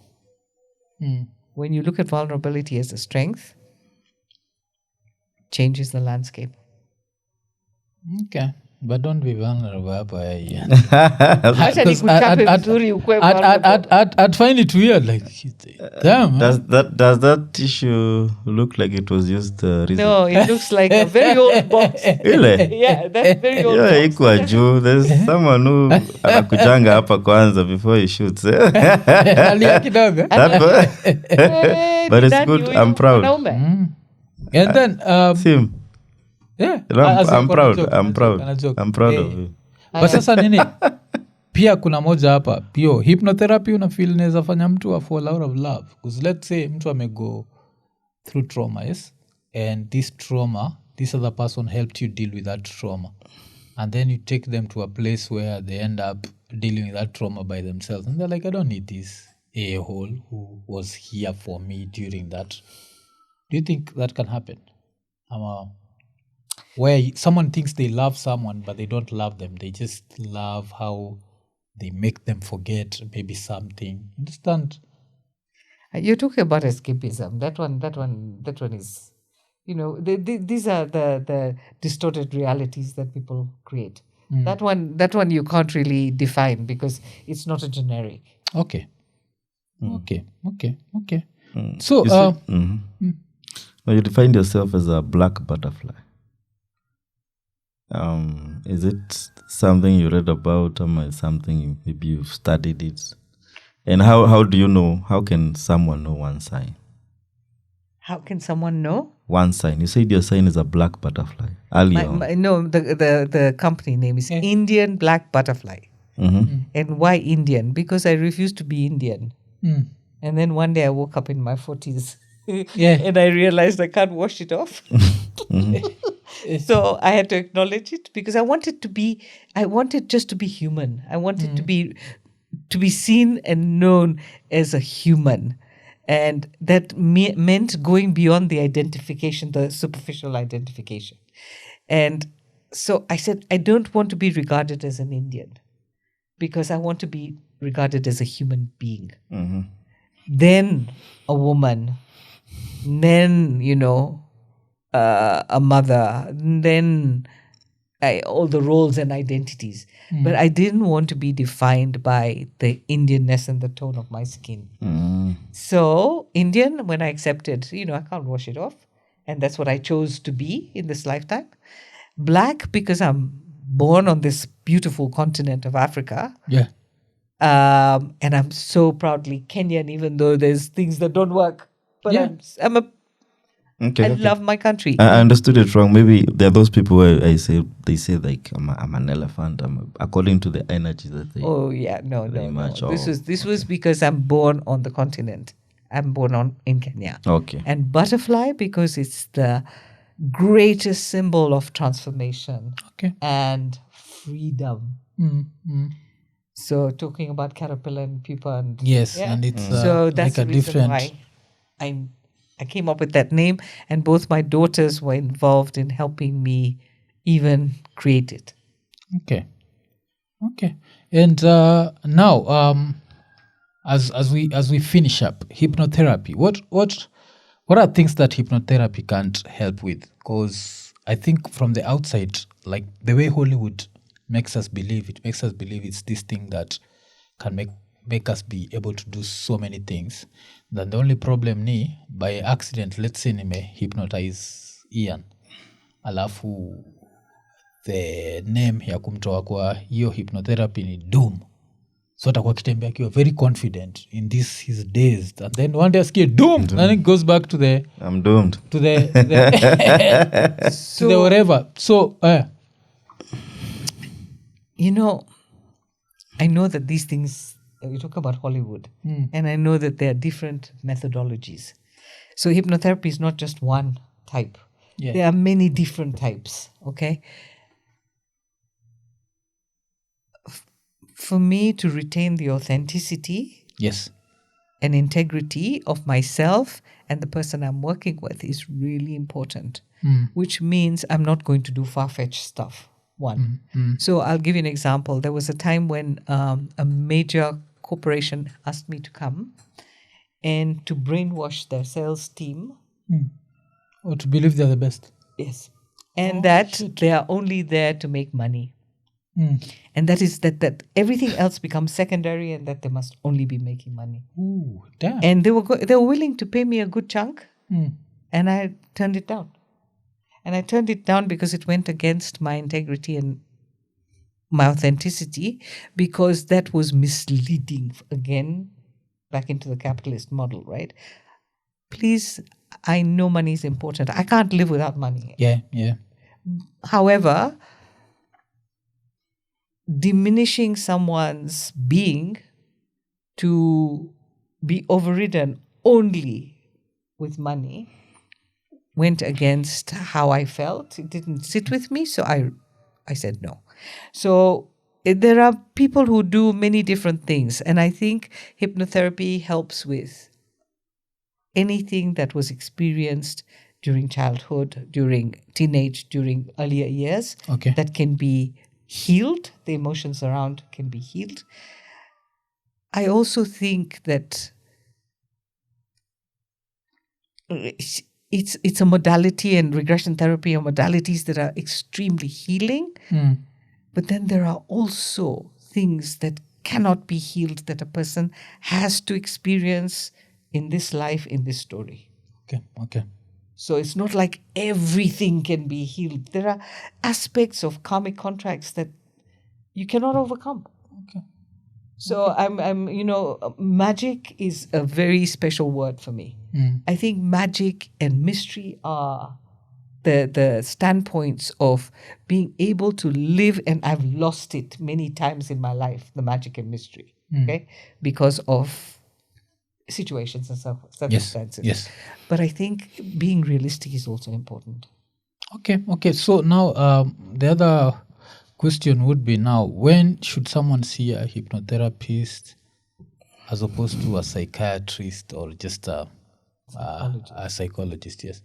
When you look at vulnerability as a strength, changes the landscape. Okay. But don't be vulnerable. I'd find it weird. Like, damn. Does that tissue look like it was used recently? No, it looks like a very old box. Really? Yeah, that's very old box. Ikuwa juu. There's someone who anakujanga hapa kwanza before he shoots. But it's good. I'm proud. And then Sim. Yeah, I'm proud of you. But sasa nini, pia kuna moja hapa, pio hypnotherapy unafeel inaweza fanya mtu fall out of love. Because let's say mtu amego through trauma, yes? And this other person helped you deal with that trauma. And then you take them to a place where they end up dealing with that trauma by themselves. And they're like, I don't need this a-hole who was here for me during that. Do you think that can happen? Where someone thinks they love someone, but they don't love them. They just love how they make them forget maybe something. Understand? You're talking about escapism. That one is, these are the distorted realities that people create. That one you can't really define because it's not a generic. Okay. Okay. So, Now you define yourself as a black butterfly. Is it something you read about, or something maybe you've studied it? And how do you know? How can someone know one sign? How can someone know? One sign. You said your sign is a black butterfly. Earlier on. No, the company name is Indian Black Butterfly. And why Indian? Because I refused to be Indian. And then one day I woke up in my 40s and I realized I can't wash it off. So I had to acknowledge it because I wanted just to be human. I wanted to be seen and known as a human. And that meant going beyond the identification, the superficial identification. And so I said, I don't want to be regarded as an Indian because I want to be regarded as a human being. Then a woman, then, a mother, then all the roles and identities. But I didn't want to be defined by the Indianness and the tone of my skin. So Indian, when I accepted, I can't wash it off. And that's what I chose to be in this lifetime. Black, because I'm born on this beautiful continent of Africa. Yeah. And I'm so proudly Kenyan, even though there's things that don't work. But I love my country. I understood it wrong. Maybe there are those people where they say like I'm an elephant. According to the energy that they. Oh yeah, no. This was because I'm born on the continent. I'm born in Kenya. Okay. And butterfly because it's the greatest symbol of transformation. Okay. And freedom. So talking about caterpillar and pupa and and it's so that's like the reason why I came up with that name, and both my daughters were involved in helping me even create it. Okay. And now, as we finish up hypnotherapy, what are things that hypnotherapy can't help with? Because I think from the outside, like the way Hollywood makes us believe it's this thing that can make us be able to do so many things. Then the only problem ni by accident, let's say nime hypnotize Ian, alafu the name ya kumtoa kwa hiyo hypnotherapy ni Doom. So atakuwa kitembea akiwa very confident in this he's dazed, and then one day asikie Doom and it goes back to the I'm doomed to the to the whatever. So I know that these things, you talk about Hollywood, and I know that there are different methodologies. So hypnotherapy is not just one type. Yeah. There are many different types, okay? For me to retain the authenticity and integrity of myself and the person I'm working with is really important, which means I'm not going to do far-fetched stuff. One. So I'll give you an example. There was a time when a major corporation asked me to come and to brainwash their sales team. Or to believe they're the best. Yes. And they are only there to make money. And that is that everything else becomes secondary and that they must only be making money. Ooh, damn. And they were willing to pay me a good chunk. And I turned it down. And I turned it down because it went against my integrity and my authenticity, because that was misleading, again, back into the capitalist model, right? Please, I know money is important. I can't live without money. Yeah. However, diminishing someone's being to be overridden only with money went against how I felt. It didn't sit with me, so I said no. So there are people who do many different things, and I think hypnotherapy helps with anything that was experienced during childhood, during teenage, during earlier years, that can be healed. The emotions around can be healed. I also think that it's a modality, and regression therapy are modalities that are extremely healing. But then there are also things that cannot be healed, that a person has to experience in this life, in this story. Okay. So it's not like everything can be healed. There are aspects of karmic contracts that you cannot overcome. Okay. So I'm magic is a very special word for me. I think magic and mystery are the standpoints of being able to live, and I've lost it many times in my life, the magic and mystery, okay, because of situations and circumstances. Yes. But I think being realistic is also important. Okay. So now the other question would be, now, when should someone see a hypnotherapist as opposed to a psychiatrist or just a psychologist? Yes.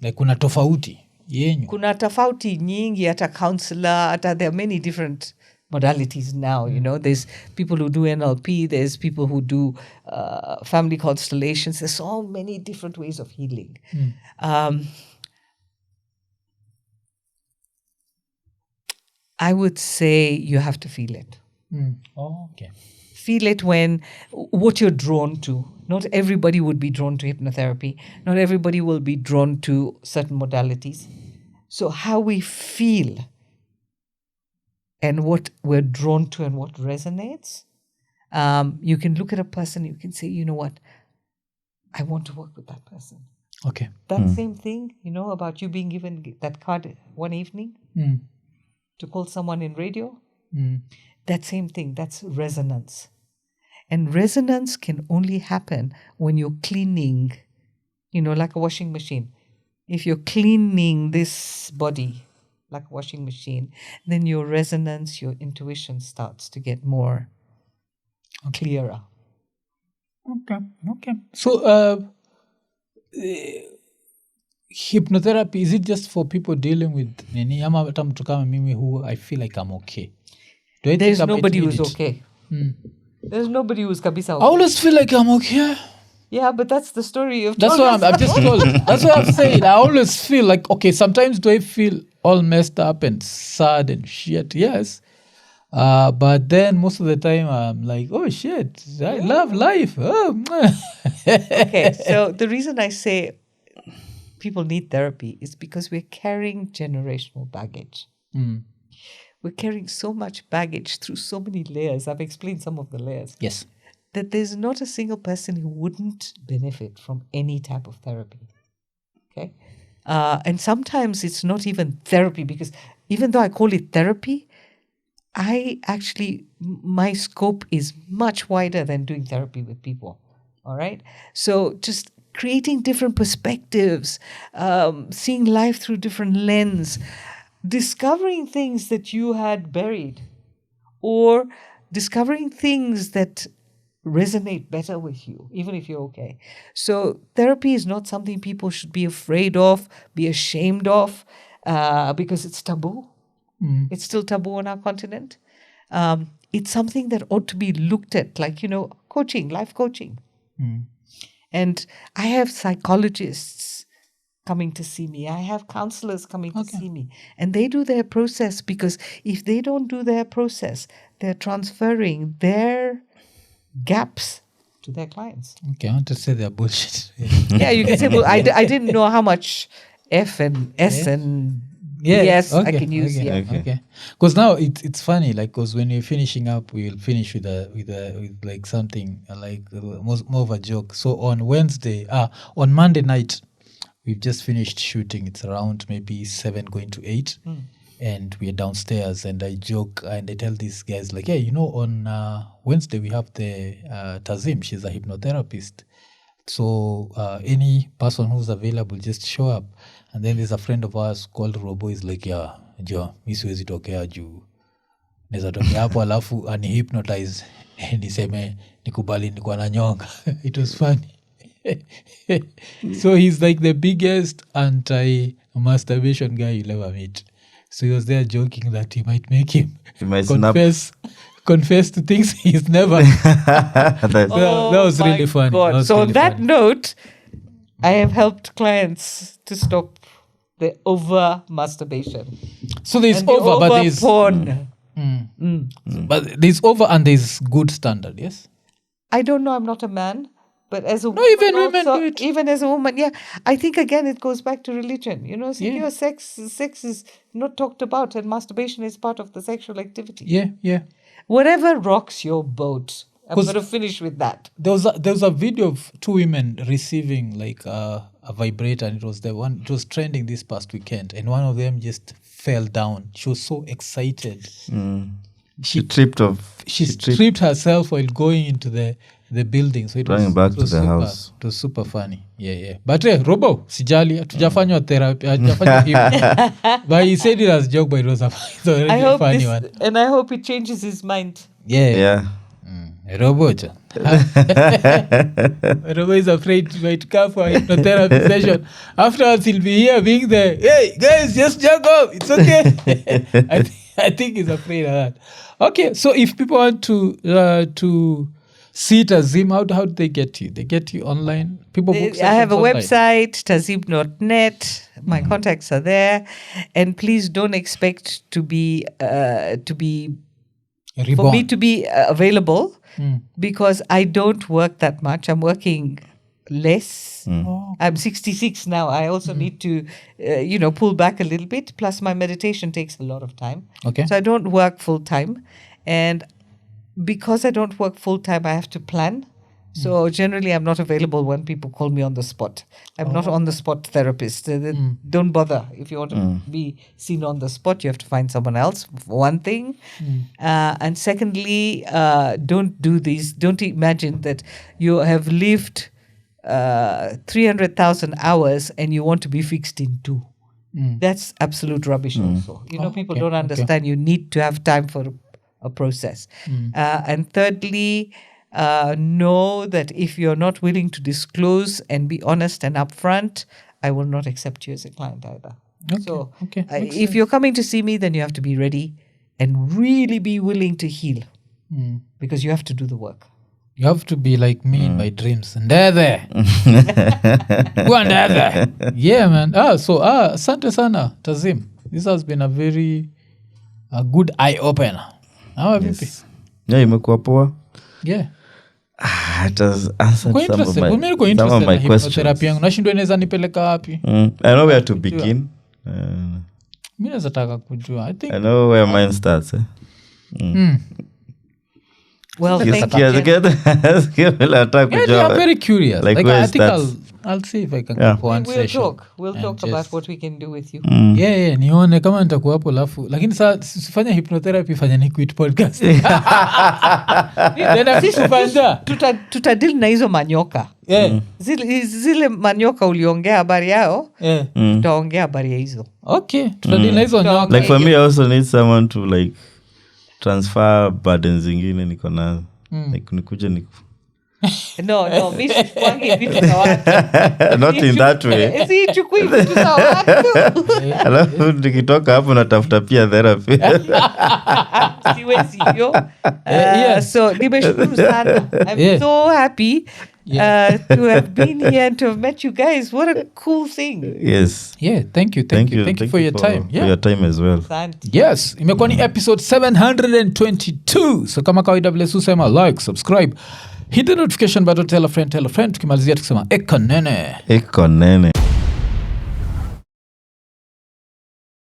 Like kuna tofauti yenyu? Kuna tofauti nyingi, hata counselor, hata there are many different modalities now. There's people who do NLP, there's people who do family constellations. There's so many different ways of healing. I would say you have to feel it. Oh, okay. Feel it when what you're drawn to. Not everybody would be drawn to hypnotherapy. Not everybody will be drawn to certain modalities. So how we feel and what we're drawn to and what resonates, you can look at a person, you can say, you know what, I want to work with that person. Okay. That same thing, about you being given that card one evening to call someone in radio, that same thing, that's resonance. And resonance can only happen when you're cleaning, like a washing machine. If you're cleaning this body like a washing machine, then your resonance, your intuition starts to get more clearer. Okay. So hypnotherapy, is it just for people dealing with Nini? Ama hata mtu kama mimi who I feel like I'm okay? There's nobody who's okay. There's nobody who's kabisa okay. I always feel like I'm okay. Yeah, but that's the story of. That's what I'm just told. That's what I'm saying. I always feel like, okay, sometimes do I feel all messed up and sad and shit? Yes. But then most of the time I'm like, oh shit, I love life. Oh. Okay, so the reason I say people need therapy is because we're carrying generational baggage. We're carrying so much baggage through so many layers. I've explained some of the layers. Yes. That there's not a single person who wouldn't benefit from any type of therapy. Okay? And sometimes it's not even therapy, because even though I call it therapy, my scope is much wider than doing therapy with people. All right? So just creating different perspectives, seeing life through different lens, discovering things that you had buried, or discovering things that resonate better with you, even if you're okay. So therapy is not something people should be afraid of, be ashamed of, because it's taboo. It's still taboo on our continent. It's something that ought to be looked at, like, coaching, life coaching. And I have psychologists coming to see me. I have counselors coming to see me. And they do their process, because if they don't do their process, they're transferring their gaps to their clients. Okay, I want to say they're bullshit. Yeah, you can say, well, I didn't know how much F and S and yes, I can use. Okay. Because now it's funny, like, because when we're finishing up, we'll finish with like something like more of a joke. So on Monday night, we've just finished shooting. It's around maybe 7 going to 8. And we're downstairs, and I joke and I tell these guys, like, hey, on Wednesday we have the Tazim. She's a hypnotherapist. So any person who's available, just show up. And then there's a friend of ours called Robo. Is like, yeah, jo, mi siwezi tokea juu neza tokea hapo alafu ani-hypnotize niseme nikubali nikuwa na nyonga. It was funny. So he's like the biggest anti-masturbation guy you'll ever meet. So he was there joking that he might make him confess to things he's never. That was really funny. So on that note, I have helped clients to stop the over masturbation. So there's over, but there's porn. But there's over and there's good standard, yes? I don't know, I'm not a man. But as a woman, even women do it. Even as a woman, yeah. I think, again, it goes back to religion. Secure sex is not talked about, and masturbation is part of the sexual activity. Yeah. Whatever rocks your boat. I'm going to finish with that. There was a video of 2 women receiving like a vibrator, and it was trending this past weekend, and one of them just fell down. She was so excited. She tripped herself while going into the building, so it was back to the house. It was super funny. Yeah. But Robo, sijali, hatujafanywa therapy, hatujafanywa hivyo. But he said it as a joke, but it was a funny one. And I hope it changes his mind. Yeah. Robo is afraid he might come for a hypnotherapy session. Afterwards, he'll be here being the, hey, guys, just jerk off. It's okay. I think he's afraid of that. Okay, so if people want to see Tazim, how do they get you? They get you online? People book I have a online. website, tazim.net. My contacts are there. And please don't expect to be Reborn. for me to be available because I don't work that much. I'm working less. I'm 66 now. I also need to, pull back a little bit. Plus, my meditation takes a lot of time. Okay. So I don't work full time. And because I don't work full time, I have to plan. So generally, I'm not available when people call me on the spot. I'm not on the spot therapist. Don't bother. If you want to be seen on the spot, you have to find someone else, for one thing. And secondly, don't do these. Don't imagine that you have lived 300,000 hours and you want to be fixed in 2. That's absolute rubbish also. People don't understand. You need to have time for a process. And thirdly, know that if you're not willing to disclose and be honest and upfront, I will not accept you as a client either. So if you're coming to see me, then you have to be ready and really be willing to heal because you have to do the work. You have to be like me in my dreams. Ndethe. Go and ndethe. Yeah, man. Asante sana, Tazim. This has been a very good eye-opener. How vipi? Yes. Yeah, imekuwa poa. Yeah. It has answered some of my questions. Therapy yangu nashindwa inaweza nipeleka wapi? I know where to begin. Mimi naweza taka kujua. I know where mine starts. Well, thank you. I'm very curious. Like I think I'll see if I can go for one session. We'll talk about what we can do with you. Yeah, nione kama nitakuwa hapo alafu. Lakini sasa sifanya hypnotherapy, fanya ni quit podcast. Tutadili na hizo manyoka. Zile manyoka uliongea habari yao, tutaongea habari ya hizo. Okay, tutadili na hizo nyoka. Like for me, I also need someone to like transfer burdens zingine niko nazo. Like nikuje No, mimi kwangi vitu za watu. Not in that way. Si chukui vitu za watu. Alafu nikitoka hapo natafuta pia therapy. Siwezi hiyo. So nimeshukuru sana. I'm so happy to have been here and to have met you guys. What a cool thing. Yes. Yeah, thank you for your time. For your time as well. Yes, imekuwa ni episode 722. So kama kawaida vile susema like, subscribe, hit the notification button, tell a friend. Tukimalizia tukisema eko nene.